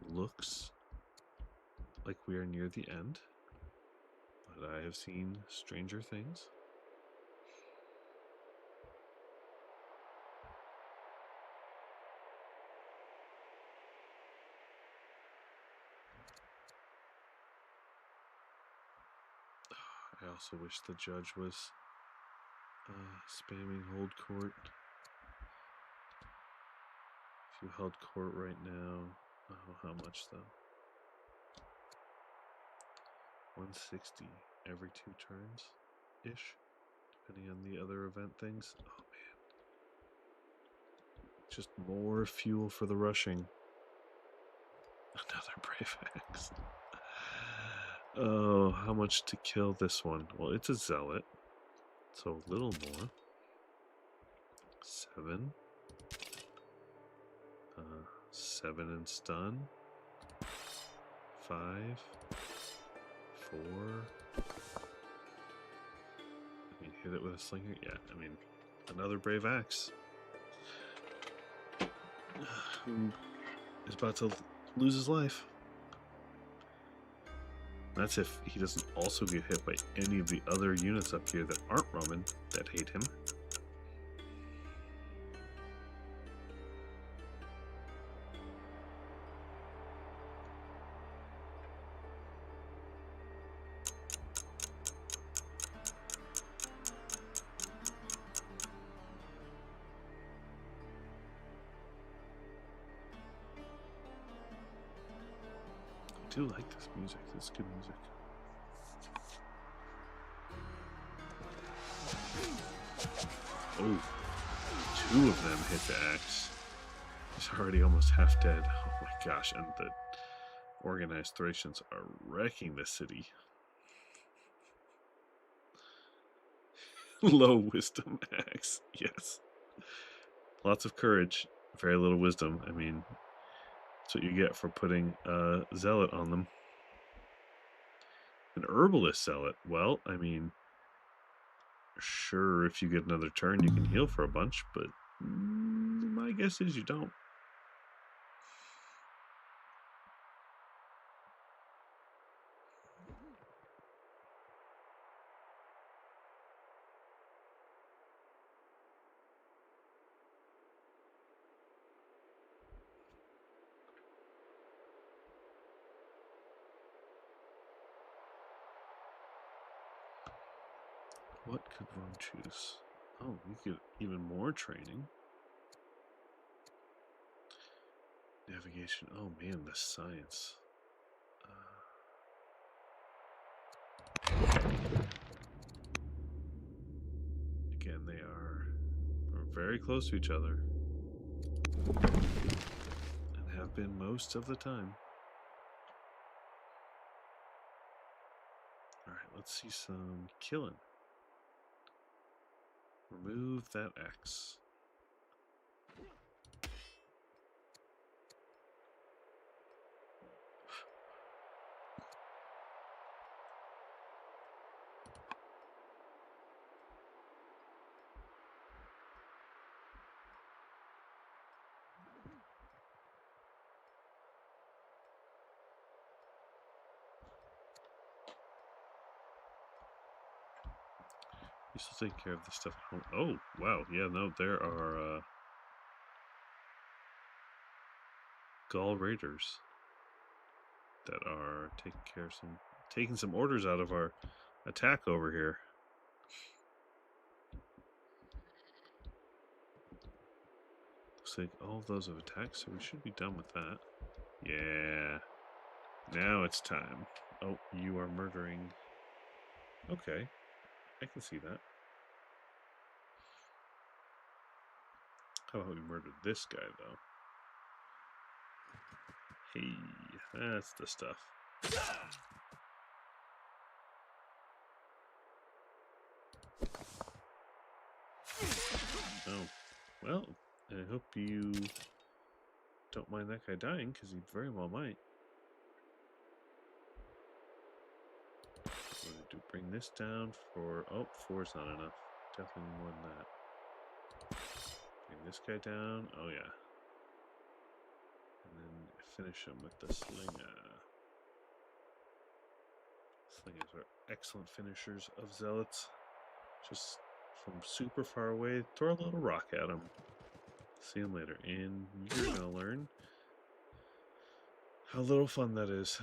looks like we are near the end, but I have seen stranger things. I also wish the judge was spamming hold court. If you held court right now, oh, how much though? 160 every 2 turns ish, depending on the other event things. Oh man, just more fuel for the rushing. Another brave axe. Oh, how much to kill this one? Well, it's a zealot, so a little more. 7. 7 and stun. 5. 4. I mean, hit it with a slinger. Yeah, I mean, another brave axe. Who is about to lose his life. That's if he doesn't also get hit by any of the other units up here that aren't Roman that hate him. I do like this music. It's good music. Oh, 2 of them hit the axe. He's already almost half dead. Oh my gosh, and the organized Thracians are wrecking the city. Low wisdom axe. Yes. Lots of courage, very little wisdom. I mean, that's what you get for putting a zealot on them. An herbalist zealot. Well, I mean, sure, if you get another turn, you can heal for a bunch, but my guess is you don't. What could Rome choose? Oh, we get even more training. Navigation. Oh man, the science. Again, they are very close to each other and have been most of the time. Alright, let's see some killing. Remove that X. You still taking care of this stuff at home? Oh, wow. Yeah, no, there are Gaul raiders that are taking some orders out of our attack over here. Looks like all of those have attacked, so we should be done with that. Yeah. Now it's time. Oh, you are murdering. Okay. I can see that. How about we murder this guy, though? Hey, that's the stuff. Oh, well, I hope you don't mind that guy dying, because he very well might. I'm going to bring this down for... Oh, 4's not enough. Definitely more than that. Bring this guy down. Oh, yeah. And then finish him with the slinger. Slingers are excellent finishers of zealots. Just from super far away, throw a little rock at him. See him later. And you're going to learn how little fun that is.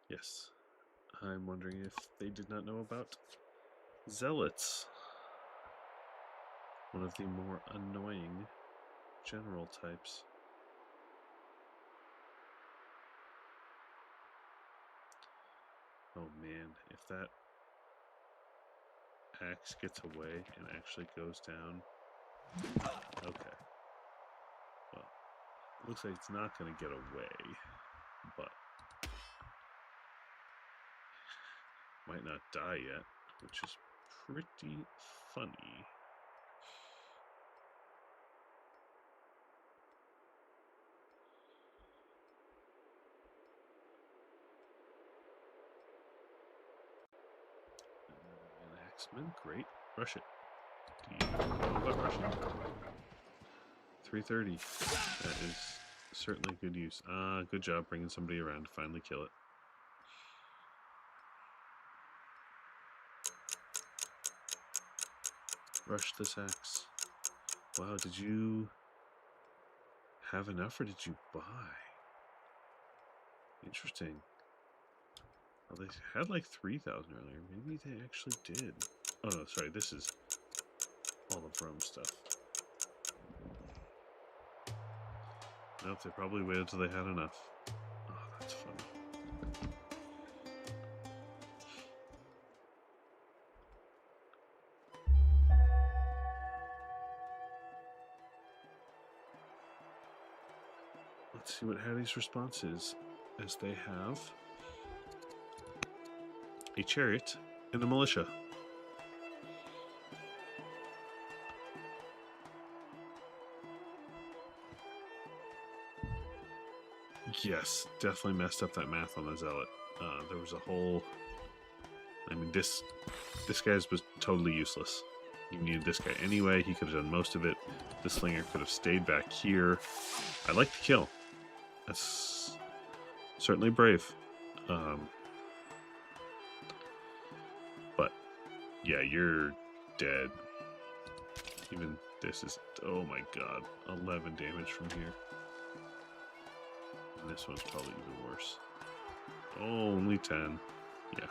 Yes. I'm wondering if they did not know about zealots. One of the more annoying general types. Oh man, if that axe gets away and actually goes down. Okay. Well, it looks like it's not going to get away, but might not die yet, which is pretty funny. An axeman, great. Rush it. Do you know about rushing? 330. That is certainly good use. Good job bringing somebody around to finally kill it. Rush this axe. Wow, did you have enough or did you buy? Interesting. Well, they had like 3,000 earlier. Maybe they actually did. Oh no, sorry, this is all of Rome stuff. Nope, they probably waited till they had enough. Oh, that's funny. Let's see what Hattie's response is, as they have a chariot and a militia. Yes, definitely messed up that math on the zealot. There was a whole... I mean, this guy's was totally useless. You needed this guy anyway. He could have done most of it. The slinger could have stayed back here. I like the kill. That's certainly brave. But, yeah, you're dead. Even this is... Oh my god. 11 damage from here. And this one's probably even worse. Oh, only 10. Yeah.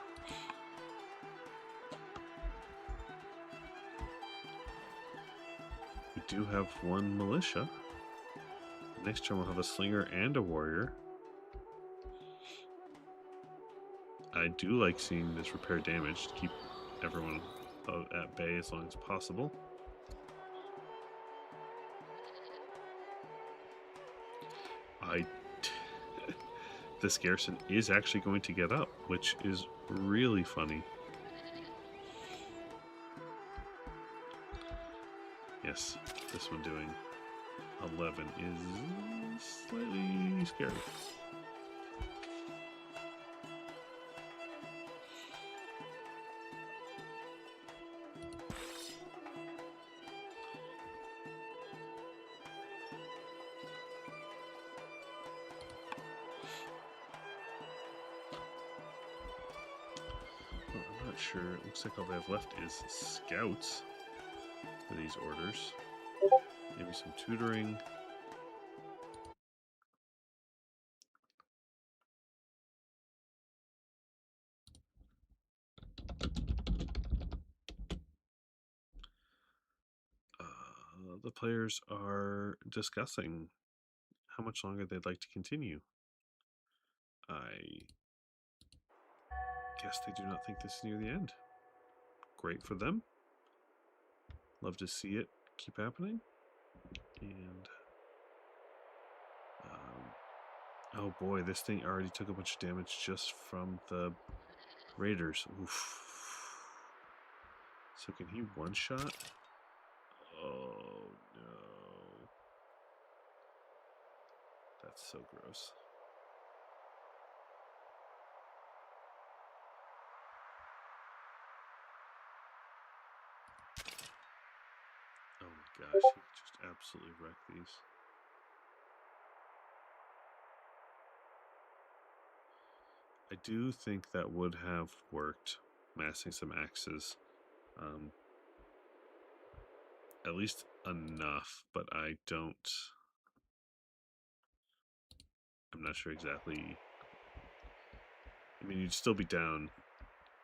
We do have one militia. Next turn we'll have a slinger and a warrior. I do like seeing this repair damage to keep everyone at bay as long as possible. This garrison is actually going to get up, which is really funny. Yes, this one doing 11 is slightly scary. not sure. It looks like all they have left is scouts for these orders. Maybe some tutoring. The players are discussing how much longer they'd like to continue. I guess they do not think this is near the end. Great for them. Love to see it keep happening. And oh boy, this thing already took a bunch of damage just from the raiders. Oof. So can he one-shot? Oh no. That's so gross. Oh my gosh, he just absolutely wrecked these. I do think that would have worked, massing some axes. At least enough, but I'm not sure exactly. I mean, you'd still be down.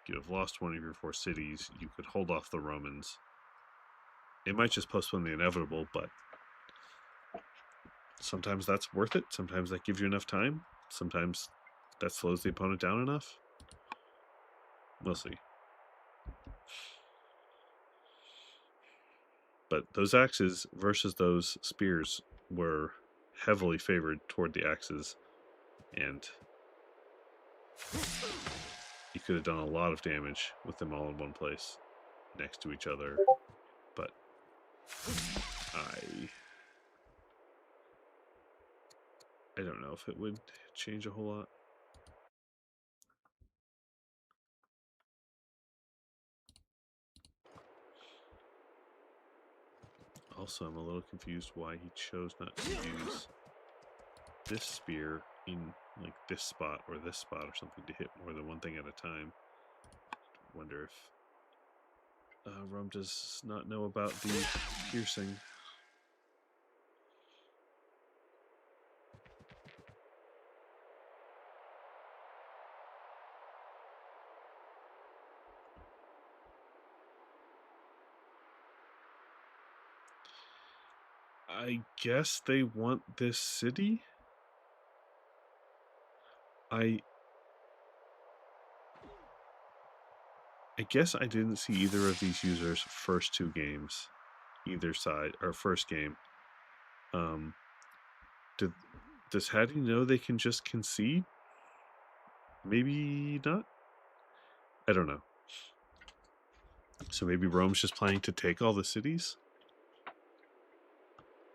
You'd have lost one of your 4 cities. You could hold off the Romans. It might just postpone the inevitable, but sometimes that's worth it. Sometimes that gives you enough time. Sometimes that slows the opponent down enough. We'll see. But those axes versus those spears were heavily favored toward the axes, and you could have done a lot of damage with them all in one place next to each other. But I don't know if it would change a whole lot. Also, I'm a little confused why he chose not to use this spear in like this spot or something to hit more than one thing at a time. Wonder if Rome does not know about the piercing. I guess they want this city. I guess I didn't see either of these users' first 2 games, either side, or first game. Does Hattie know they can just concede? Maybe not. I don't know. So maybe Rome's just planning to take all the cities?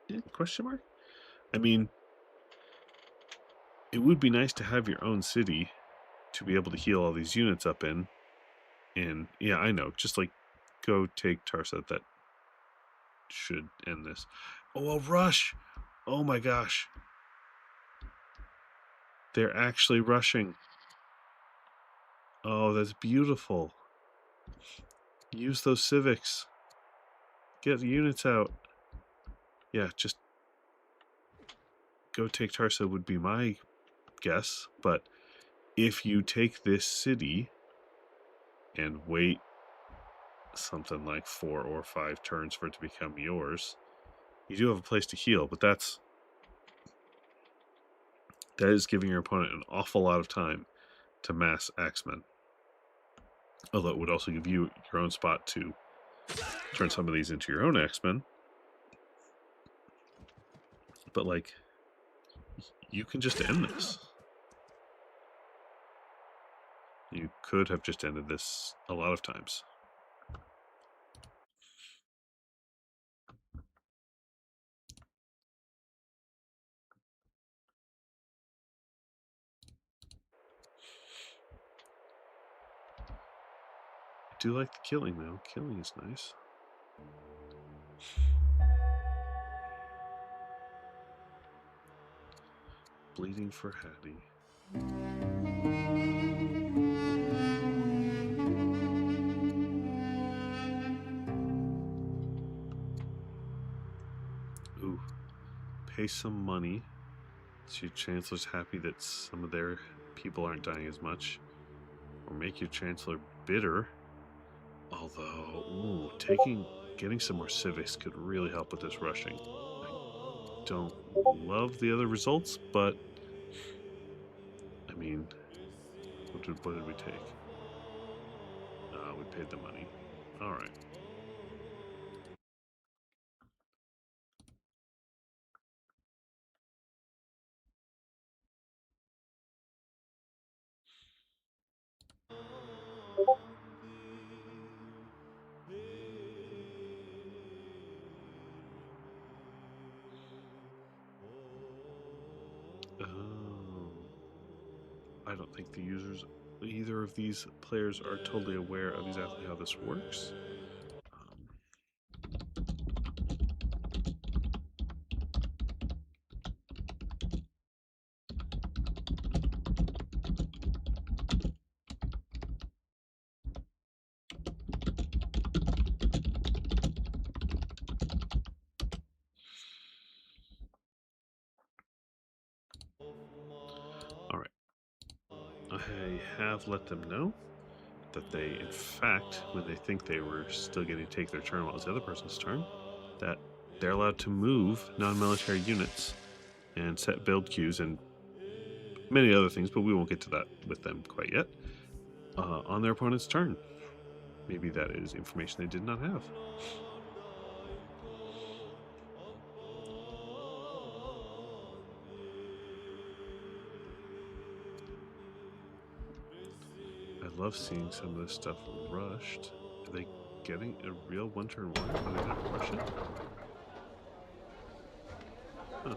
Yeah, question mark? I mean, it would be nice to have your own city to be able to heal all these units up in. And yeah, I know. Just like go take Tarsa. That should end this. Oh, a rush! Oh my gosh. They're actually rushing. Oh, that's beautiful. Use those civics. Get the units out. Yeah, just go take Tarsa would be my guess. But if you take this city and wait something like 4 or 5 turns for it to become yours, you do have a place to heal, but that is giving your opponent an awful lot of time to mass axemen. Although it would also give you your own spot to turn some of these into your own axemen. But like, you can just end this. You could have just ended this a lot of times. I do like the killing though. Killing is nice. Bleeding for Hattie. pay some money. So your chancellor's happy that some of their people aren't dying as much. Or make your chancellor bitter. Although, getting some more civics could really help with this rushing. I don't love the other results, but I mean, what did we take? We paid the money. All right. I don't think the users, either of these players, are totally aware of exactly how this works. All right. I have let them know that they, in fact, when they think they were still getting to take their turn while it was the other person's turn, that they're allowed to move non-military units and set build queues and many other things, but we won't get to that with them quite yet, on their opponent's turn. Maybe that is information they did not have. I love seeing some of this stuff rushed. Are they getting a real one-turn wonder when they don't rush it? Huh.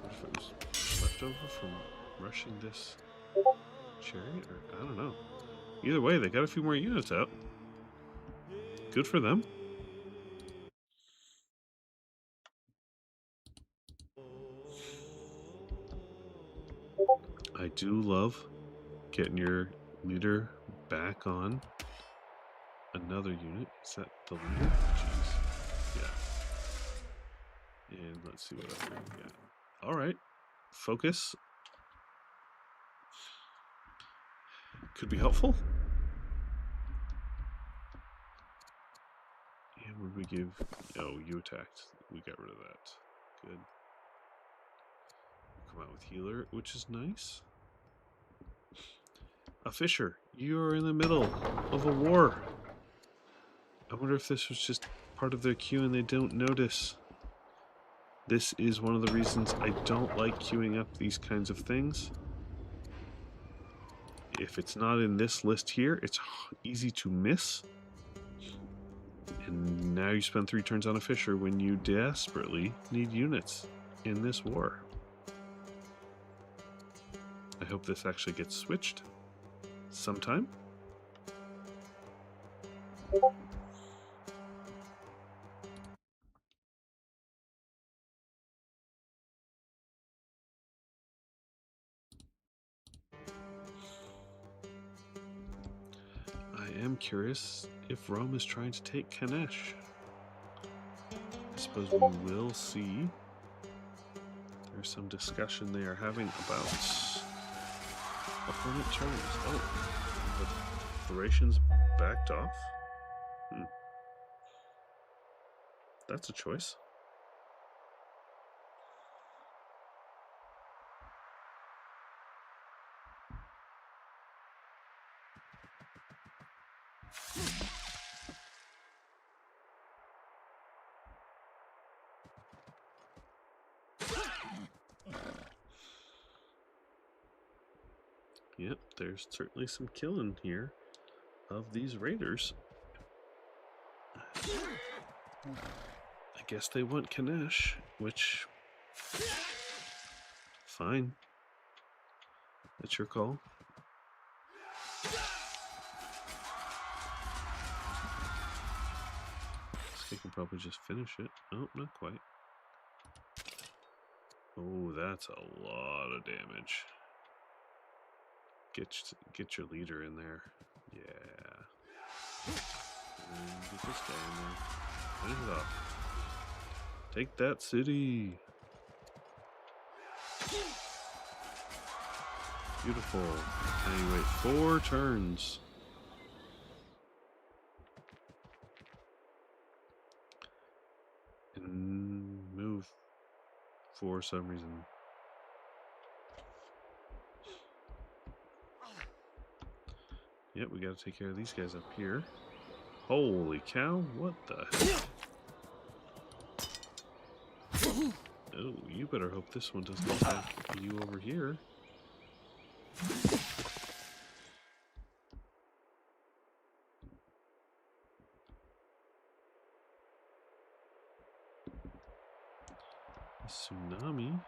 What if it was left over from rushing this chariot? Or I don't know. Either way, they got a few more units out. Good for them. I do love getting your leader back on another unit. Is that the leader? Jeez. Yeah. And let's see what else we got. All right. Focus. Could be helpful. And would we give... Oh, you attacked. We got rid of that. Good. Come out with healer, which is nice. A fisher. You're in the middle of a war. I wonder if this was just part of their queue and they don't notice. This is one of the reasons I don't like queuing up these kinds of things. If it's not in this list here, it's easy to miss. And now you spend 3 turns on a fisher when you desperately need units in this war. I hope this actually gets switched sometime. I am curious if Rome is trying to take Kanesh. I suppose we will see. There's some discussion they are having about opponent turns. Oh, the Thracians backed off? That's a choice. Yep, there's certainly some killing here of these raiders. I guess they want Kanesh, which... Fine. That's your call. They can probably just finish it. Oh, not quite. Oh, that's a lot of damage. Get your leader in there. Yeah. And get this guy in there. Finish it off. Take that city. Beautiful. Now you wait 4 turns. And move for some reason. Yep, we gotta take care of these guys up here. Holy cow, what the heck? Oh, you better hope this one doesn't attack you over here. A tsunami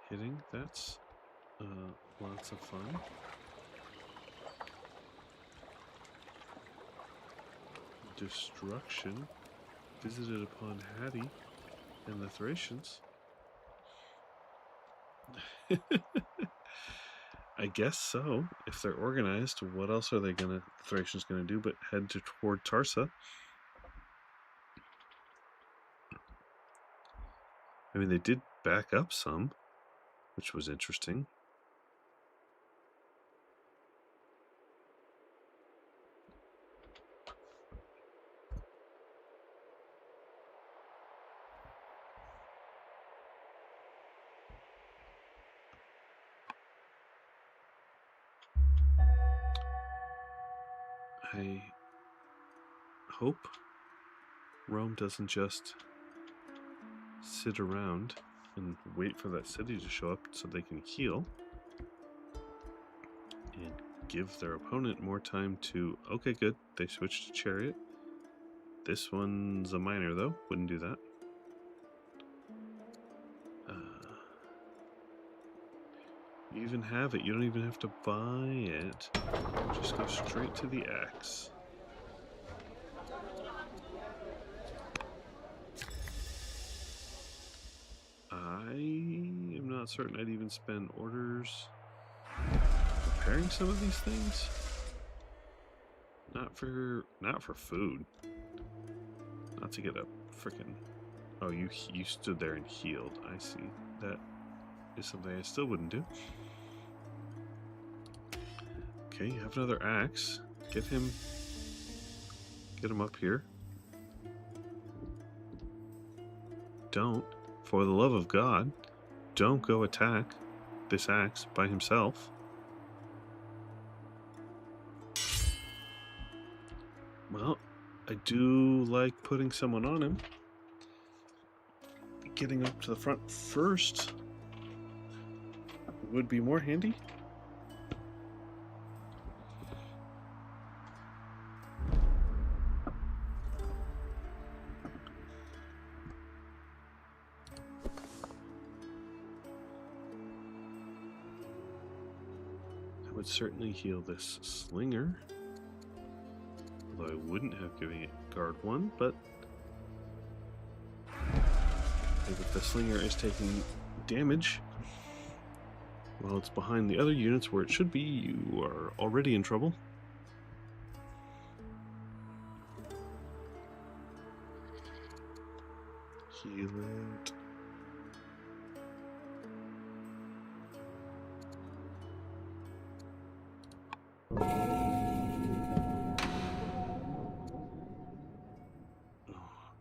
hitting, that's lots of fun. Destruction visited upon Hattie and the Thracians. I guess so. If they're organized, what else are the Thracians gonna do but head toward Tarsa? I mean, they did back up some, which was interesting. I hope Rome doesn't just sit around and wait for that city to show up so they can heal and give their opponent more time to... Okay, good. They switched to chariot. This one's a minor, though. Wouldn't do that. You even have it. You don't even have to buy it. Just go straight to the axe. I am not certain I'd even spend orders repairing some of these things. Not for food. Not to get a freaking... Oh, you stood there and healed. I see. That is something I still wouldn't do. Okay, you have another axe. Get him up here. Don't, for the love of God, don't go attack this axe by himself. Well, I do like putting someone on him. Getting up to the front first would be more handy. I would certainly heal this slinger. Although I wouldn't have given it guard 1, but if the slinger is taking damage while it's behind the other units where it should be, you are already in trouble. Heal it.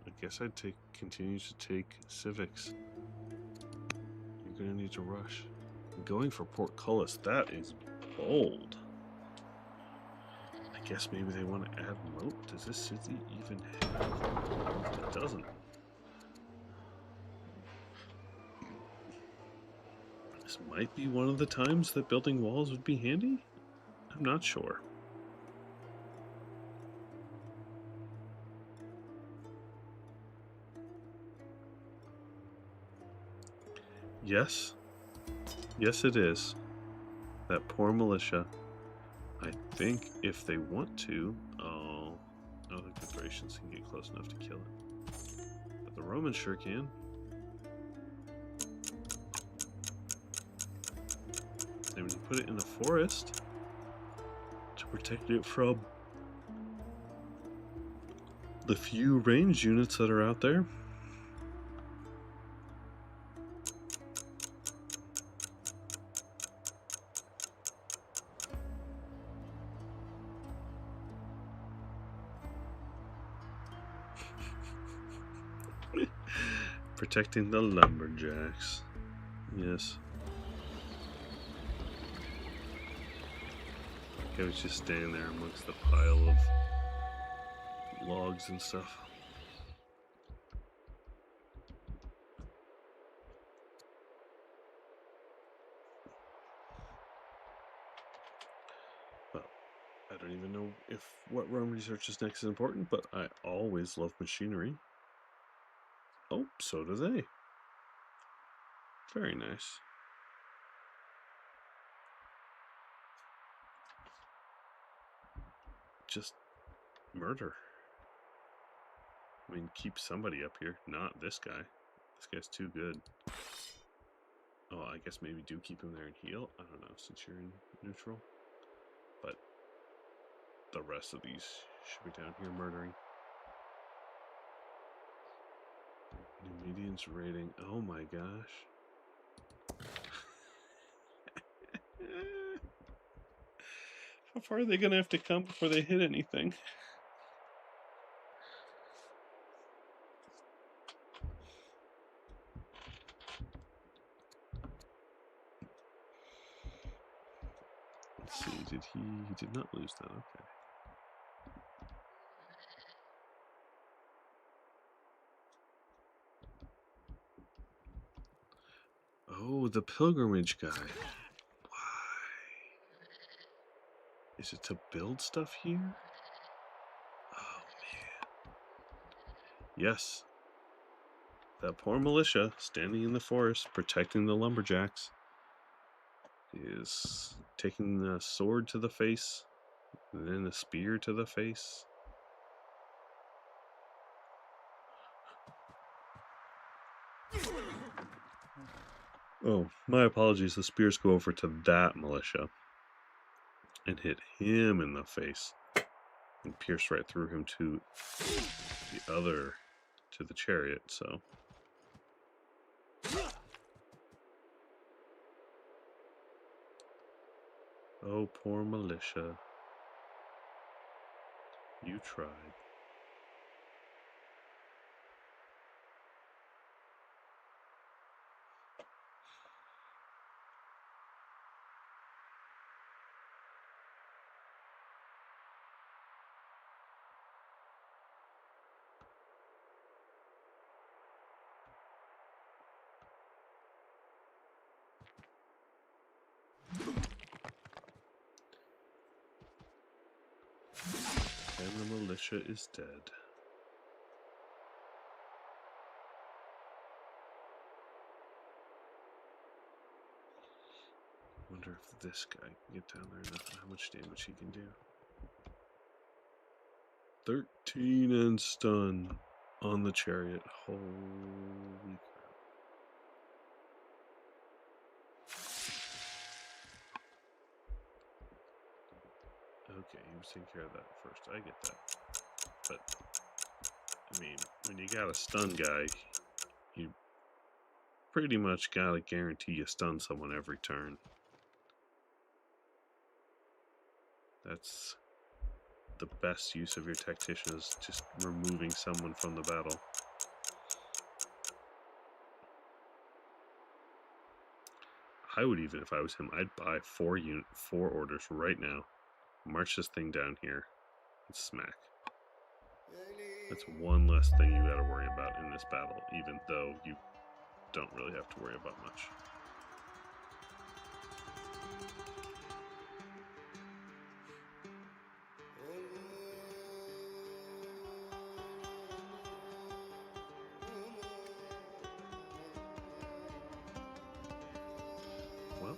I guess I'd continue to take civics. You're gonna need to rush. Going for portcullis, that is bold. I guess maybe they want to add moat. Does this city even have moat? It doesn't. This might be one of the times that building walls would be handy? I'm not sure. Yes. Yes, it is. That poor militia. I think if they want to... Oh, I don't think the Thracians can get close enough to kill it. But the Romans sure can. And when you put it in a forest to protect it from the few ranged units that are out there, Protecting the lumberjacks. Yes. I was just standing there amongst the pile of logs and stuff. Well, I don't even know if what Rome researches next is important, but I always love machinery. Oh, so do they. Very nice. Just murder. I mean, keep somebody up here, not this guy. This guy's too good. Oh, I guess maybe do keep him there and heal. I don't know, since you're in neutral. But the rest of these should be down here murdering. Numidians raiding. Oh my gosh. How far are they going to have to come before they hit anything? Let's see, he did not lose that, okay. Oh, the pilgrimage guy. Why? Is it to build stuff here? Oh, man. Yes. That poor militia standing in the forest protecting the lumberjacks is taking the sword to the face and then the spear to the face. Oh, my apologies. The spears go over to that militia and hit him in the face and pierce right through him to the other, to the chariot, so. Oh, poor militia. You tried. And the militia is dead. Wonder if this guy can get down there enough and how much damage he can do. 13 and stun on the chariot. Holy crap. Okay, he was taking care of that first. I get that. But, I mean, when you got a stun guy, you pretty much gotta guarantee you stun someone every turn. That's the best use of your tactician, is just removing someone from the battle. I would even, if I was him, I'd buy 4 orders right now. March this thing down here and smack. That's one less thing you gotta worry about in this battle, even though you don't really have to worry about much. Well,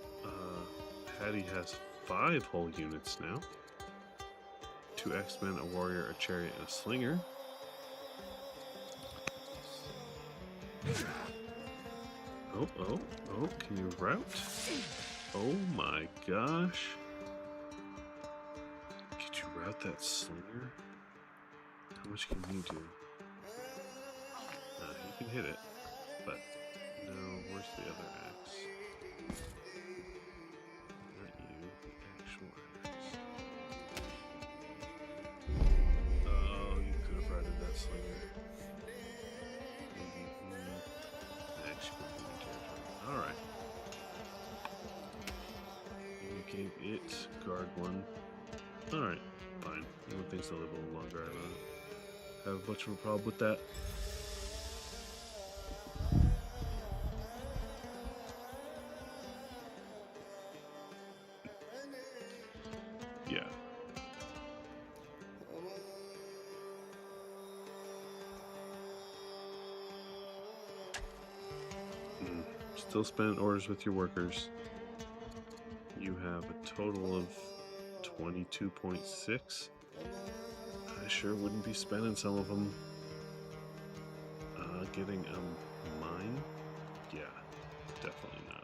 Hattie has 5 whole units now. 2 X-Men, a warrior, a chariot, and a slinger. Oh, can you route? Oh my gosh. Could you route that slinger? How much can you do? He can hit it, but no, where's the other axe? Not you, the actual axe. Oh, you could have routed that slinger. Maybe. Alright. You gave it guard 1. Alright, fine. One thing's to live a little longer. I don't have much of a problem with that. Yeah. Still spend orders with your workers. You have a total of 22.6. I sure wouldn't be spending some of them getting a mine. Yeah, definitely not.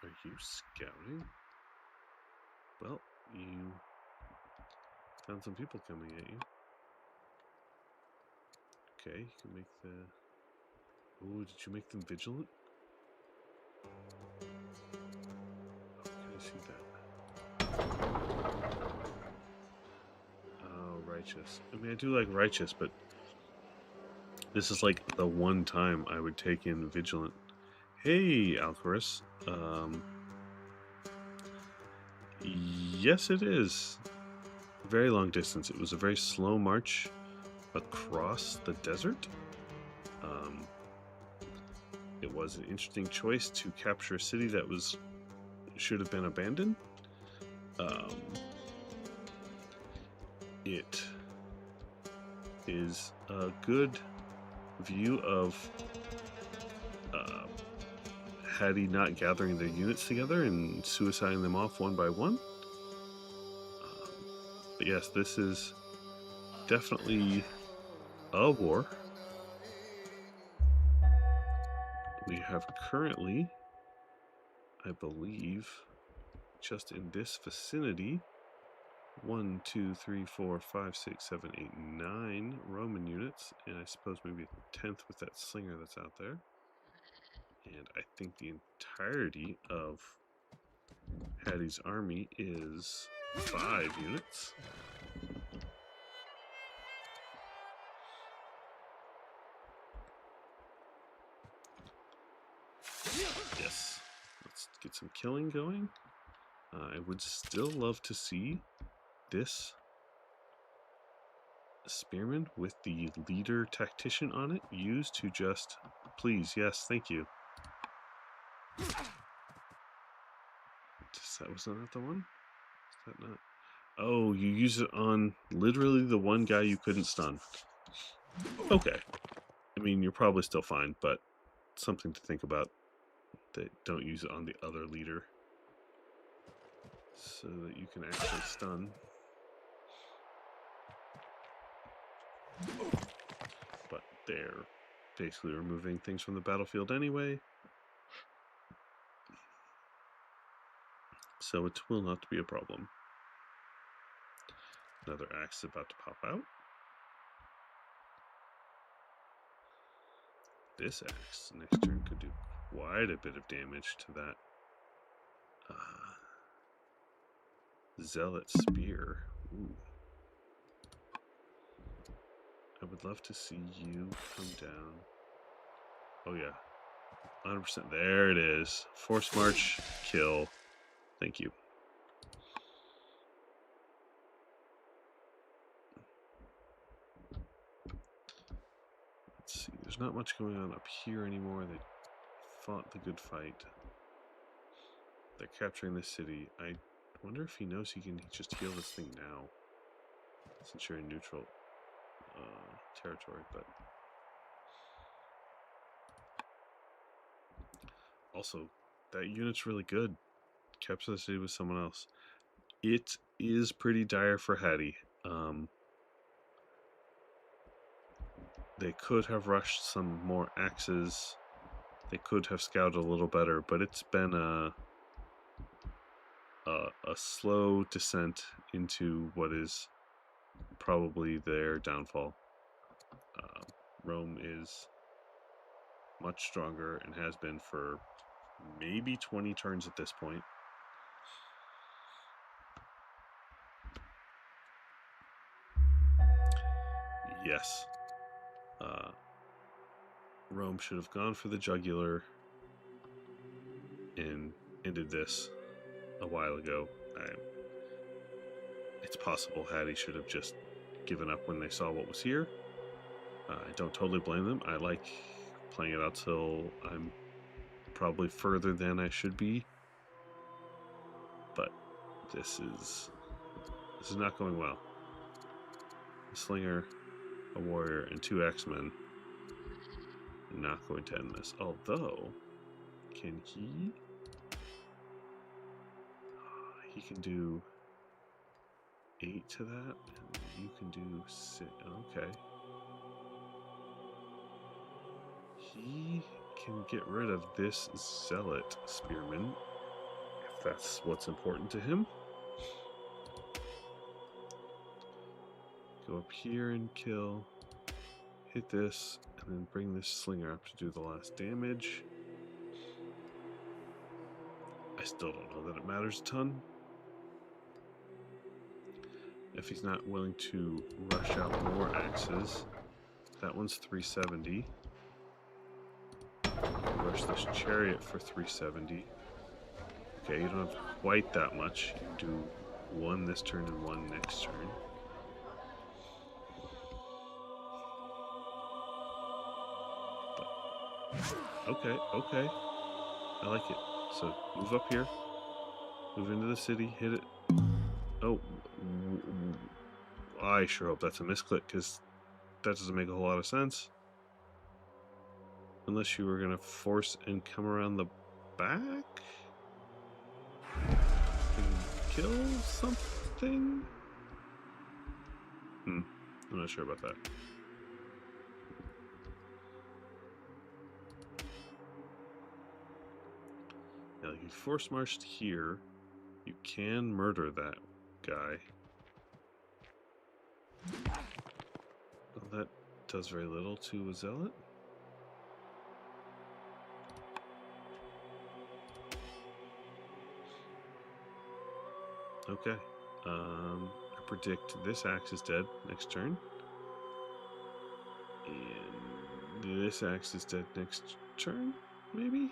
Are you scouting? Well, you found some people coming at you. Okay, you can make the... Oh, did you make them vigilant? Oh, can I see that? Oh, righteous. I mean, I do like righteous, but this is like the one time I would take in vigilant. Hey, Alcaris. Yes, it is. Very long distance. It was a very slow march across the desert. It was an interesting choice to capture a city that should have been abandoned. It is a good view of Hattie not gathering their units together and suiciding them off one by one. But yes, this is definitely a war. We have currently, I believe, just in this vicinity, 1, 2, 3, 4, 5, 6, 7, 8, 9 Roman units, and I suppose maybe a 10th with that slinger that's out there. And I think the entirety of Hattie's army is 5 units. Yes, let's get some killing going. I would still love to see this spearman with the leader tactician on it used to just... Please, yes, thank you. Was that not the one? Is that not? Oh, you use it on literally the one guy you couldn't stun. Okay. I mean, you're probably still fine, but something to think about. That don't use it on the other leader. So that you can actually stun. But they're basically removing things from the battlefield anyway. So it will not be a problem. Another axe is about to pop out. This axe next turn could do quite a bit of damage to that zealot spear. Ooh. I would love to see you come down. Oh yeah, 100%. There it is. Force march, kill. Thank you. Let's see. There's not much going on up here anymore. They fought the good fight. They're capturing the city. I wonder if he knows he can just heal this thing now, since you're in neutral territory. But also, that unit's really good. Capture the city with someone else. It is pretty dire for Hattie. They could have rushed some more axes. They could have scouted a little better, but it's been a slow descent into what is probably their downfall. Rome is much stronger and has been for maybe 20 turns at this point. Yes. Rome should have gone for the jugular and ended this a while ago. It's possible Hattie should have just given up when they saw what was here. I don't totally blame them. I like playing it out till I'm probably further than I should be. But this is not going well. A slinger, a warrior, and 2 X-Men are not going to end this. Although, can he? He can do 8 to that, and you can do 6. Okay. He can get rid of this zealot spearman, if that's what's important to him. Go up here and kill. Hit this, and then bring this slinger up to do the last damage. I still don't know that it matters a ton. If he's not willing to rush out more axes. That one's 370. Rush this chariot for 370. Okay, you don't have quite that much. You can do 1 this turn and 1 next turn. Okay, okay. I like it. So move up here. Move into the city. Hit it. Oh. I sure hope that's a misclick, because that doesn't make a whole lot of sense. Unless you were going to force and come around the back? And kill something? I'm not sure about that. Now, if you force marched here, you can murder that guy. Well, that does very little to a zealot. Okay. I predict this axe is dead next turn. And this axe is dead next turn, maybe?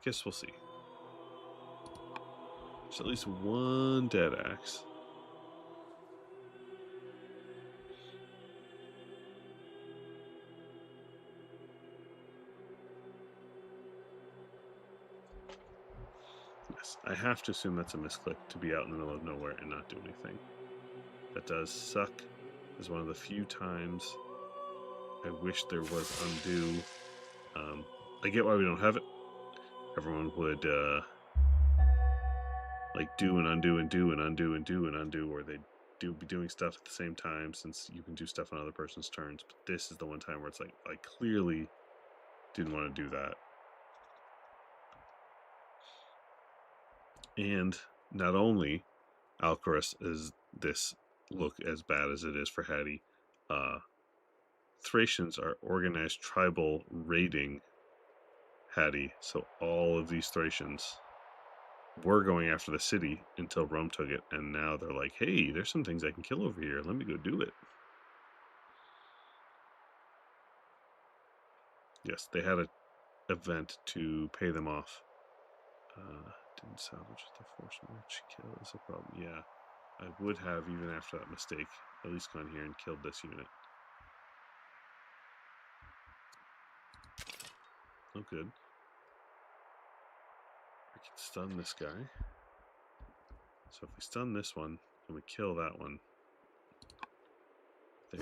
Guess we'll see. There's at least 1 dead axe. Yes, I have to assume that's a misclick to be out in the middle of nowhere and not do anything. That does suck. It's one of the few times I wish there was undo. I get why we don't have it. Everyone would like do and undo and do and undo and do and undo, or they'd be doing stuff at the same time, since you can do stuff on other person's turns. But this is the one time where it's like, I clearly didn't want to do that. And not only Alcaraz is this look as bad as it is for Hattie, Thracians are organized tribal raiding Hattie, so all of these Thracians were going after the city until Rome took it, and now they're like, hey, there's some things I can kill over here, let me go do it. Yes, they had an event to pay them off. Didn't salvage the force march. Kill is a problem. Yeah, I would have, even after that mistake, at least gone here and killed this unit. Oh, good. We can stun this guy. So if we stun this one and we kill that one, they're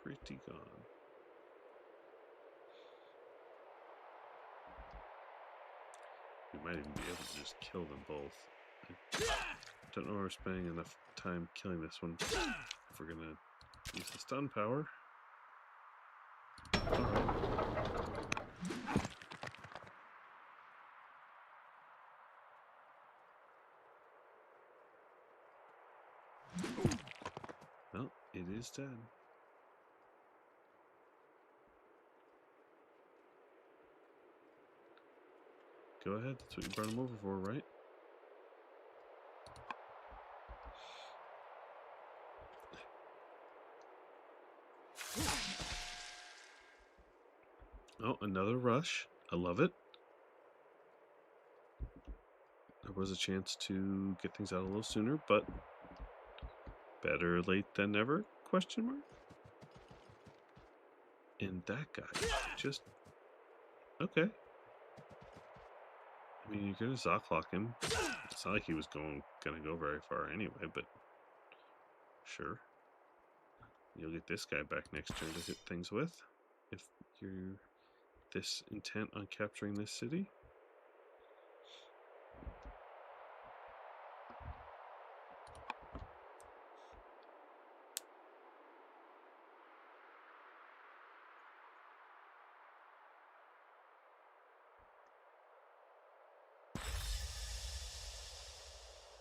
pretty gone. We might even be able to just kill them both. I don't know if we're spending enough time killing this one if we're gonna use the stun power. Alright. Well, it is dead. Go ahead, that's what you brought him over for, right? Oh, another rush. I love it. There was a chance to get things out a little sooner, but better late than never, question mark? And that guy just... Okay. I mean, you're gonna Zocklock him. It's not like he was gonna go very far anyway, but sure. You'll get this guy back next turn to hit things with, if you're this intent on capturing this city.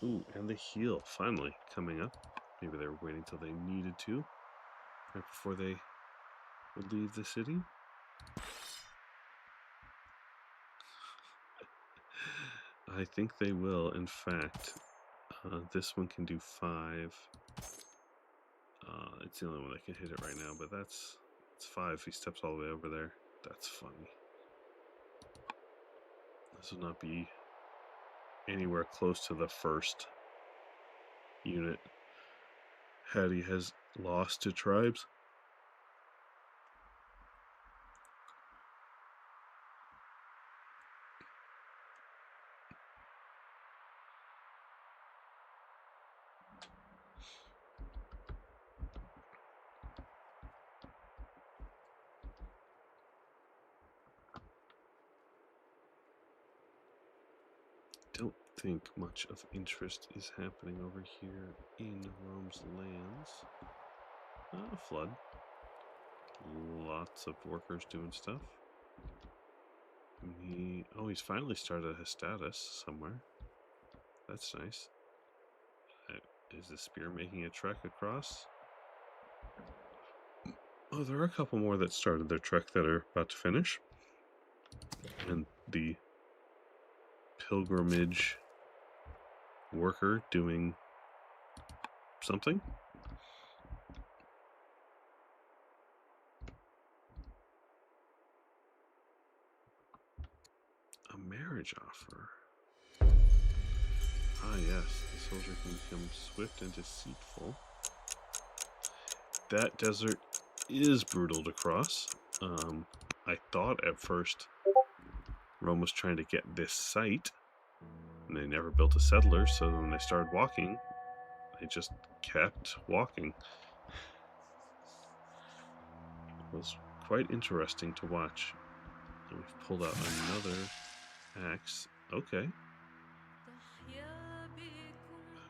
Ooh, and the heal finally coming up. Maybe they were waiting till they needed to, right before they would leave the city. I think they will. In fact, this one can do 5. It's the only one that can hit it right now, but it's 5. He steps all the way over there. That's funny. This will not be anywhere close to the first unit Hattie has lost to tribes. Don't think much of interest is happening over here in Rome's lands. Flood. Lots of workers doing stuff. He's finally started a status somewhere. That's nice. Is the spear making a trek across? Oh, there are a couple more that started their trek that are about to finish. And the pilgrimage worker doing something. A marriage offer. Ah, yes, the soldier can become swift and deceitful. That desert is brutal to cross. I thought at first Rome was trying to get this site, and they never built a settler, so when they started walking, they just kept walking. It was quite interesting to watch. And we've pulled out another axe. Okay.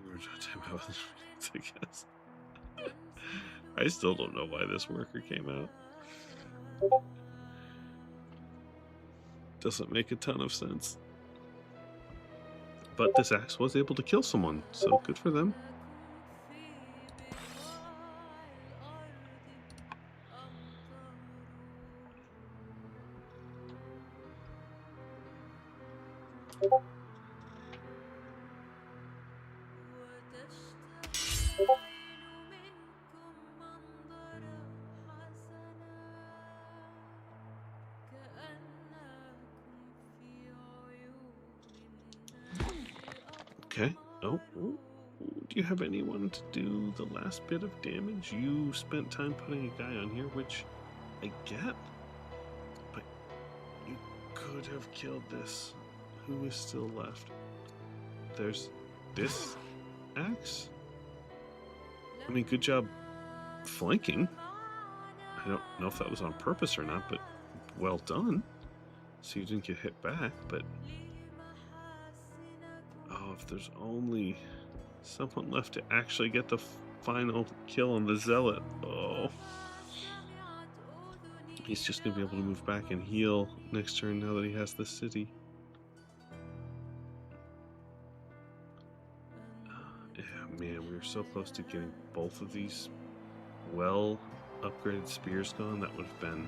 We were talking about this, I guess. I still don't know why this worker came out. Doesn't make a ton of sense. But this axe was able to kill someone, so good for them. Okay. Oh, do you have anyone to do the last bit of damage? You spent time putting a guy on here, which I get, but you could have killed this. Who is still left? There's this axe. I mean, good job flanking. I don't know if that was on purpose or not, but well done. So you didn't get hit back, but... Oh, if there's only someone left to actually get the final kill on the zealot. Oh. He's just going to be able to move back and heal next turn now that he has the city. Yeah, Man, we were so close to getting both of these well upgraded spears gone. That would have been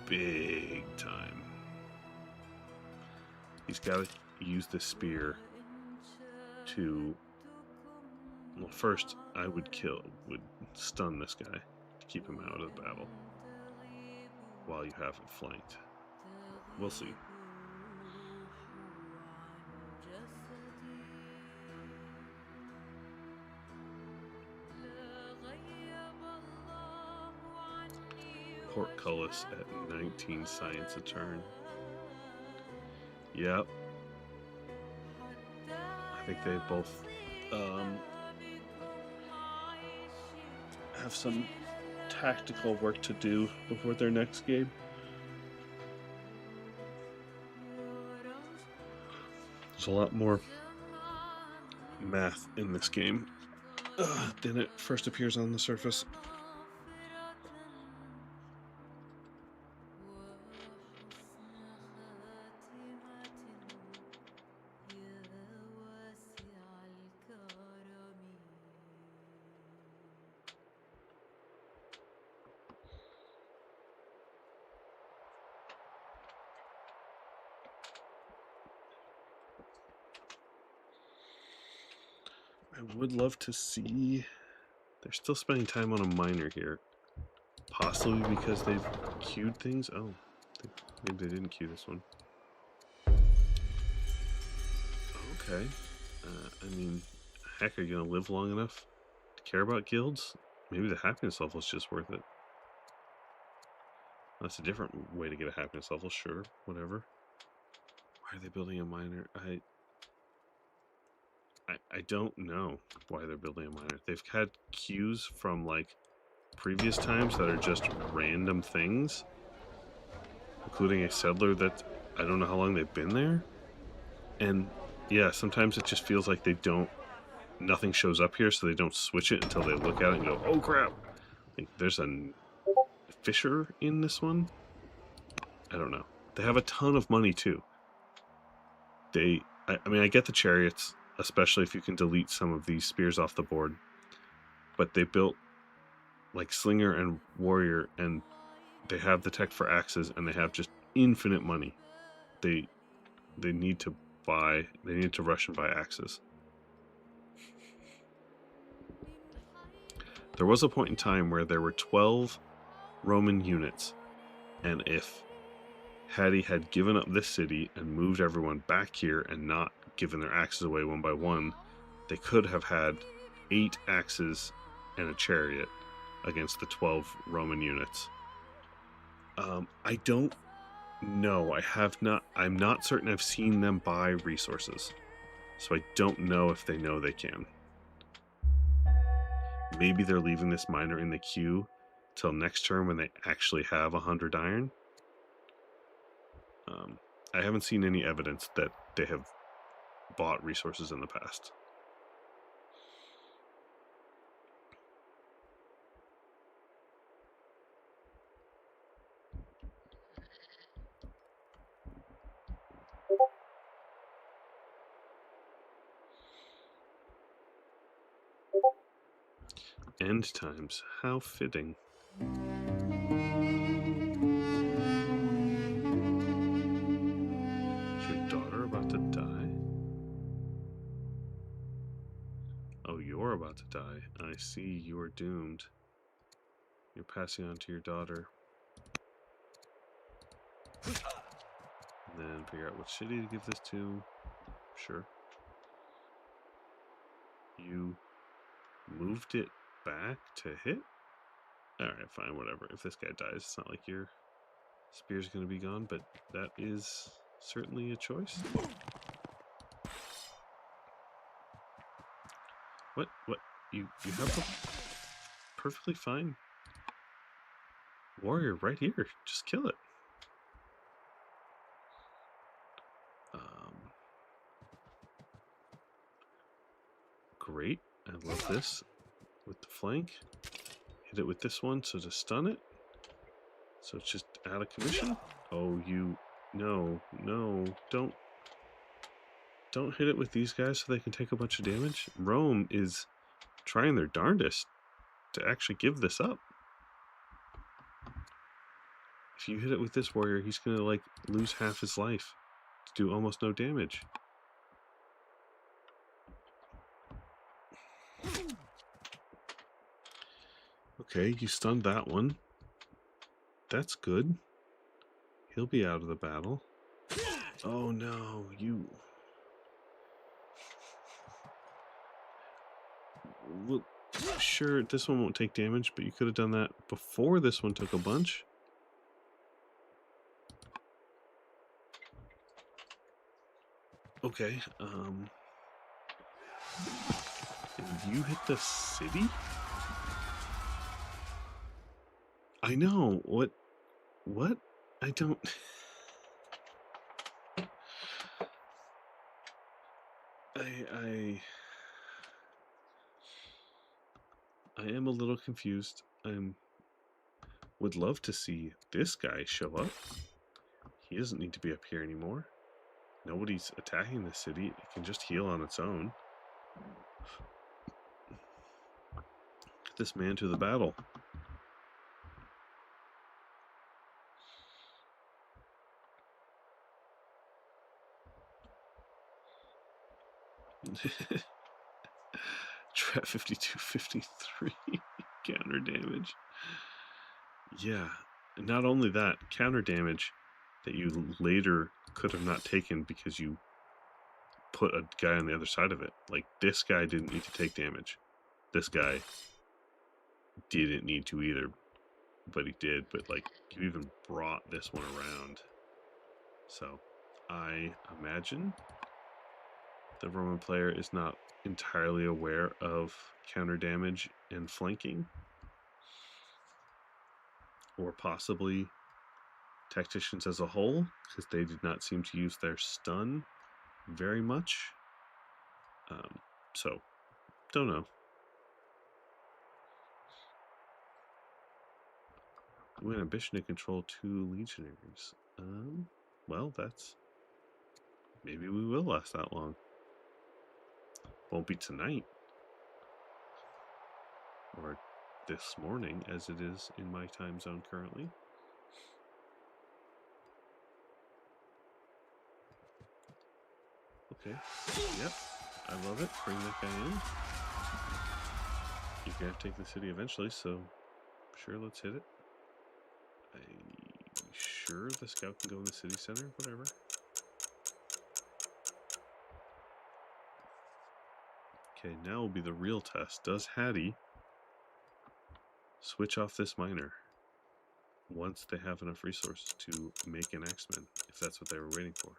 big time. He's got to use this spear to... Well, first I would stun this guy to keep him out of the battle while you have it flanked. We'll see. Portcullis at 19 science a turn. Yep. I think they both have some tactical work to do before their next game. There's a lot more math in this game than it first appears on the surface. I would love to see... They're still spending time on a miner here. Possibly because they've queued things. Oh, maybe they didn't queue this one. Okay. I mean, heck, are you going to live long enough to care about guilds? Maybe the happiness level is just worth it. That's a different way to get a happiness level, sure, whatever. Why are they building a miner? I don't know why they're building a miner. They've had queues from, like, previous times that are just random things, including a settler that I don't know how long they've been there. And yeah, sometimes it just feels like nothing shows up here, so they don't switch it until they look at it and go, oh crap, like there's a fissure in this one. I don't know. They have a ton of money too. I mean, I get the chariots, especially if you can delete some of these spears off the board, but they built like Slinger and Warrior, and they have the tech for axes, and they have just infinite money. They need to rush and buy axes. There was a point in time where there were 12 Roman units, and if Hattie had given up this city and moved everyone back here and not given their axes away one by one, they could have had 8 axes and a chariot against the 12 Roman units. I don't know. I'm not certain I've seen them buy resources, so I don't know if they know they can. Maybe they're leaving this miner in the queue till next turn when they actually have 100 iron. I haven't seen any evidence that they have bought resources in the past. End times, how fitting. Is your daughter about to die? Oh, you're about to die. I see, you are doomed. You're passing on to your daughter. And then figure out which city to give this to. Sure. You moved it back to hit? Alright, fine, whatever. If this guy dies, it's not like your spear's going to be gone, but that is certainly a choice. What? You have a perfectly fine warrior right here. Just kill it. Great. I love this. With the flank. Hit it with this one, so to stun it. So it's just out of commission. Oh, no, don't. don't hit it with these guys so they can take a bunch of damage. Rome is trying their darndest to actually give this up. If you hit it with this warrior, he's going to like lose half his life to do almost no damage. Okay, you stunned that one. That's good. He'll be out of the battle. Oh no, you... Well, sure, this one won't take damage, but you could have done that before this one took a bunch. Okay, and you hit the city? I know, what? I don't... I am a little confused. Would love to see this guy show up. He doesn't need to be up here anymore. Nobody's attacking the city. It can just heal on its own. Get this man to the battle. Trap 52-53 counter damage. Yeah, not only that, counter damage that you later could have not taken because you put a guy on the other side of it. Like, this guy didn't need to take damage. This guy didn't need to either, but he did. But, like, you even brought this one around. So, I imagine the Roman player is not entirely aware of counter damage and flanking, or possibly tacticians as a whole, because they did not seem to use their stun very much. So, don't know. You win ambition to control 2 legionaries. Well, that's... Maybe we will last that long. Won't be tonight. Or this morning, as it is in my time zone currently. Okay. Yep. I love it. Bring that guy in. You're going to take the city eventually, so sure, let's hit it. Sure, the scout can go in the city center, whatever. Okay, now will be the real test. Does Hattie switch off this miner once they have enough resources to make an X-Men, if that's what they were waiting for?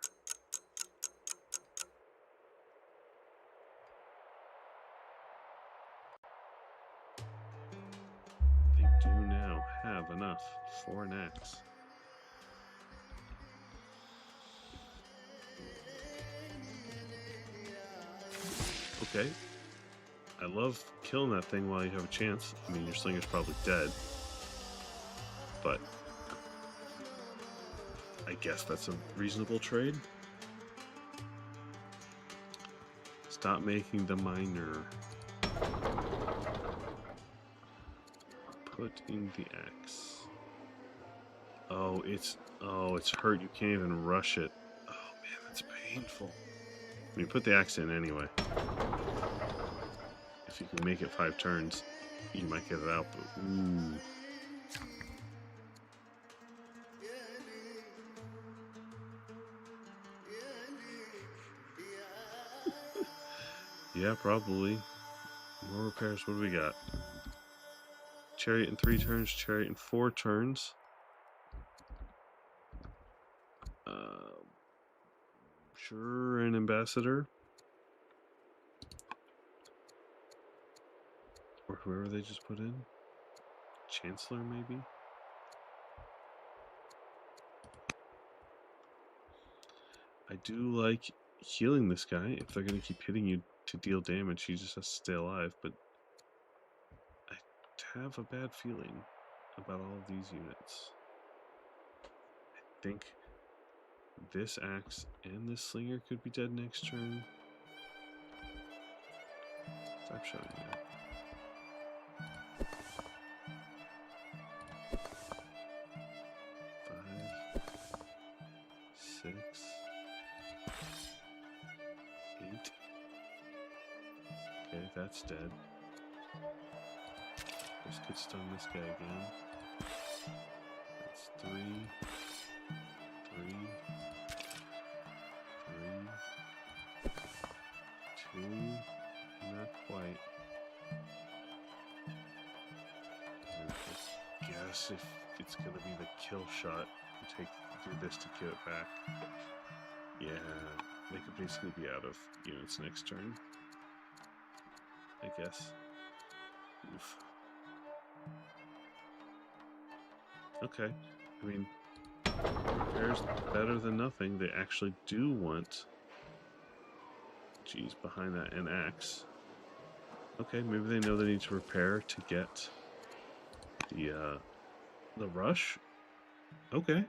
They do now have enough for an X. Okay. I love killing that thing while you have a chance. I mean, your slinger's probably dead. But I guess that's a reasonable trade. Stop making the miner. Put in the X. Oh, it's hurt. You can't even rush it. Oh man, that's painful. I mean, put the axe in anyway. If you can make it 5 turns, you might get it out, but ooh. Yeah, probably. More repairs, what do we got? Chariot in 3 turns, chariot in 4 turns. Sure, an ambassador. Or whoever they just put in. Chancellor, maybe? I do like healing this guy. If they're going to keep hitting you to deal damage, he just has to stay alive. But I have a bad feeling about all of these units. I think this axe and this slinger could be dead next turn. Stop showing that. 5, 6, 8. Okay, that's dead. This could stun this guy again. That's 3, 3, 3, 2. Not quite. I guess if it's gonna be the kill shot, do this to kill it back. Yeah, they could basically be out of units next turn, I guess. Oof. Okay, I mean, repair's better than nothing. They actually do want, geez, behind that an axe. Okay, maybe they know they need to repair to get the rush. Okay.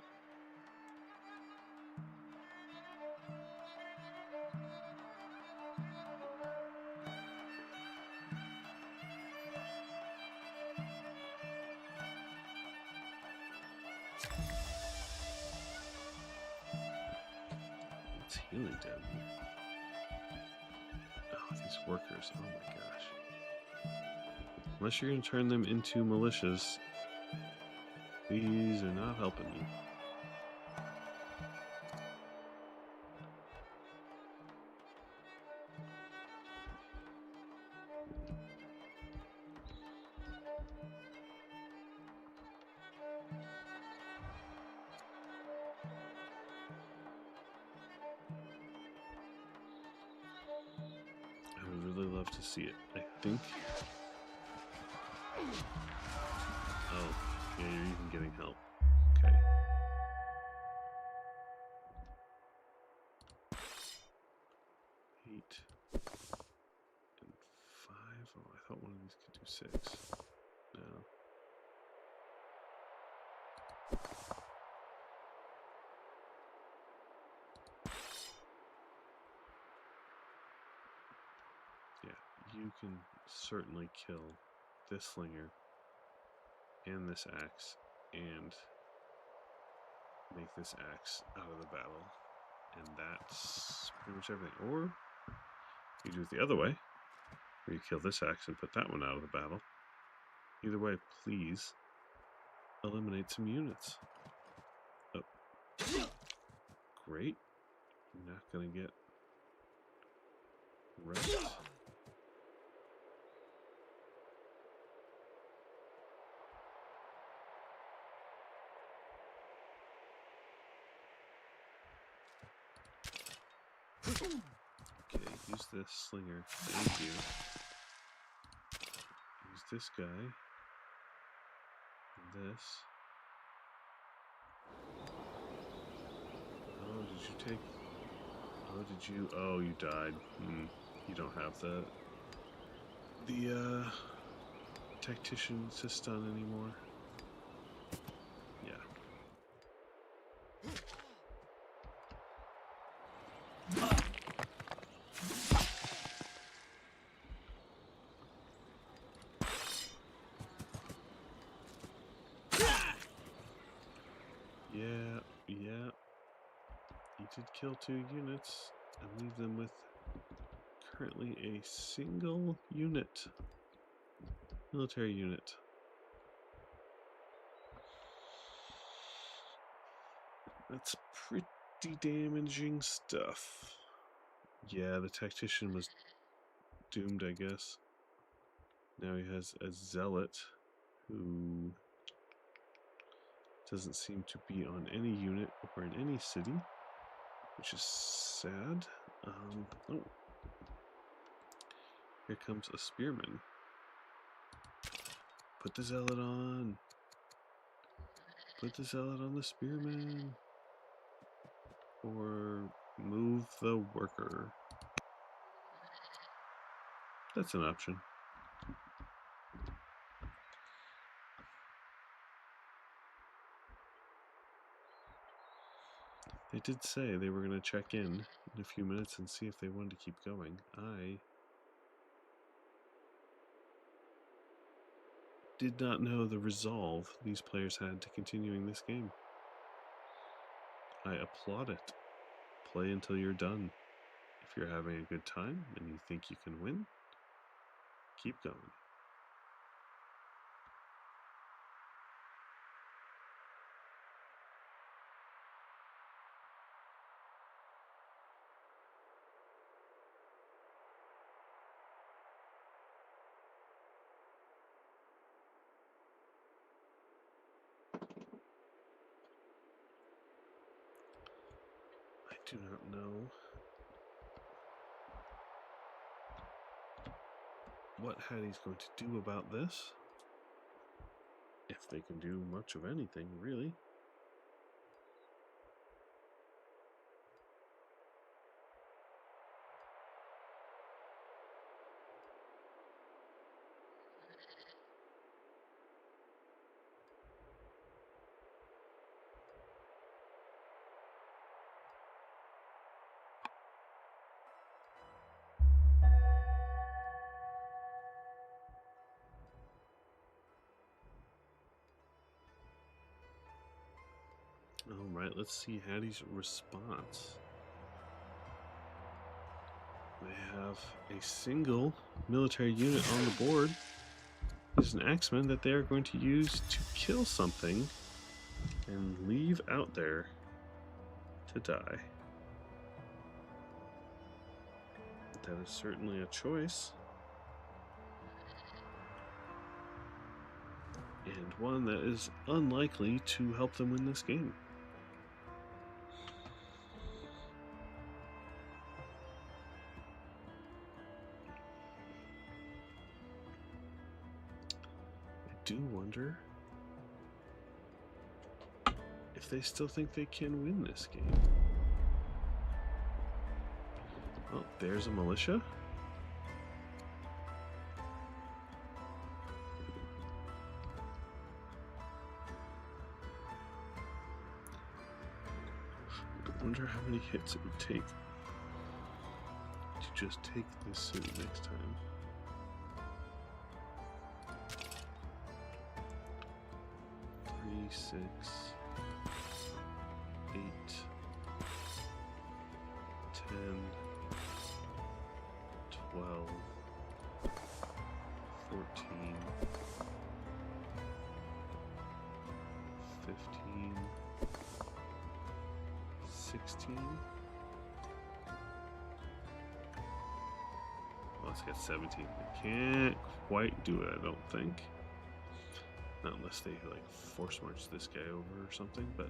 It's healing down here. Oh, these workers. Oh my gosh. Unless you're going to turn them into militias, these are not helping you. I would really love to see it. I think... Oh, yeah, you're even getting help. Okay. Eight and 5. Oh, I thought one of these could do 6. No. Yeah, you can certainly kill this slinger and this axe and make this axe out of the battle. And that's pretty much everything. Or you do it the other way, where you kill this axe and put that one out of the battle. Either way, please eliminate some units. Oh, great. You're not going to get wrecked. Okay, use this slinger. Thank you. Use this guy. And this. Oh, did you take... Oh, did you... Oh, you died. You don't have the tactician to stun anymore. Yeah. Yeah. You did kill 2 units and leave them with currently a single unit. Military unit. That's pretty damaging stuff. Yeah, the tactician was doomed, I guess. Now he has a zealot who doesn't seem to be on any unit or in any city, which is sad. Oh, here comes a spearman. Put the zealot on. Put the zealot on the spearman. Or move the worker. That's an option. They did say they were going to check in a few minutes and see if they wanted to keep going. I did not know the resolve these players had to continuing this game. I applaud it. Play until you're done. If you're having a good time and you think you can win, keep going. I do not know what Hattie's going to do about this. If they can do much of anything, really. Alright, let's see Hattie's response. They have a single military unit on the board. It's an axeman that they are going to use to kill something and leave out there to die. That is certainly a choice. And one that is unlikely to help them win this game. I do wonder if they still think they can win this game. Oh, there's a militia. I wonder how many hits it would take to just take this city next time. Three, 6, 8, 10, 12, 14, 15, 16. Well, it's got 17. They can't quite do it, I don't think. Not unless they like force march this guy over or something, but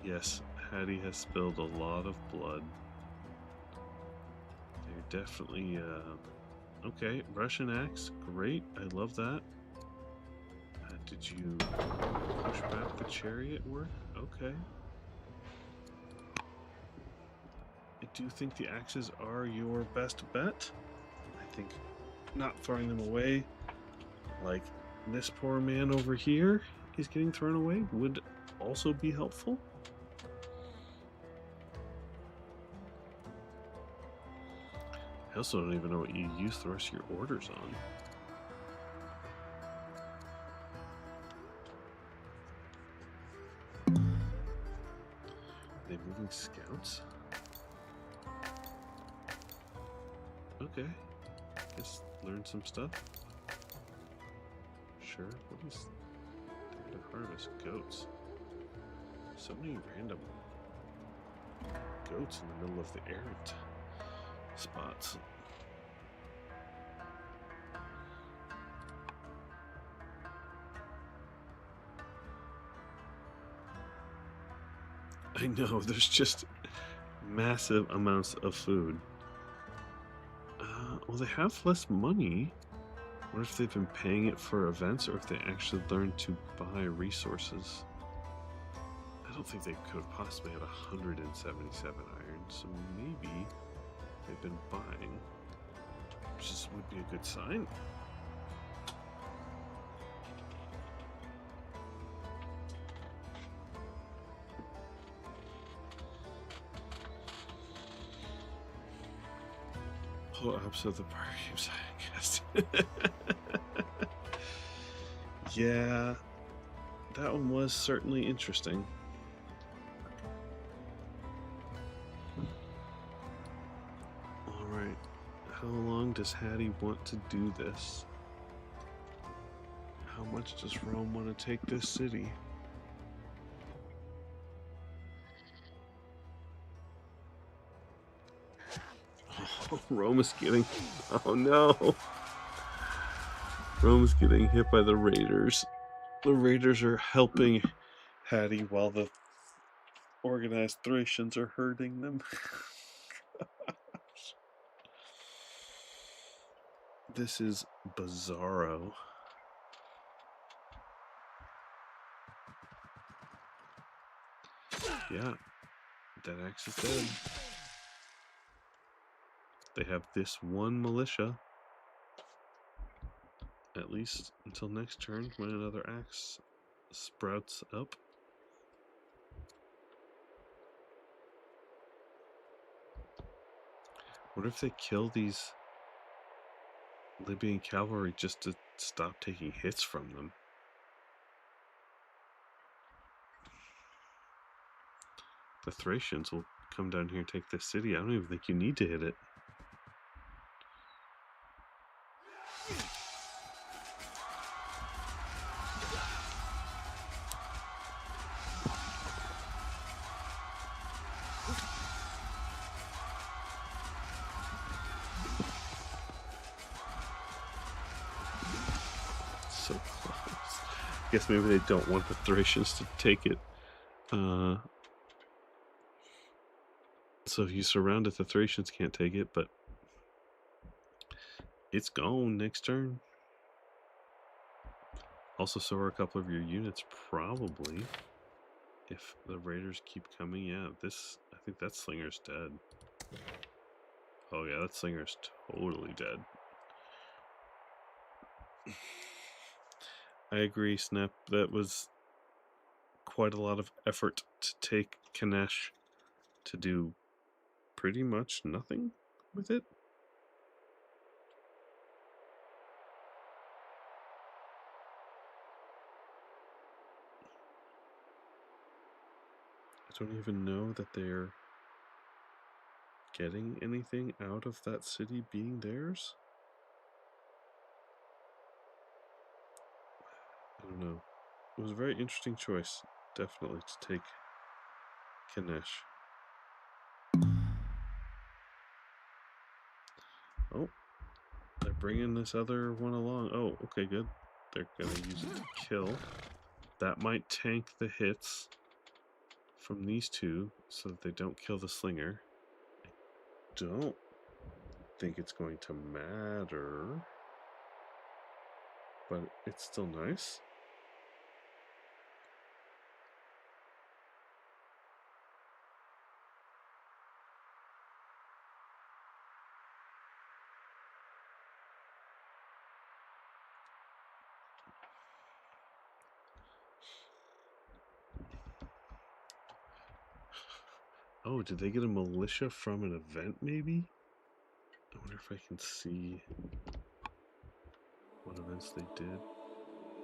yes, Hattie has spilled a lot of blood. They're definitely okay. Russian axe, great. I love that. Did you push back the chariot work? Okay. I do think the axes are your best bet. I think not throwing them away like this poor man over here is getting thrown away would also be helpful. I also don't even know what you use the rest of your orders on. Are they moving scouts? Okay. Guess learn some stuff. Sure. What is time to harvest? Goats. So many random goats in the middle of the arid spots. I know, there's just massive amounts of food. Well, they have less money. What if they've been paying it for events, or if they actually learned to buy resources? I don't think they could have possibly had 177 iron, so maybe they've been buying, which would be a good sign. Polar opposite of the park games, I guess. Yeah, that one was certainly interesting. Alright, how long does Hattie want to do this? How much does Rome want to take this city? Oh, Rome is getting... Oh no! Rome's getting hit by the raiders. The raiders are helping Hattie while the organized Thracians are hurting them. This is bizarro. Yeah, that axe is dead. They have this one militia. At least until next turn when another axe sprouts up. What if they kill these Libyan cavalry just to stop taking hits from them? The Thracians will come down here and take this city. I don't even think you need to hit it. So close. I guess maybe they don't want the Thracians to take it. So if you surround it, the Thracians can't take it, but it's gone next turn. Also, so are a couple of your units, probably. If the raiders keep coming, yeah, this, I think that slinger's dead. Oh yeah, that slinger's totally dead. I agree, Snap. That was quite a lot of effort to take Kanesh to do pretty much nothing with it. I don't even know that they're getting anything out of that city being theirs. I don't know. It was a very interesting choice, definitely, to take Kanesh. Oh, they're bringing this other one along. Oh, okay, good. They're going to use it to kill. That might tank the hits from these two so that they don't kill the slinger. I don't think it's going to matter, but it's still nice. Oh, did they get a militia from an event, maybe? I wonder if I can see what events they did.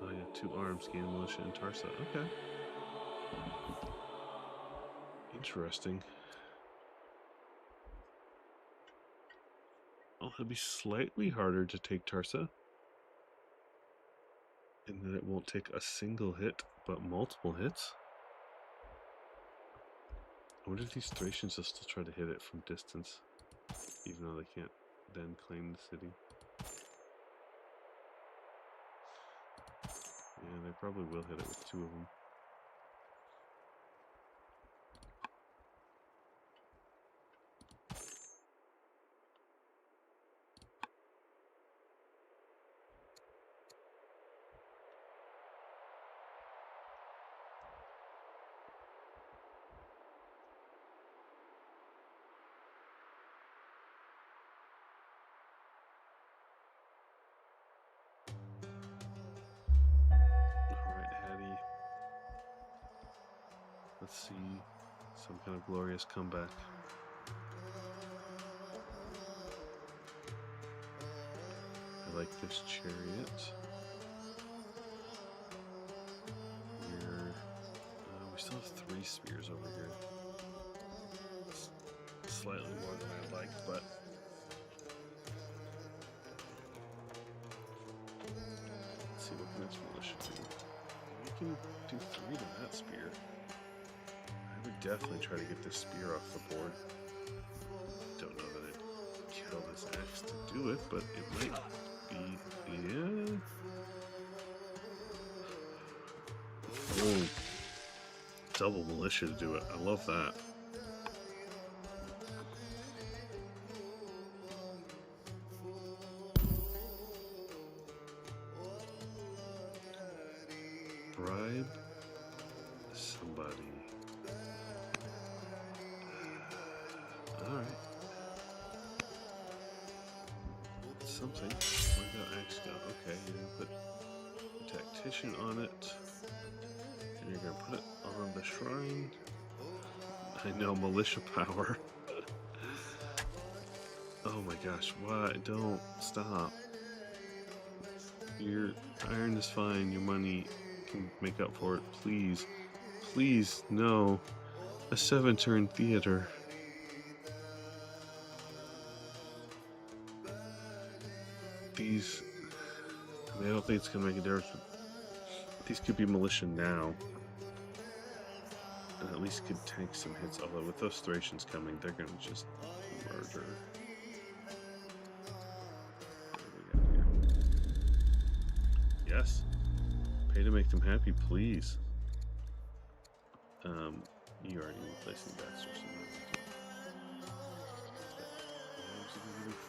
Oh yeah, 2 arms, gain militia in Tarsa. Okay. Interesting. Oh, it'll be slightly harder to take Tarsa. And then it won't take a single hit, but multiple hits. I wonder if these Thracians will still try to hit it from distance, even though they can't then claim the city. Yeah, they probably will hit it with 2 of them. Alright, Hattie. Let's see some kind of glorious comeback. like this chariot. We still have 3 spears over here. It's slightly more than I'd like, but let's see, what can this militia do? We can do 3 to that spear. I would definitely try to get this spear off the board. Don't know that it'd kill this axe to do it, but it might be, yeah. Oh, double militia to do it. I love that. Bribe somebody. Alright. Something. Where'd that axe go? Okay, you're gonna put a tactician on it. And you're gonna put it on the shrine. I know, militia power. Oh my gosh, why? Don't stop. Your iron is fine, your money can make up for it. Please. Please, no. A 7-turn theater. These, I mean, I don't think it's gonna make a difference, but these could be militia now. And at least could tank some hits, although with those Thracians coming, they're gonna just murder. What do we got here? Yes. Pay to make them happy, please. You already replacing bats or something.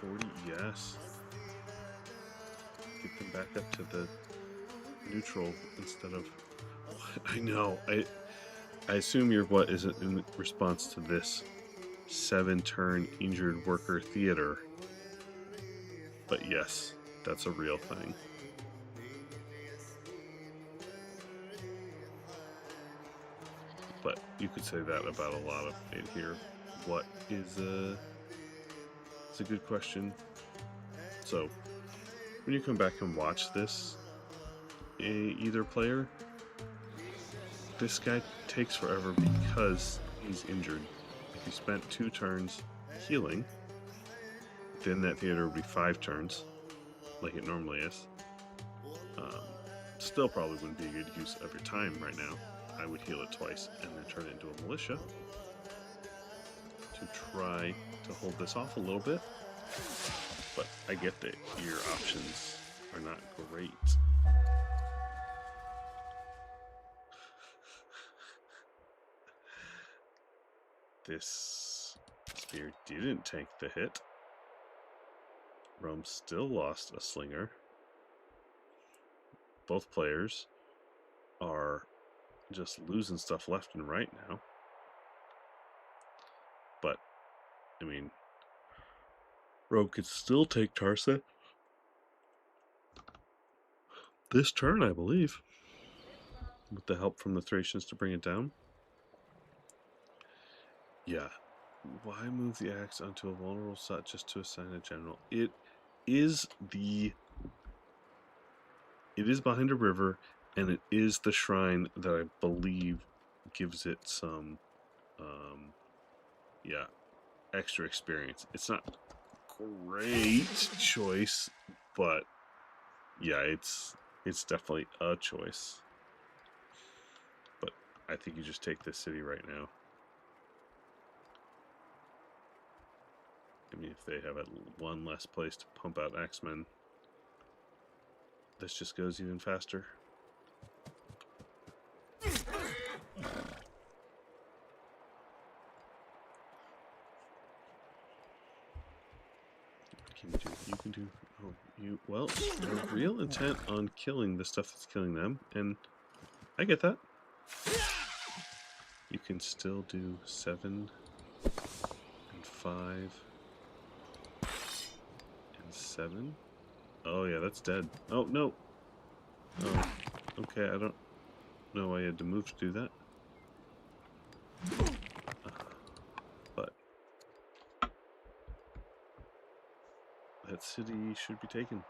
40, yes. Get them back up to the neutral instead of. I know. I assume you're what is it in response to this 7-turn injured worker theater. But yes, that's a real thing. But you could say that about a lot of it here. What is it's a good question. So when you come back and watch this, either player, this guy takes forever because he's injured. If he spent 2 turns healing, then that theater would be 5 turns, like it normally is. Still probably wouldn't be a good use of your time right now. I would heal it twice and then turn it into a militia to try to hold this off a little bit. But I get that your options are not great. This spear didn't take the hit. Rome still lost a slinger. Both players are just losing stuff left and right now. But, I mean, Rome could still take Tarsa this turn, I believe, with the help from the Thracians to bring it down. Yeah. Why move the axe onto a vulnerable slot just to assign a general? It is behind a river, and it is the shrine that I believe gives it some, yeah, extra experience. It's not great choice, but yeah, it's definitely a choice. But I think you just take this city right now. I mean, if they have one less place to pump out Axemen, this just goes even faster. You can do. Oh, well, your real intent on killing the stuff that's killing them, and I get that. You can still do 7 and 5 and 7. Oh yeah, that's dead. Oh no. Oh, okay. I don't know why I had to move to do that. But that city should be taken.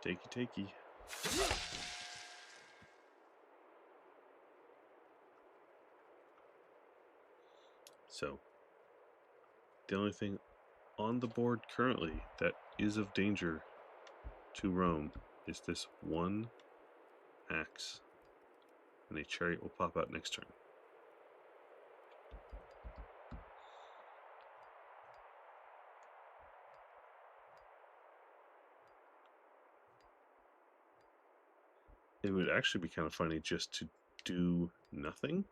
Takey, takey. So, the only thing on the board currently that is of danger to Rome is this one axe, and a chariot will pop out next turn. It would actually be kind of funny just to do nothing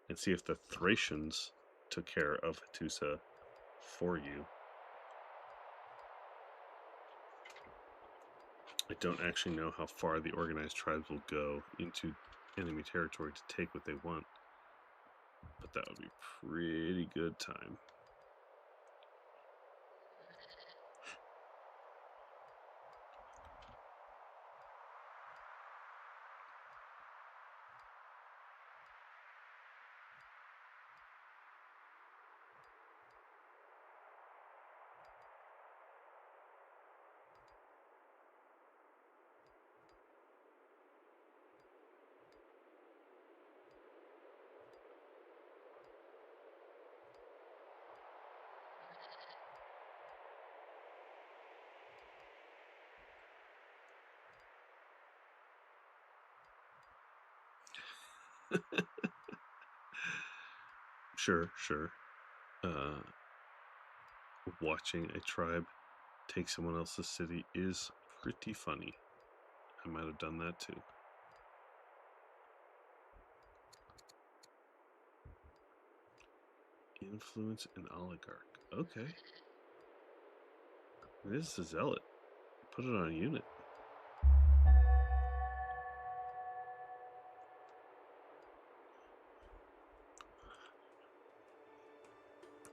and see if the Thracians took care of Hattusa for you. I don't actually know how far the organized tribes will go into enemy territory to take what they want, but that would be pretty good time. Sure. Watching a tribe take someone else's city is pretty funny. I might have done that too. Influence an oligarch. Okay. This is a zealot. Put it on a unit.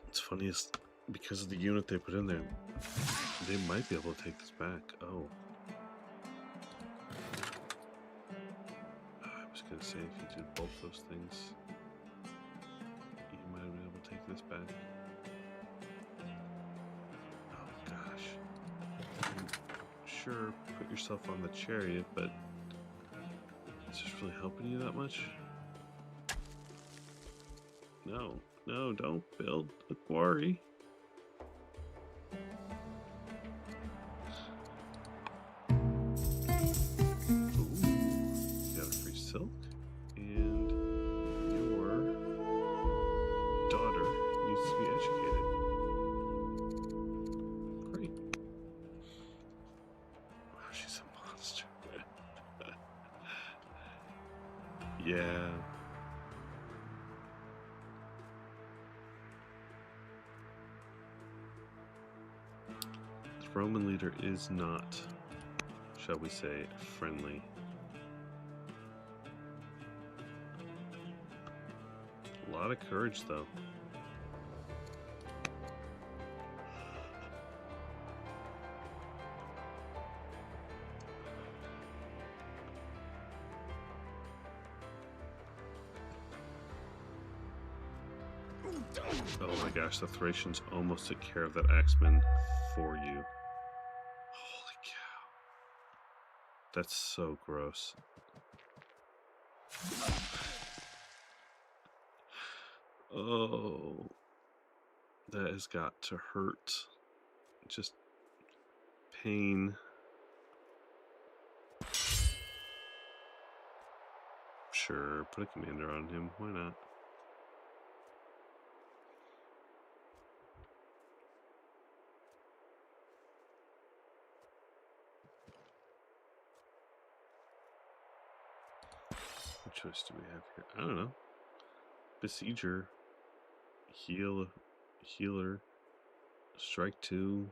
It's funniest because of the unit they put in there, they might be able to take this back. Oh. I was going to say, if you did both those things, you might have been able to take this back. Oh, gosh. Sure, put yourself on the chariot, but is this really helping you that much? No, don't build a quarry. Silk, and your daughter needs to be educated. Great. Wow, she's a monster. Yeah. The Roman leader is not, shall we say, friendly. A lot of courage, though. Oh my gosh, the Thracians almost took care of that axeman for you. Holy cow. That's so gross. Oh, that has got to hurt. Just pain. Sure, put a commander on him. Why not? What choice do we have here? I don't know. Besieger. Healer. Strike 2.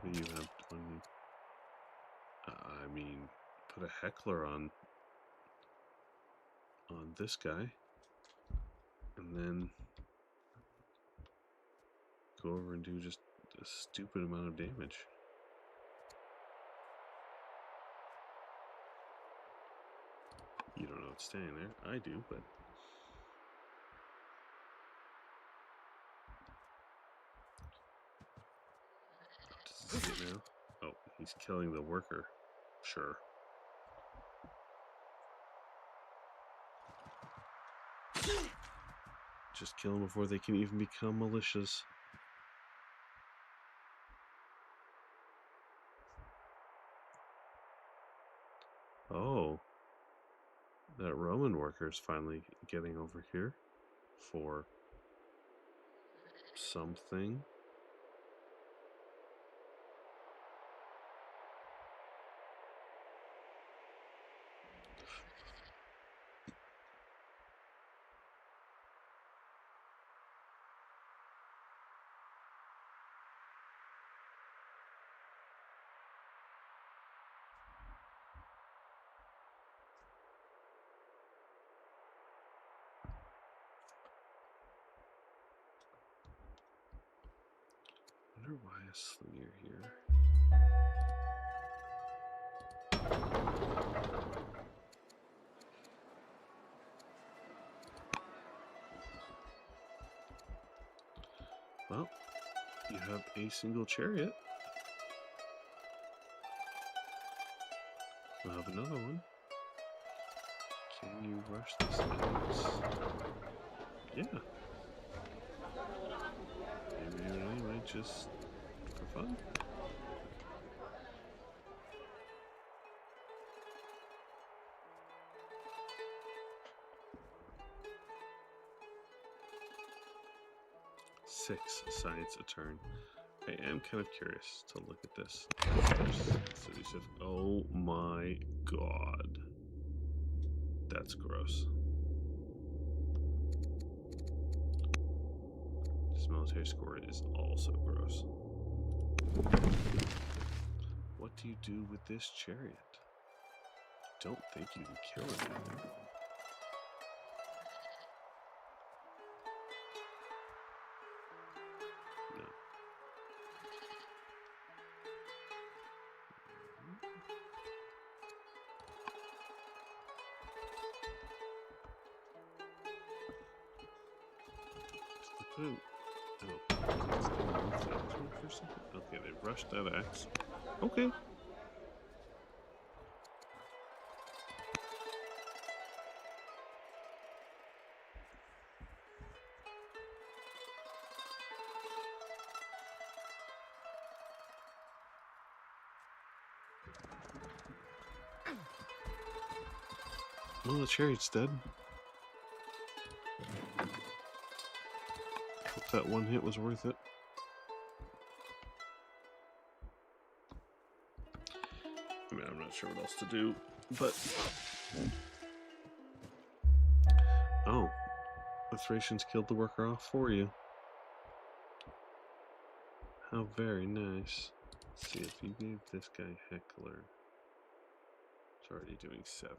What do you have? I mean, put a heckler on this guy, and then go over and do just a stupid amount of damage. You don't know what's staying there. I do, but does it see it now? Oh, he's killing the worker. Sure. Just kill them before they can even become militias. Oh. That Roman worker is finally getting over here for something. I wonder why a slinger here. Well, you have a single chariot. We'll have another one. Can you rush this axe? Yeah. Maybe anyway, just for fun. Six science a turn. I am kind of curious to look at this. Oh my god. That's gross. This military score is also gross. What do you do with this chariot? Don't think you can kill anything. No. Oh, for a second. Okay, they rushed that axe. Okay. Well, the chariot's dead. Hope that one hit was worth it. I mean, I'm not sure what else to do, but... Oh, the Thracians killed the worker off for you. How very nice. Let's see, if you gave this guy Heckler, it's already doing 7.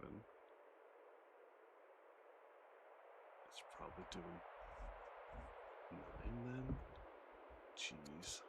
It's probably doing 9 then? Jeez.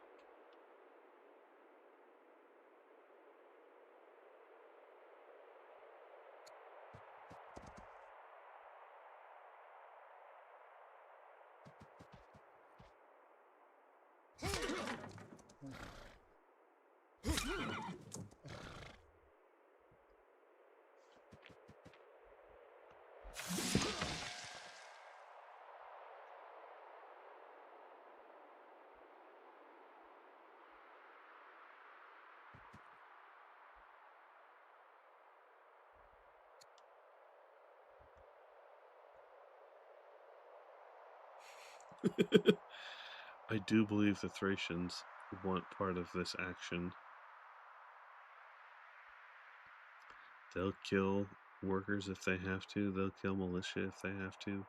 I do believe the Thracians want part of this action. They'll kill workers if they have to. They'll kill militia if they have to.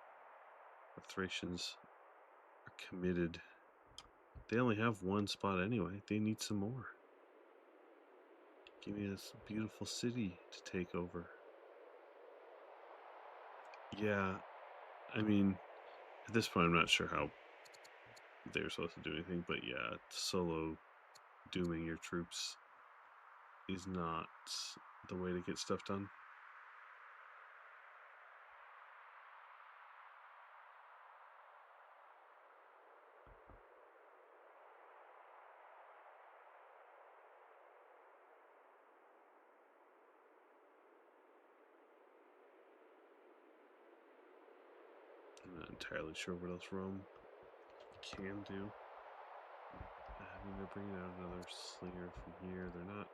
The Thracians are committed. They only have one spot anyway. They need some more. Give me this beautiful city to take over. Yeah, I mean, at this point I'm not sure how they're supposed to do anything, but yeah, solo dooming your troops is not the way to get stuff done. entirely sure what else Rome can do. I mean, they're bringing out another slinger from here. They're not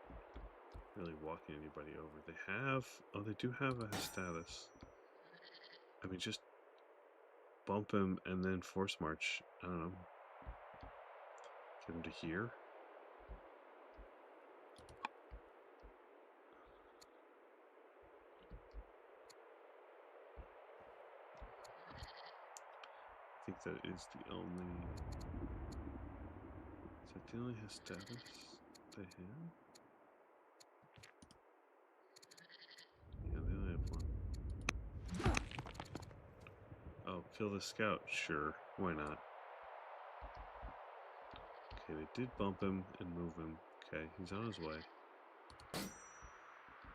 really walking anybody over. They have... Oh, they do have a asteres. I mean, just bump him and then force march. I don't know. Get him to here. I think that is the only... Is that the only asteres they have? Yeah, they only have one. Oh, kill the scout? Sure, why not? Okay, they did bump him and move him. Okay, he's on his way.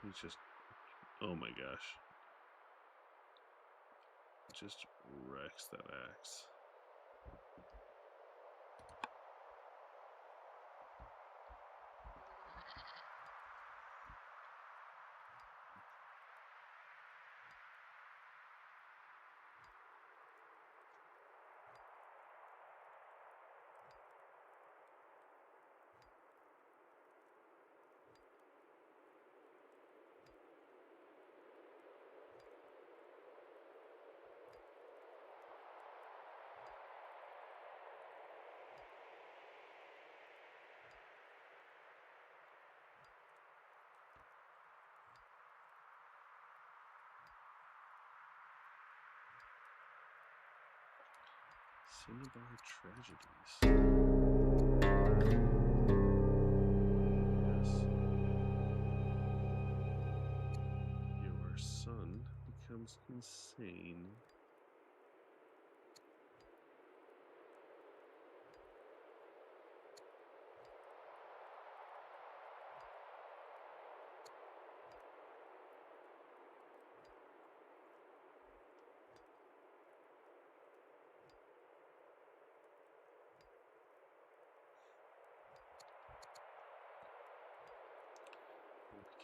He's just... Oh my gosh. Just wrecks that axe. Cinnabar tragedies. Yes. Your son becomes insane.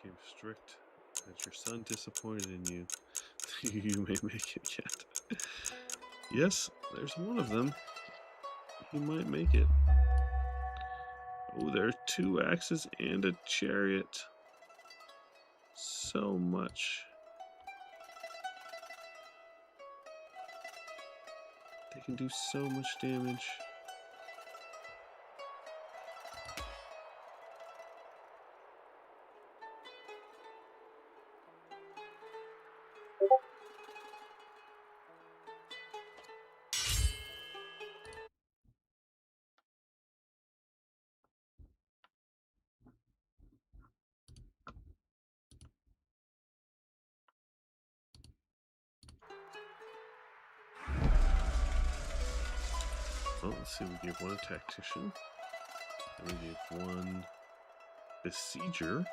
Became strict. Has your son disappointed in you? You may make it yet. Yes, there's one of them. He might make it. Oh, there are 2 axes and a chariot. So much. They can do so much damage. Well, let's see, we gave one a tactician, and we gave one besieger.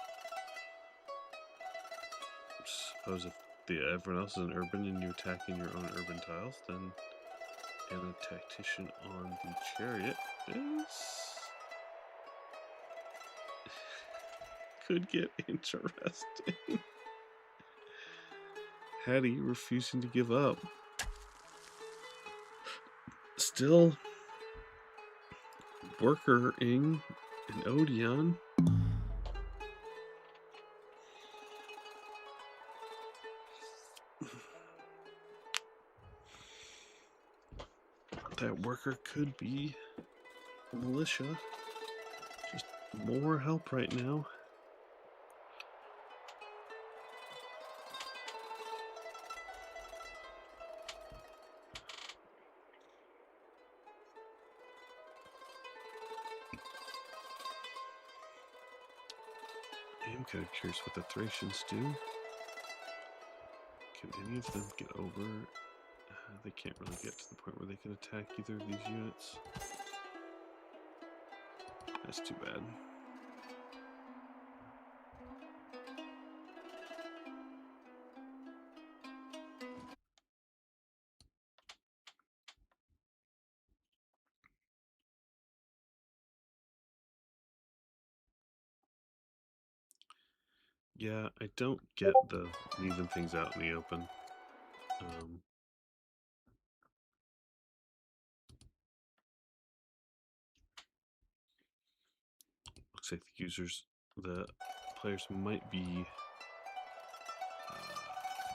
Suppose if everyone else is an urban and you're attacking your own urban tiles, then and a tactician on the chariot is could get interesting. Hattie refusing to give up. Still workering and Odeon. That worker could be a militia. Just more help right now. I am kind of curious what the Thracians do. Can any of them get over? They can't really get to the point where they can attack either of these units. That's too bad. Yeah, I don't get the leaving things out in the open. Looks like the players might be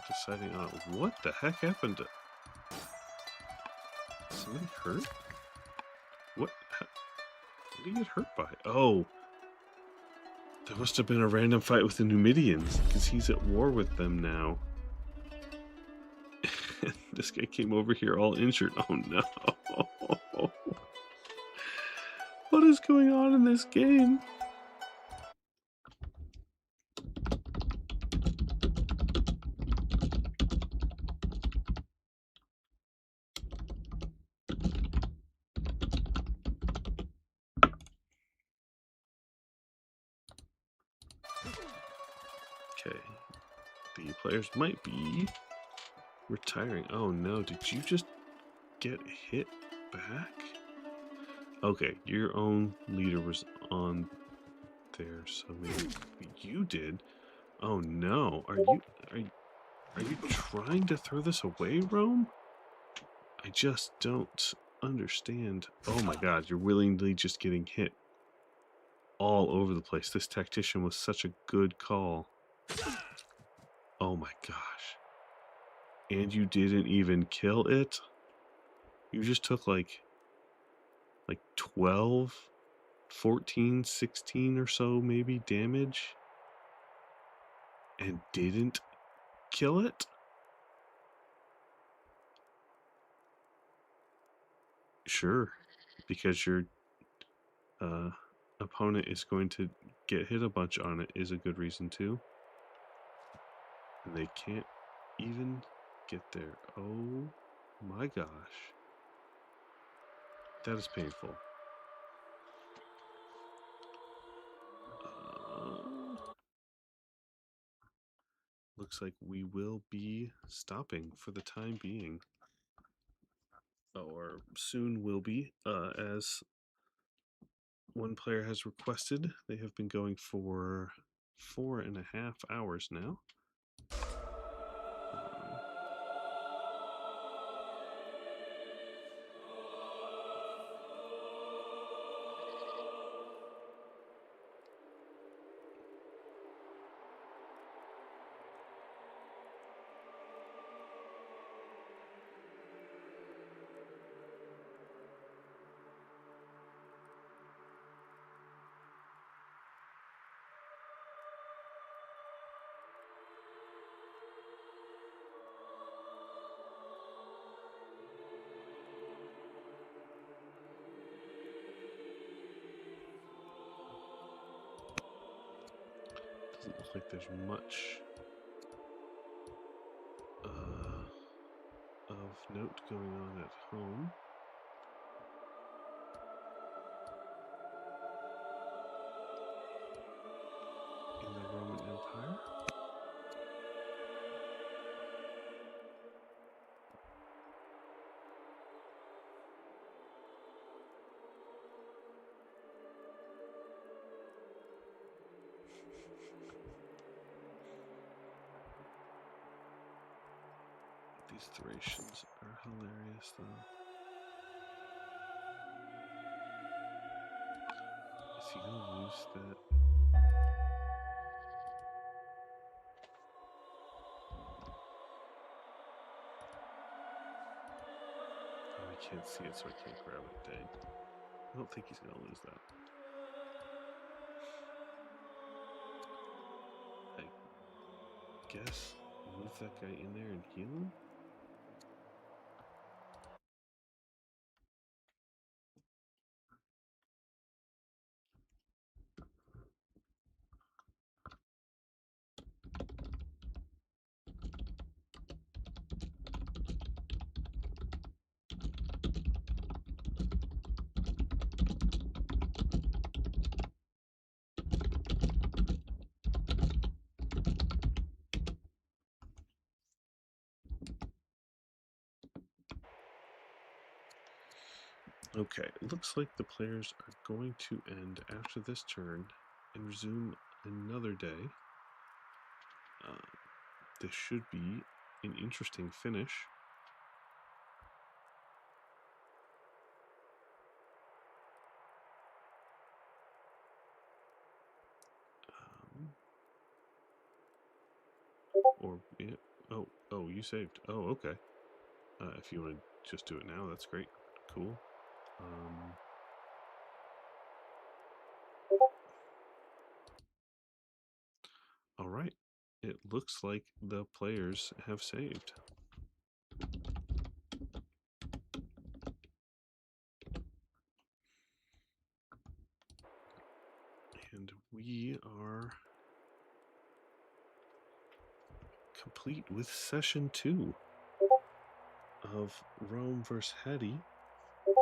deciding on what the heck happened. Somebody hurt? What? What did he get hurt by? Oh, there must have been a random fight with the Numidians because he's at war with them now. This guy came over here all injured. Oh no. What is going on in this game? Okay. The players might be retiring. Oh no, did you just get hit back? Okay, your own leader was on there, so maybe you did. Oh no, are you trying to throw this away, Rome? I just don't understand. Oh my god, you're willingly just getting hit all over the place. This tactician was such a good call. Oh my gosh. And you didn't even kill it? You just took like 12, 14, 16 or so maybe damage and didn't kill it? Sure, because your opponent is going to get hit a bunch on it is a good reason too. And they can't even get there. Oh my gosh. That is painful. Looks like we will be stopping for the time being. Or soon will be, as one player has requested. They have been going for 4.5 hours now. Doesn't look like there's much of note going on at home. In the Roman Empire. These Thracians are hilarious, though. Is he gonna lose that? Oh, I can't see it, so I can't grab it. Dang. I don't think he's gonna lose that. I guess move that guy in there and heal him? Okay, it looks like the players are going to end after this turn and resume another day. This should be an interesting finish. Or, yeah. Oh, you saved. Oh, okay. If you want to just do it now, that's great. Cool. All right. It looks like the players have saved. And we are complete with session 2 of Rome versus Hadi,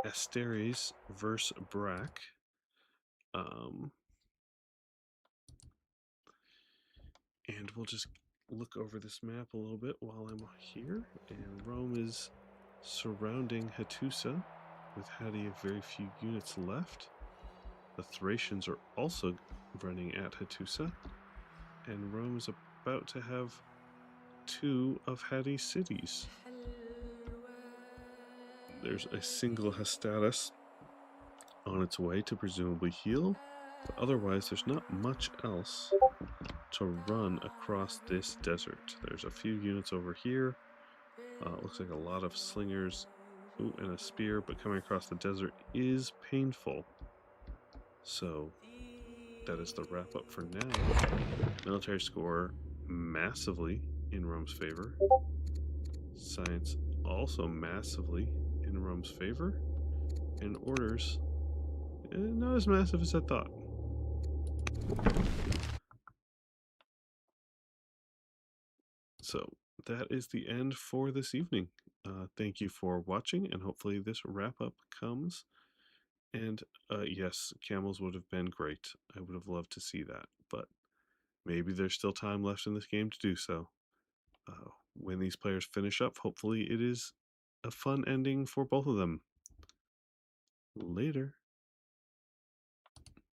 Asteres versus brrak. And we'll just look over this map a little bit while I'm here. And Rome is surrounding Hattusa, with Hadi of very few units left. The Thracians are also running at Hattusa, and Rome is about to have 2 of Hadi's cities. There's a single Hestatus on its way to presumably heal, but otherwise there's not much else to run across this desert. There's a few units over here. Looks like a lot of slingers. Ooh, and a spear, but coming across the desert is painful. So that is the wrap up for now. Military score massively in Rome's favor. Science also massively in Rome's favor. And orders, not as massive as I thought. So that is the end for this evening. Thank you for watching, and hopefully this wrap up comes. And yes, camels would have been great. I would have loved to see that, but maybe there's still time left in this game to do so. When these players finish up, hopefully it is a fun ending for both of them. Later.